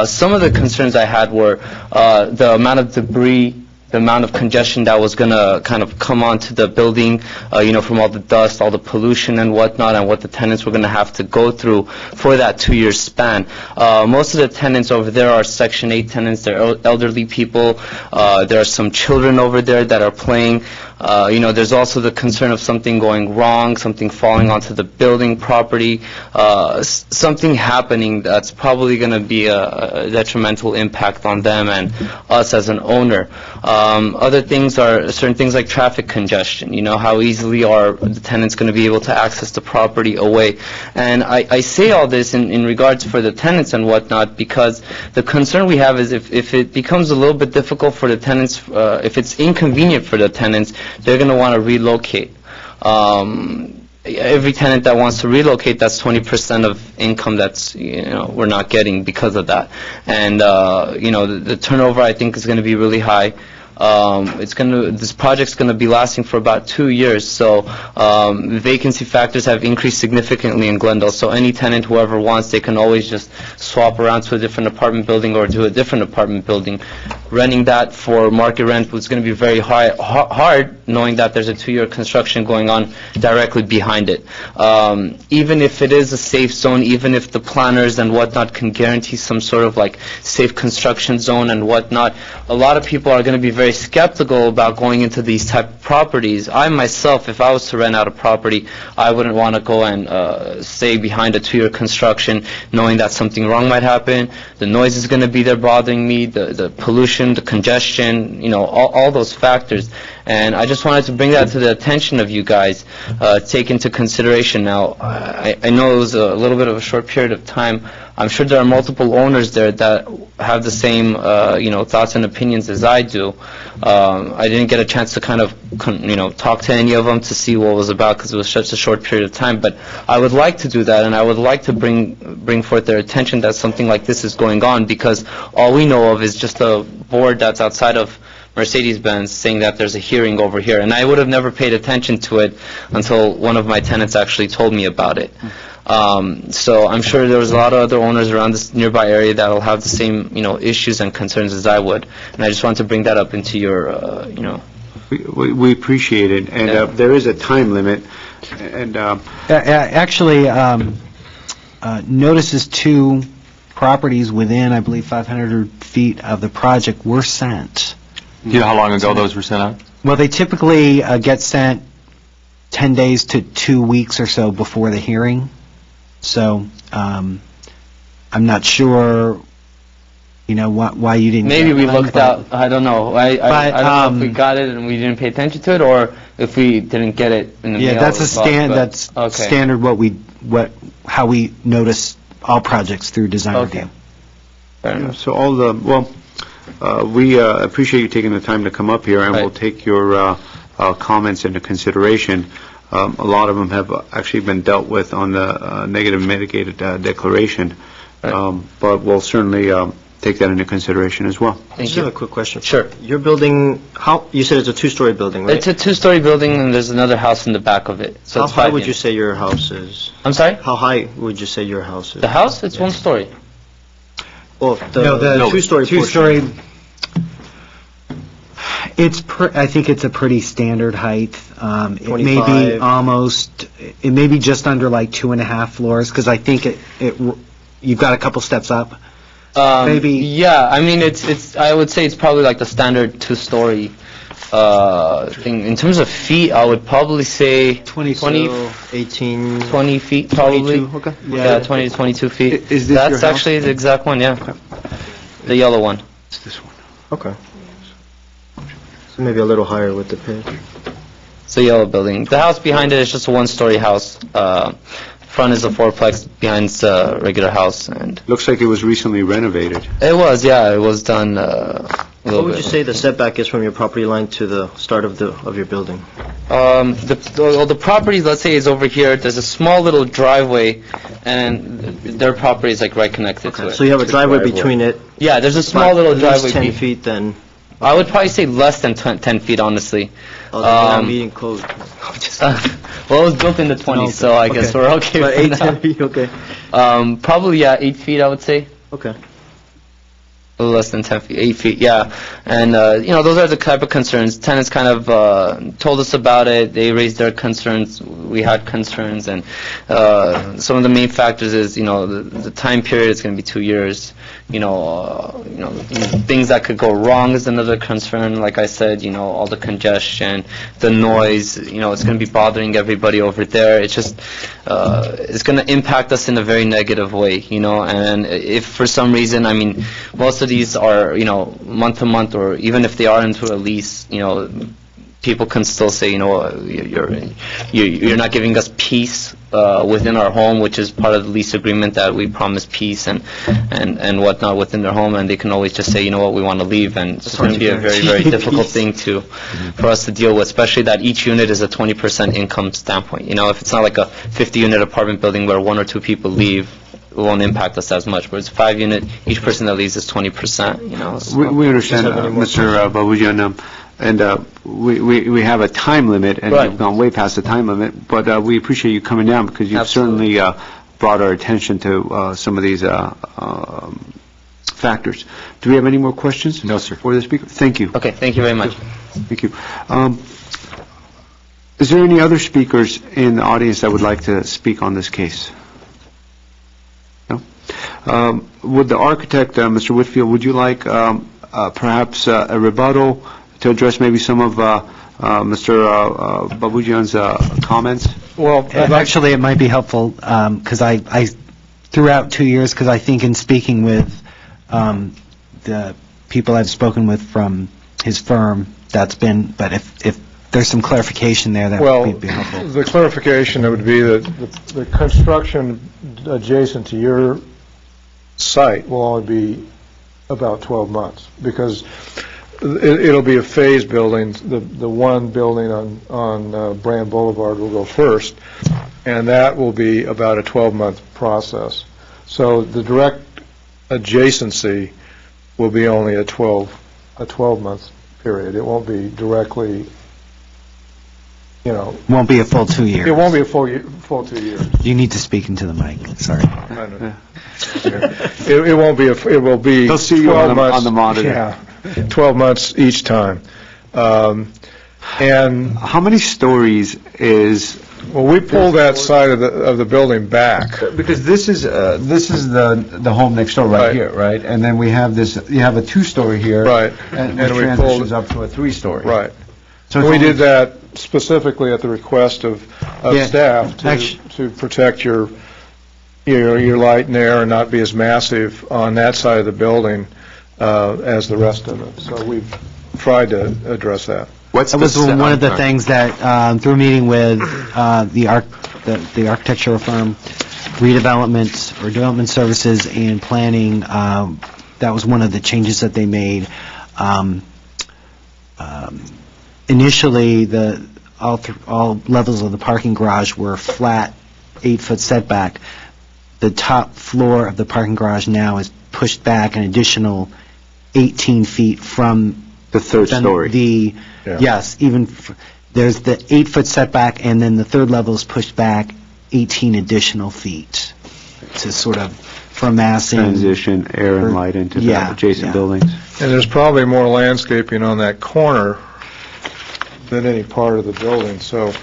Some of the concerns I had were the amount of debris, the amount of congestion that was going to kind of come onto the building, from all the dust, all the pollution and whatnot, and what the tenants were going to have to go through for that 2-year span. Most of the tenants over there are Section 8 tenants. They're elderly people. There are some children over there that are playing. There's also the concern of something going wrong, something falling onto the building property, something happening that's probably going to be a detrimental impact on them and us as an owner. Other things are certain things like traffic congestion. How easily are the tenants going to be able to access the property away? And I say all this in regards for the tenants and whatnot because the concern we have is if it becomes a little bit difficult for the tenants, if it's inconvenient for the tenants, they're going to want to relocate. Every tenant that wants to relocate, that's 20% of income that's, we're not getting because of that. And, the turnover, I think, is going to be really high. This project's going to be lasting for about 2 years, so vacancy factors have increased significantly in Glendale, so any tenant, whoever wants, they can always just swap around to a different apartment building or to a different apartment building. Renting that for market rent was going to be very hard, knowing that there's a 2-year construction going on directly behind it. Even if it is a safe zone, even if the planners and whatnot can guarantee some sort of safe construction zone and whatnot, a lot of people are going to be very skeptical about going into these type of properties. I myself, if I was to rent out a property, I wouldn't want to go and stay behind a 2-year construction knowing that something wrong might happen. The noise is going to be there bothering me, the pollution, the congestion, all those factors. And I just wanted to bring that to the attention of you guys, take into consideration. Now, I know it was a little bit of a short period of time. I'm sure there are multiple owners there that have the same, thoughts and opinions as I do. I didn't get a chance to kind of, talk to any of them to see what it was about because it was such a short period of time. But I would like to do that, and I would like to bring forth their attention that something like this is going on because all we know of is just a board that's outside of Mercedes-Benz saying that there's a hearing over here. And I would have never paid attention to it until one of my tenants actually told me about it. So I'm sure there was a lot of other owners around this nearby area that will have the same, issues and concerns as I would. And I just want to bring that up into your, We appreciate it, and there is a time limit, and... Actually, notices to properties within, I believe, 500 feet of the project were sent. Do you know how long ago those were sent out? Well, they typically get sent 10 days to 2 weeks or so before the hearing. So I'm not sure, why you didn't. Maybe get we one, looked but- out, I don't know. I don't know if we got it and we didn't pay attention to it, or if we didn't get it in the mail. Yeah, that's Okay. standard how we notice all projects through design Okay. review. Fair enough. So we appreciate you taking the time to come up here, and Right. we'll take your comments into consideration. A lot of them have actually been dealt with on the negative mitigated declaration, Right. but we'll certainly take that into consideration as well. I Thank just have you. a quick question. Sure. Your building, you said it's a two-story building, right? It's a two-story building and there's another house in the back of it. So How it's high 5 would you units. say your house is? I'm sorry? How high would you say your house is? The house, it's one story. Well, No, the the two-story portion. two-story, I think it's a pretty standard height. It may be 25. it may be just under like 2.5 floors, because I think you've got a couple steps up. Maybe- Yeah, I mean, I would say it's probably like the standard two-story thing. In terms of feet, I would probably say 20 18. 20 feet, probably. 22, okay. Yeah, 20 to 22 feet. Is this your That's house? actually the exact one, yeah. The yellow one. It's this one. Okay. So maybe a little higher with the pitch. It's a yellow building. The house behind it is just a one-story house. Front is a fourplex, behind's a regular house, and Looks like it was recently renovated. it was done a little What would bit. you say the setback is from your property line to the start of your building? The property, let's say, is over here. There's a small little driveway, and their property is like right connected to it. So you have a driveway between it. Yeah, there's a small little At driveway. least 10 feet then. I would probably say less than 10 feet, honestly. Oh, then I'm meeting code. Well, it was built in the 20s, so I guess Okay. we're okay But with 8, that. 10 feet, okay. Probably, yeah, 8 feet, I would say. Okay. A little less than 10 feet, 8 feet, yeah. And, those are the type of concerns. Tenants kind of told us about it. They raised their concerns. We had concerns. And some of the main factors is, the time period is going to be 2 years. Things that could go wrong is another concern. Like I said, all the congestion, the noise, it's going to be bothering everybody over there. It's just, it's going to impact us in a very negative way, And if for some reason, most of these are, month to month, or even if they are into a lease, people can still say, you're not giving us peace within our home, which is part of the lease agreement, that we promise peace and whatnot within their home, and they can always just say, we want to leave, and it's going to be a very, very difficult thing for us to deal with, especially that each unit is a 20% income standpoint. If it's not like a 50-unit apartment building where 1 or 2 people leave, it won't impact us as much. Where it's 5-unit, each person that leaves is 20%. We understand, Mr. Babujian, and we have a time limit, and Right. we've gone way past the time limit, but we appreciate you coming down, because you've Absolutely. certainly brought our attention to some of these factors. Do we have any more questions? No, sir. For the speaker? Thank you. Okay, thank you very much. Thank you. Is there any other speakers in the audience that would like to speak on this case? No? Would the architect, Mr. Whitfield, would you like perhaps a rebuttal to address maybe some of Mr. Babujian's comments? Well, Actually, it might be helpful, because I threw out 2 years, because I think in speaking with the people I've spoken with from his firm, but if there's some clarification there, that would be helpful. the clarification would be that the construction adjacent to your site will only be about 12 months, because it'll be a phased building. The one building on Brand Boulevard will go first, and that will be about a 12-month process. So the direct adjacency will be only a 12-month period. It won't be directly, Won't be a full 2 years. it won't be a full 2 years. You need to speak into the mic, sorry. It won't be, it will be They'll see you 12 on months. the monitor. Yeah, 12 months each time. And, How many stories is, well, we pulled that side of the building back. because this is the home next door Right. right here, right? And then we have this, you have a 2-story here. Right. And And which we pulled- transitions up to a 3-story. Right. So We did that specifically at the request of Yeah, staff actu- to protect your light and air and not be as massive on that side of the building as the rest of it. So we've tried to address that. That was one of the things that, through meeting with the architectural firm, redevelopment or development services and planning, that was one of the changes that they made. Initially, all levels of the parking garage were flat, 8-foot setback. The top floor of the parking garage now is pushed back an additional 18 feet from The third story. Yes, there's the 8-foot setback, and then the third level is pushed back 18 additional feet to sort of, for massing. Transition air and light into the Yeah, adjacent yeah. buildings. And there's probably more landscaping on that corner than any part of the building. So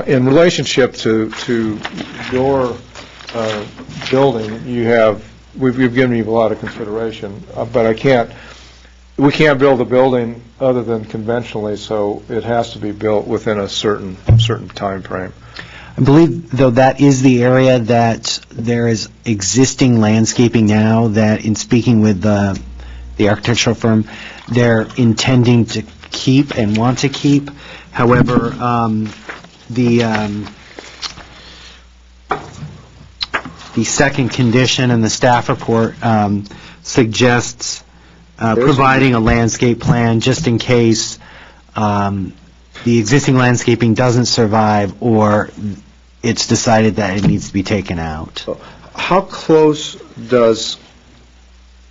in relationship to your building, we've given you a lot of consideration, but we can't build a building other than conventionally, so it has to be built within a certain time frame. I believe, though, that is the area that there is existing landscaping now that, in speaking with the architectural firm, they're intending to keep and want to keep. However, the second condition in the staff report suggests providing a landscape plan just in case the existing landscaping doesn't survive or it's decided that it needs to be taken out. How close does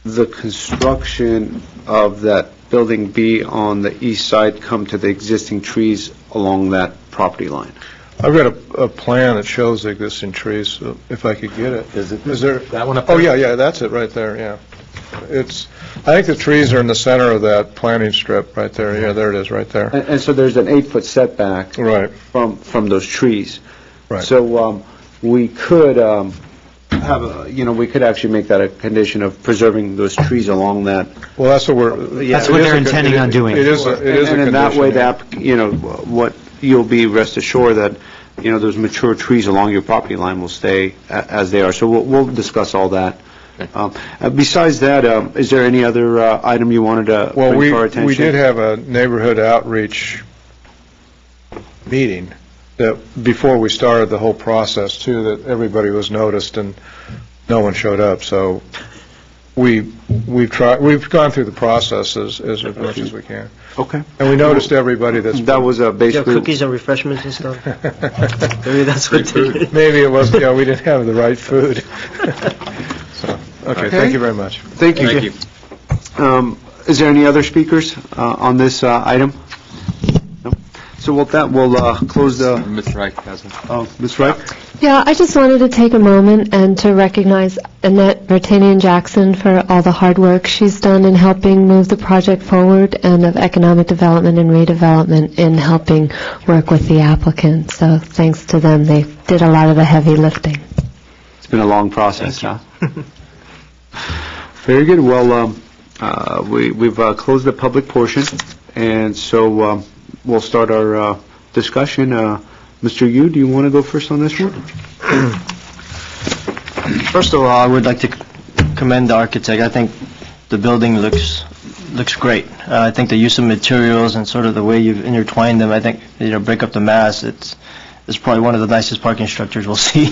the construction of that building be on the east side come to the existing trees along that property line? I've got a plan that shows the existing trees, so if I could get it. Is there? That one up Oh, there? yeah, that's it right there, yeah. I think the trees are in the center of that planting strip right there. Yeah, there it is, right there. And so there's an 8-foot setback Right, from those trees. right. So we could we could actually make that a condition of preserving those trees along that. Well, that's what That's what they're intending on doing. It is a And in that way, condition. what you'll be rest assured that, those mature trees along your property line will stay as they are. So we'll discuss all that. Besides that, is there any other item you wanted to Well, bring to our attention? we did have a neighborhood outreach meeting that, before we started the whole process, too, that everybody was noticed and no one showed up. So we've gone through the process as much as we can. Okay. And we noticed everybody That was basically... Cookies and refreshments and stuff? Maybe that's what they did. Maybe it was, we didn't have the right food. So, okay, thank you very much. Thank you. Is there any other speakers on this item? No? So with that, we'll close the... Ms. Reich has it. Oh, Ms. Reich? Yeah, I just wanted to take a moment and to recognize Annette Bertanian-Jackson for all the hard work she's done in helping move the project forward, and of economic development and redevelopment in helping work with the applicant. So thanks to them, they did a lot of the heavy lifting. It's been a long process, huh? Very good. Well, we've closed the public portion, and so we'll start our discussion. Mr. Yu, do you want to go first on this one? First of all, I would like to commend the architect. I think the building looks great. I think the use of materials and sort of the way you've intertwined them, I think, break up the mass. It's probably one of the nicest parking structures we'll see.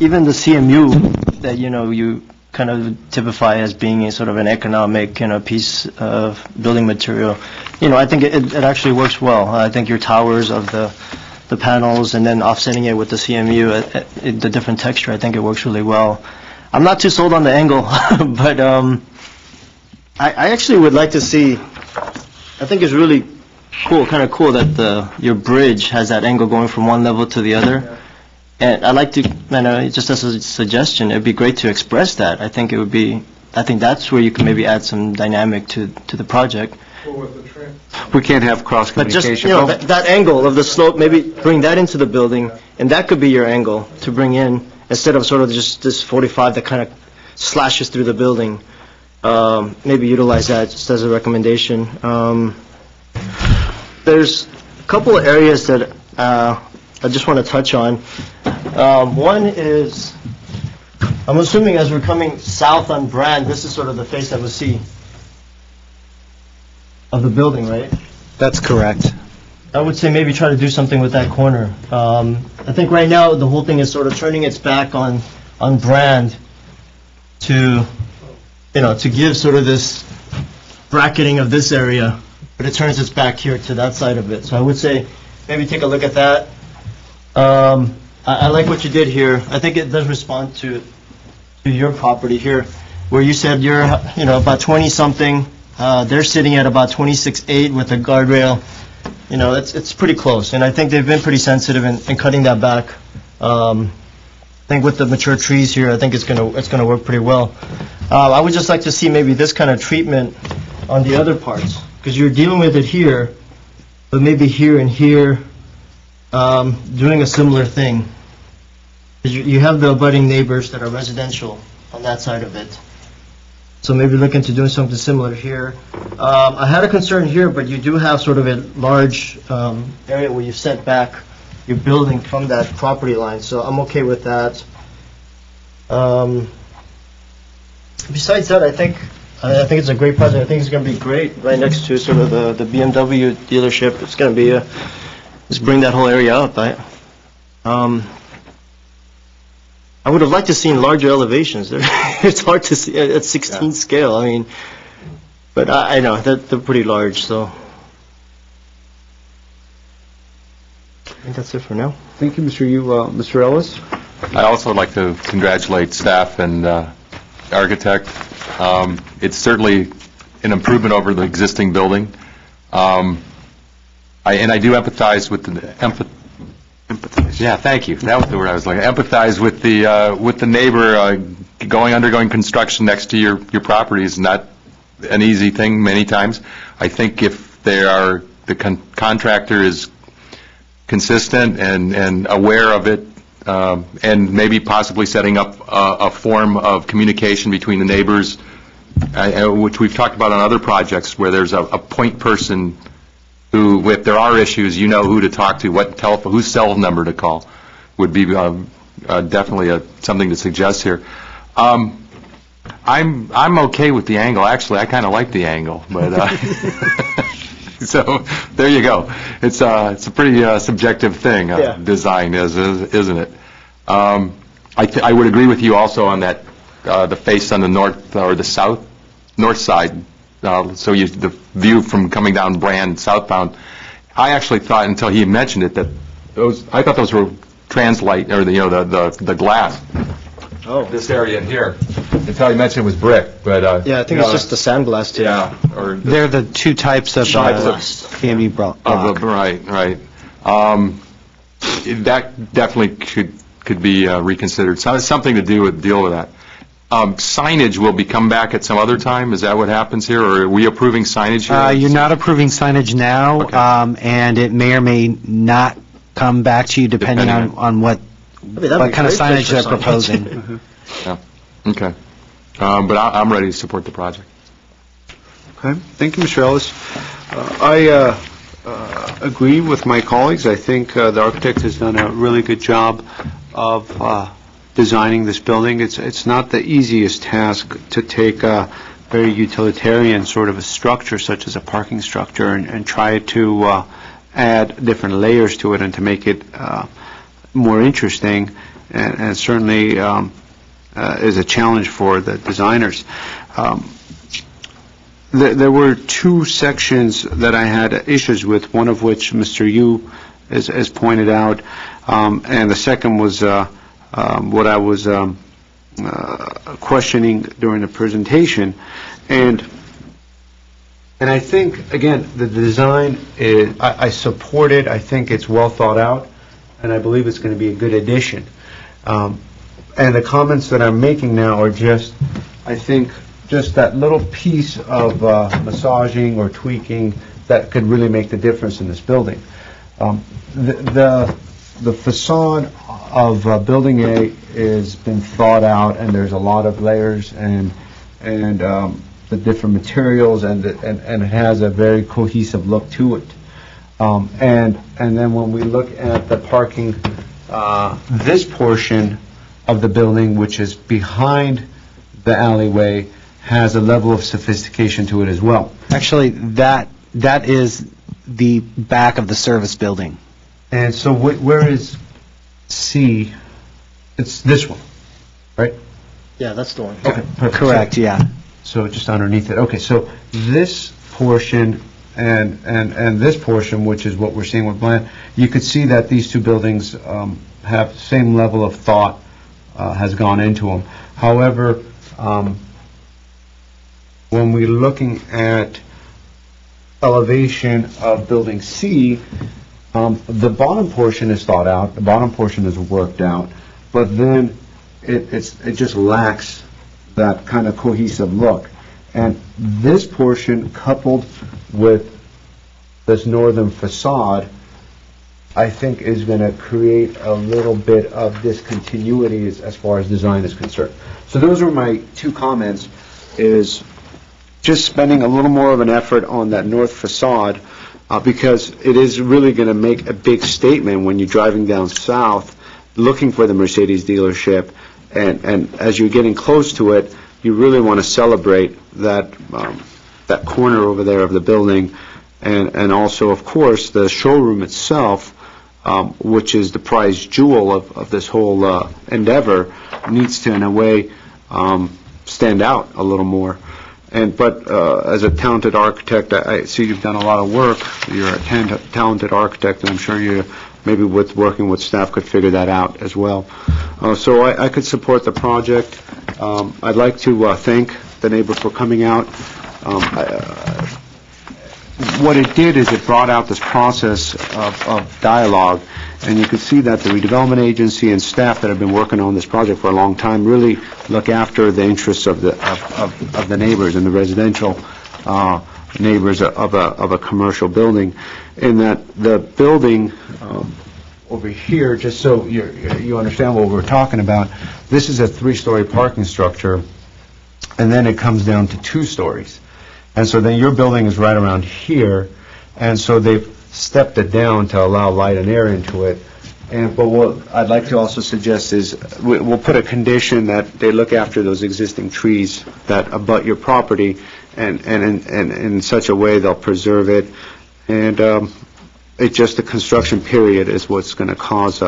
Even the CMU that, you kind of typify as being a sort of an economic, piece of building material. I think it actually works well. I think your towers of the panels and then offsetting it with the CMU, the different texture, I think it works really well. I'm not too sold on the angle, but I actually would like to see, I think it's really cool, kind of cool that your bridge has that angle going from one level to the other. And I'd like to, just as a suggestion, it'd be great to express that. I think that's where you can maybe add some dynamic to the project. We can't have cross But just, communication. that angle of the slope, maybe bring that into the building, and that could be your angle to bring in, instead of sort of just this 45 that kind of slashes through the building. maybe utilize that just as a recommendation. There's a couple of areas that I just want to touch on. One is, I'm assuming as we're coming south on Brand, this is sort of the face that we'll see of the building, right? That's correct. I would say maybe try to do something with that corner. I think right now, the whole thing is sort of turning its back on Brand to, to give sort of this bracketing of this area, but it turns its back here to that side of it. So I would say maybe take a look at that. I like what you did here. I think it does respond to your property here, where you said you're, about 20-something. They're sitting at about 26.8 with a guardrail. It's pretty close, and I think they've been pretty sensitive in cutting that back. I think with the mature trees here, I think it's gonna work pretty well. I would just like to see maybe this kind of treatment on the other parts, because you're dealing with it here, but maybe here and here, doing a similar thing. You have the abutting neighbors that are residential on that side of it. So maybe look into doing something similar here. I had a concern here, but you do have sort of a large area where you set back your building from that property line, so I'm okay with that. Besides that, I think it's a great project. I think it's going to be great right next to sort of the BMW dealership. It's going to be just bring that whole area up. I would have liked to see larger elevations. It's hard to see at 16 scale. I mean, but I know they're pretty large. So I think that's it for now. Thank you, Mr. Yu. Mr. Ellis? I also would like to congratulate staff and architect. It's certainly an improvement over the existing building. I do empathize with the empathize. Yeah, thank you. That was the word I was looking. Empathize with the neighbor. Undergoing construction next to your property is not an easy thing many times. I think if the contractor is consistent and aware of it, and maybe possibly setting up a form of communication between the neighbors, which we've talked about on other projects, where there's a point person who, if there are issues, you know who to talk to, what telephone, whose cell number to call, would be definitely something to suggest here. I'm okay with the angle. Actually, I kind of like the angle, but so there you go. It's a pretty subjective thing, design isn't it? I would agree with you also on that the face on the north or the north side. So the view from coming down Brand southbound. I actually thought until he mentioned it that I thought those were translite or the glass. Oh, this area in here. Until he mentioned it was brick, but yeah, I think it's just the sandblast too. Yeah, or They're the two types of PME block. Right. That definitely could be reconsidered. So it's something to deal with that. Signage will come back at some other time. Is that what happens here, or are we approving signage here? You're not approving signage now, Okay. and it may or may not come back to you depending on what kind of signage they're proposing. Yeah. Okay. But I'm ready to support the project. Okay, thank you, Mr. Ellis. I agree with my colleagues. I think the architect has done a really good job of designing this building. It's not the easiest task to take a very utilitarian sort of a structure, such as a parking structure, and try to add different layers to it and to make it more interesting, and certainly is a challenge for the designers. There were two sections that I had issues with, one of which Mr. Yu has pointed out, and the second was what I was questioning during the presentation. And I think, again, the design, I support it. I think it's well thought out, and I believe it's going to be a good addition. And the comments that I'm making now are just, I think, just that little piece of massaging or tweaking that could really make the difference in this building. The facade of Building A has been thought out, and there's a lot of layers, and the different materials, and it has a very cohesive look to it. And then when we look at the parking, this portion of the building, which is behind the alleyway, has a level of sophistication to it as well. Actually, that is the back of the service building. And so where is C? It's this one, right? Yeah, that's the one. Okay, perfect. Correct, yeah. So just underneath it. Okay, so this portion and this portion, which is what we're seeing with Bland, you could see that these two buildings have the same level of thought has gone into them. However, when we're looking at elevation of building C, the bottom portion is thought out, the bottom portion is worked out, but then it just lacks that kind of cohesive look. And this portion, coupled with this northern facade, I think is going to create a little bit of discontinuity as far as design is concerned. So those are my two comments, is just spending a little more of an effort on that north facade, because it is really going to make a big statement when you're driving down south looking for the Mercedes dealership, and as you're getting close to it, you really want to celebrate that that corner over there of the building, and also, of course, the showroom itself, which is the prize jewel of this whole endeavor, needs to, in a way, stand out a little more. But as a talented architect, I see you've done a lot of work. You're a talented architect, and I'm sure you, maybe with working with staff, could figure that out as well. So I could support the project. I'd like to thank the neighbor for coming out. What it did is it brought out this process of dialogue, and you could see that the redevelopment agency and staff that have been working on this project for a long time really look after the interests of the neighbors and the residential neighbors of a commercial building. In that the building over here, just so you understand what we're talking about, this is a 3-story parking structure, and then it comes down to 2 stories. And so then your building is right around here, and so they've stepped it down to allow light and air into it. But what I'd like to also suggest is we'll put a condition that they look after those existing trees that abut your property, and in such a way they'll preserve it. And it's just the construction period is what's going to cause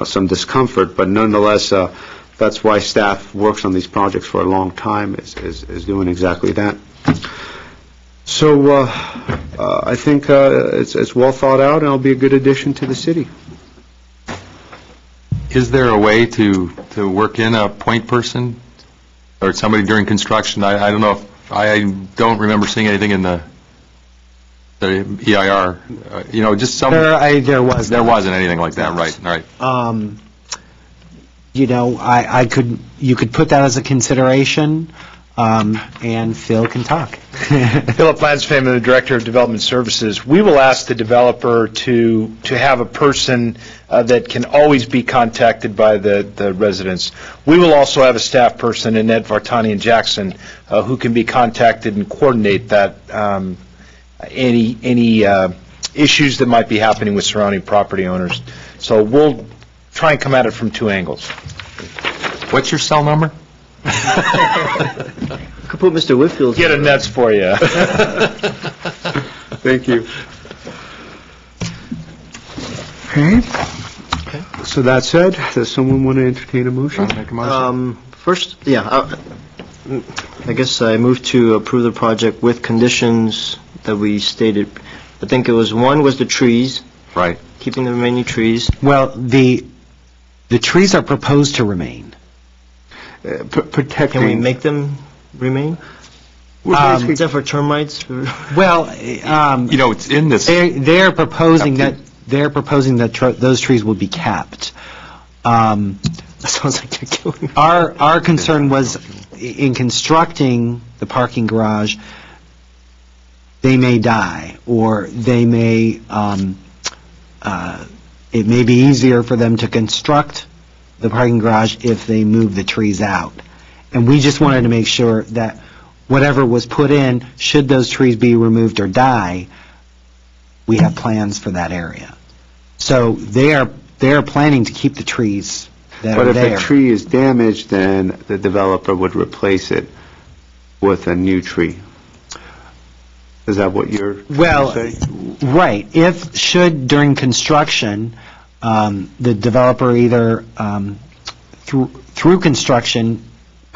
some discomfort, but nonetheless, that's why staff works on these projects for a long time, is doing exactly that. So I think it's well thought out, and it'll be a good addition to the city. Is there a way to work in a point person or somebody during construction? I don't know if, I don't remember seeing anything in the EIR, just some... There wasn't anything like that, right, all right. You could put that as a consideration, and Phil can talk. Philip Lansfame, the Director of Development Services. We will ask the developer to have a person that can always be contacted by the residents. We will also have a staff person, Annette Vartani and Jackson, who can be contacted and coordinate that any issues that might be happening with surrounding property owners. So we'll try and come at it from 2 angles. What's your cell number? Could put Mr. Whitfield. Get a nets for you. Thank you. Okay. So that said, does someone want to entertain a motion? Make a motion. First, I guess I move to approve the project with conditions that we stated. I think it was, one was the trees. Right. Keeping the remaining trees. Well, the trees are proposed to remain. Protecting... Can we make them remain? Is that for termites? Well, it's in this... They're proposing that those trees will be capped. That sounds like they're killing me. Our concern was in constructing the parking garage, they may die, or they may, it may be easier for them to construct the parking garage if they move the trees out. And we just wanted to make sure that whatever was put in, should those trees be removed or die, we have plans for that area. So they are planning to keep the trees that But are if there. a tree is damaged, then the developer would replace it with a new tree. Is that what you're Well, saying? right. Should during construction, the developer either through construction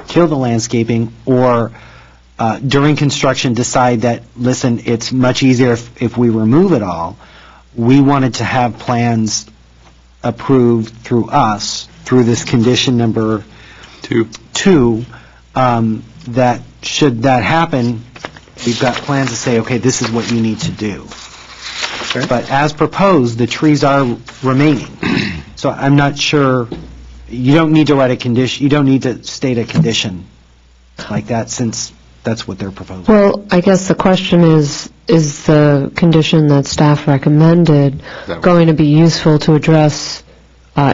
kill the landscaping, or during construction decide that, listen, it's much easier if we remove it all, we wanted to have plans approved through us, through this condition number 2, that should that happen, we've got plans to say, okay, this is what you need to do. Okay. But as proposed, the trees are remaining. So I'm not sure, you don't need to write a condition, you don't need to state a condition like that, since that's what they're proposing. Well, I guess the question is the condition that staff recommended going to be useful to address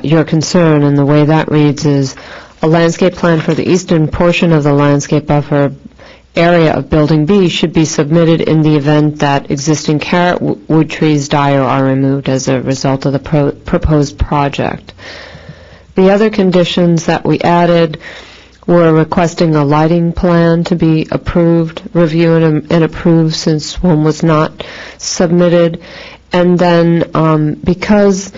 your concern? And the way that reads is, a landscape plan for the eastern portion of the landscape buffer area of Building B should be submitted in the event that existing carrot wood trees die or are removed as a result of the proposed project. The other conditions that we added were requesting a lighting plan to be approved, reviewed and approved, since one was not submitted. And then because,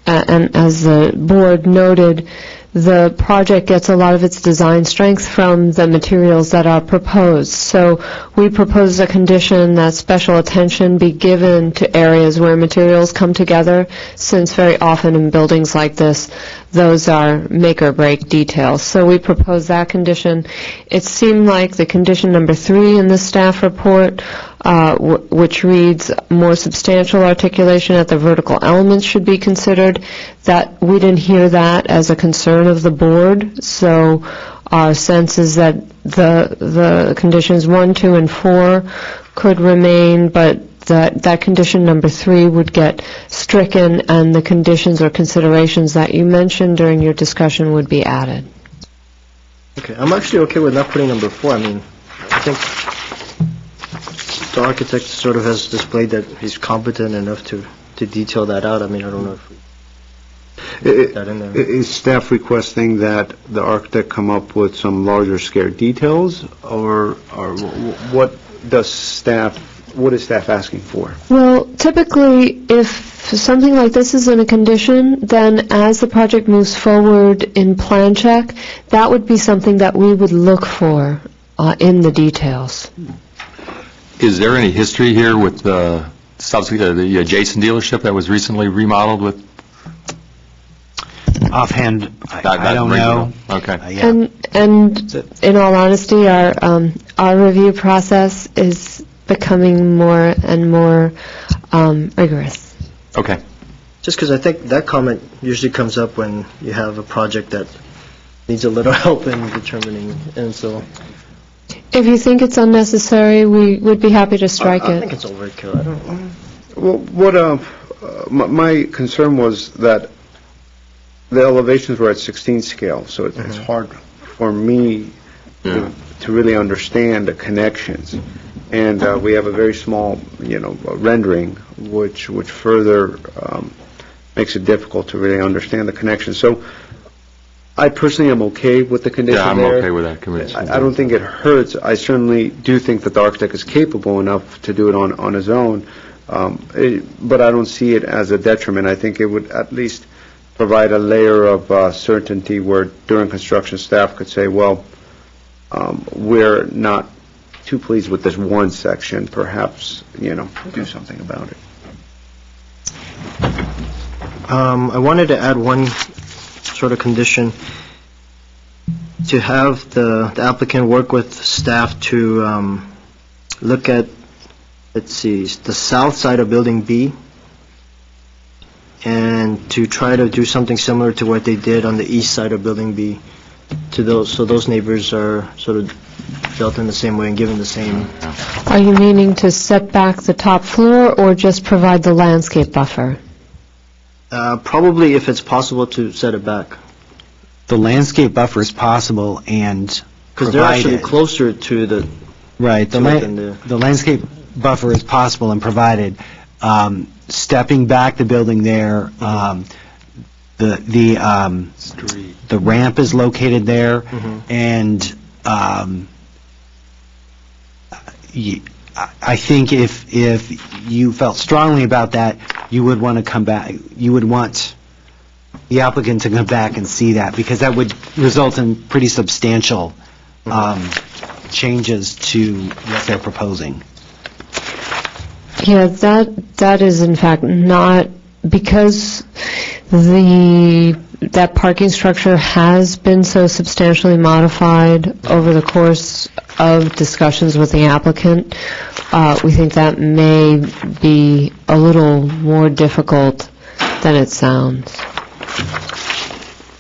and as the board noted, the project gets a lot of its design strength from the materials that are proposed. So we propose a condition that special attention be given to areas where materials come together, since very often in buildings like this, those are make or break details. So we propose that condition. It seemed like the condition number 3 in the staff report, which reads more substantial articulation at the vertical elements should be considered, that we didn't hear that as a concern of the board. So our sense is that the conditions 1, 2, and 4 could remain, but that condition number 3 would get stricken, and the conditions or considerations that you mentioned during your discussion would be added. Okay, I'm actually okay with not putting number 4. I mean, I think the architect sort of has displayed that he's competent enough to detail that out. I mean, I don't know if we put that in there. Is staff requesting that the architect come up with some larger scale details, or what is staff asking for? Well, typically, if something like this is in a condition, then as the project moves forward in plan check, that would be something that we would look for in the details. Is there any history here with the adjacent dealership that was recently remodeled with? Offhand, I don't know. Okay. Yeah. And in all honesty, our review process is becoming more and more rigorous. Okay. Just because I think that comment usually comes up when you have a project that needs a little help in determining, and so If you think it's unnecessary, we would be happy to strike I it. think it's overkill. I don't. Well, my concern was that the elevations were at 16 scale, so it's hard for me to really understand the connections. And we have a very small, rendering, which further makes it difficult to really understand the connections. So I personally am okay with the condition Yeah, I'm there. okay with that condition. I don't think it hurts. I certainly do think that the architect is capable enough to do it on his own, but I don't see it as a detriment. I think it would at least provide a layer of certainty where during construction staff could say, well, we're not too pleased with this one section, perhaps, do something about it. I wanted to add one sort of condition, to have the applicant work with staff to look at, let's see, the south side of Building B, and to try to do something similar to what they did on the east side of Building B, so those neighbors are sort of dealt in the same way and given the same. Are you meaning to set back the top floor or just provide the landscape buffer? Probably, if it's possible, to set it back. The landscape buffer is possible and Because they're actually provided. closer to Right, to within the... the landscape buffer is possible and provided. Stepping back the building there, the ramp is located there, and I think if you felt strongly about that, you would want to come back, you would want the applicant to come back and see that, because that would result in pretty substantial changes to what they're proposing. Yeah, that is in fact not, because that parking structure has been so substantially modified over the course of discussions with the applicant. We think that may be a little more difficult than it sounds.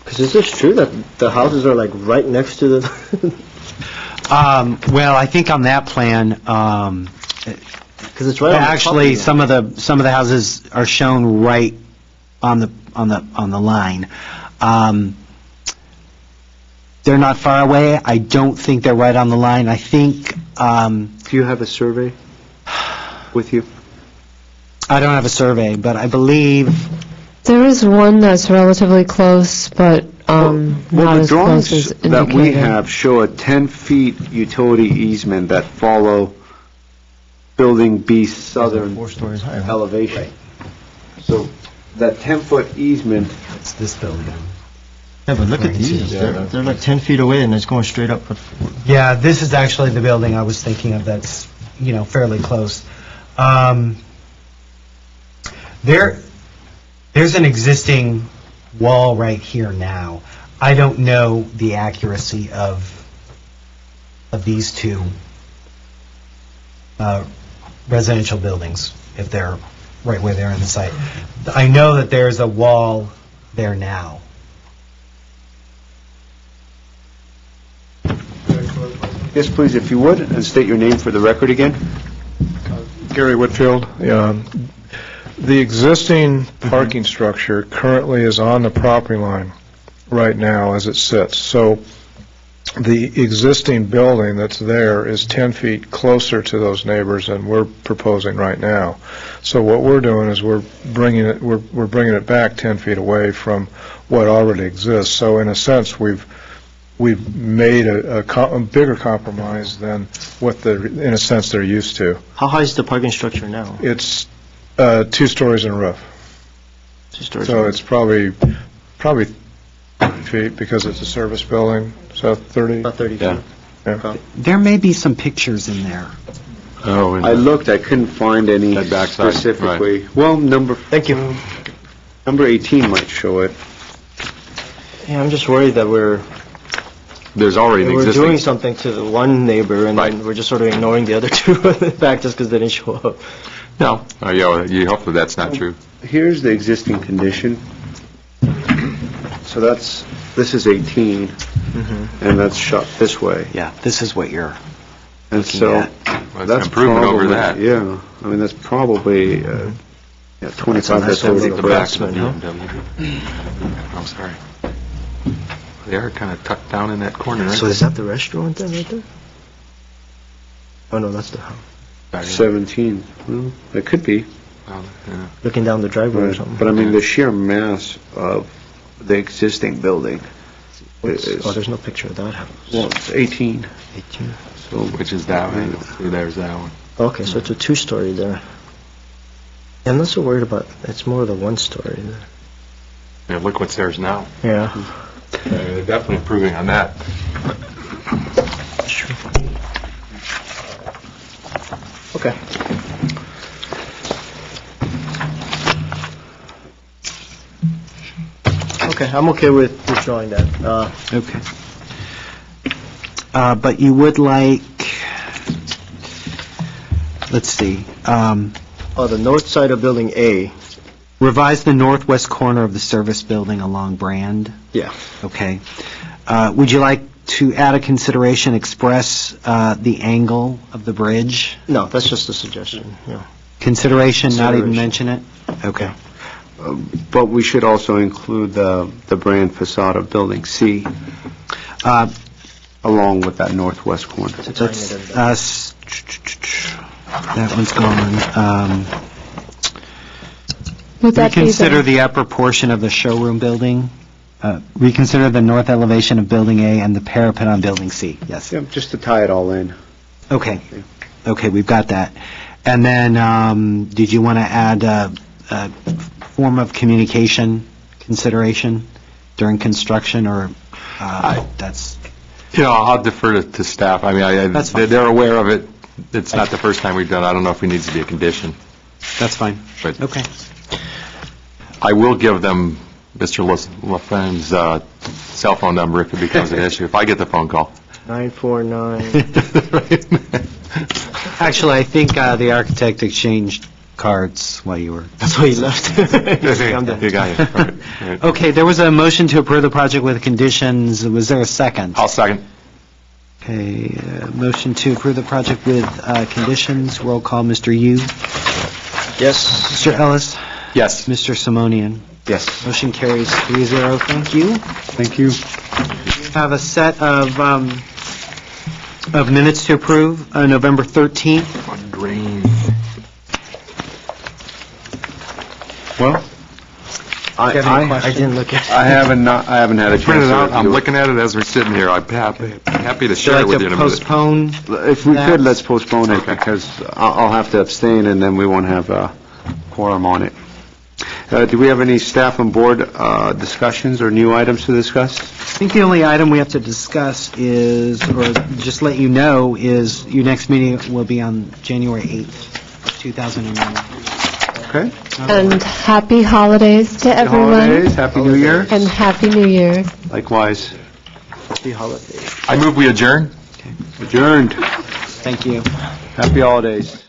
Because is this true that the houses are like right next to the... Well, I think on that plan, Because it's right on the actually, property line. some of the houses are shown right on the line. They're not far away. I don't think they're right on the line. I think, Do you have a survey with you? I don't have a survey, but I believe, There is one that's relatively close, but Well, not the as close as drawings that we indicated. have show a 10-feet utility easement that follow Building B's southern 4 stories higher. elevation. So that 10-foot easement, it's this building. Yeah, but look at these. They're like 10 feet away and it's going straight up. Yeah, this is actually the building I was thinking of that's, fairly close. There's an existing wall right here now. I don't know the accuracy of these two residential buildings, if they're right where they're in the site. I know that there's a wall there now. yes, please, if you would, and state your name for the record again. Gary Whitfield. The existing parking structure currently is on the property line right now as it sits. So the existing building that's there is 10 feet closer to those neighbors than we're proposing right now. So what we're doing is we're bringing it back 10 feet away from what already exists. So in a sense, we've made a bigger compromise than what in a sense they're used to. How high is the parking structure now? It's 2 stories and a roof. 2 stories. So it's probably 30 feet because it's a service building, so 30. About 30 feet. Yeah. Okay. There may be some pictures in there. Oh, I looked, I couldn't find any That backside, specifically. Well, Thank you. number 18 might show it. Yeah, I'm just worried that there's already an we're existing... doing something to the one neighbor and Right. then we're just sort of ignoring the other two back just because they didn't show up. No, you hopefully that's not true. Here's the existing condition. So this is 18, and that's shot this way. Yeah, this is what you're And looking so at. Well, it's that's an improvement over probably- that. Yeah, I mean, that's probably 25 to nice 30 overlook. The foot. back of the Huh? BMW. I'm sorry. They are kind of tucked down in that corner, right? So is that the restaurant then right there? Oh no, that's the house. 17. Well, it could be. Yeah. Looking down the driveway or Right. something. But I mean, the sheer mass of the existing building is, Oh, there's no picture of that house. well, it's 18. 18. So Which is that one? There's that one. Okay, so it's a 2-story there. Yeah, I'm not so worried about, it's more of the 1-story there. Yeah, look what's theirs now. Yeah. They're definitely improving on that. Sure. Okay. Okay, I'm okay with withdrawing that. Okay. But you would like, let's see, The north side of Building A. revise the northwest corner of the service building along Brand. Yeah. Okay. Would you like to add a consideration, express the angle of the bridge? No, that's just a suggestion, yeah. Consideration, not even Consideration. mention it? Okay. But we should also include the brand facade of Building C along with that northwest corner. To tie it in. That one's gone. Would that be Reconsider the upper portion of the showroom building. Reconsider the north elevation of Building A and the parapet on Building C. Yes. Yeah, just to tie it all in. Okay. Okay, we've got that. And then, did you want to add a form of communication consideration during construction, or that's... I'll defer to staff. I mean, That's fine. they're aware of it. It's not the first time we've done it. I don't know if it needs to be a condition. That's fine. But Okay. I will give them Mr. LaFlame's cell phone number if it becomes an issue, if I get the phone call. 949. Actually, I think the architect exchanged cards while you were... That's why he left. You got it. All right. Okay, there was a motion to approve the project with conditions. Was there a second? I'll second. Okay, motion to approve the project with conditions. Roll call, Mr. Yu. Yes. Mr. Ellis. Yes. Mr. Simonian. Yes. Motion carries 3-0. Thank you. Thank you. Have a set of minutes to approve, November 13th. Well, Do you have any I questions? didn't look at it. I haven't had a chance Print it to out. I'm review it. looking at it as we're sitting here. I'm happy to Would you share it with like you to in a minute. postpone? If we that? could, let's postpone it, Okay. because I'll have to abstain, and then we won't have a quorum on it. Do we have any staff and board discussions or new items to discuss? I think the only item we have to discuss is, or just let you know, is your next meeting will be on January 8th, of 2009. Okay? And happy holidays to Happy everyone. holidays, Happy New Year. And happy New Year. Likewise. Happy holidays. I move we adjourn. Adjourned. Thank you. Happy holidays.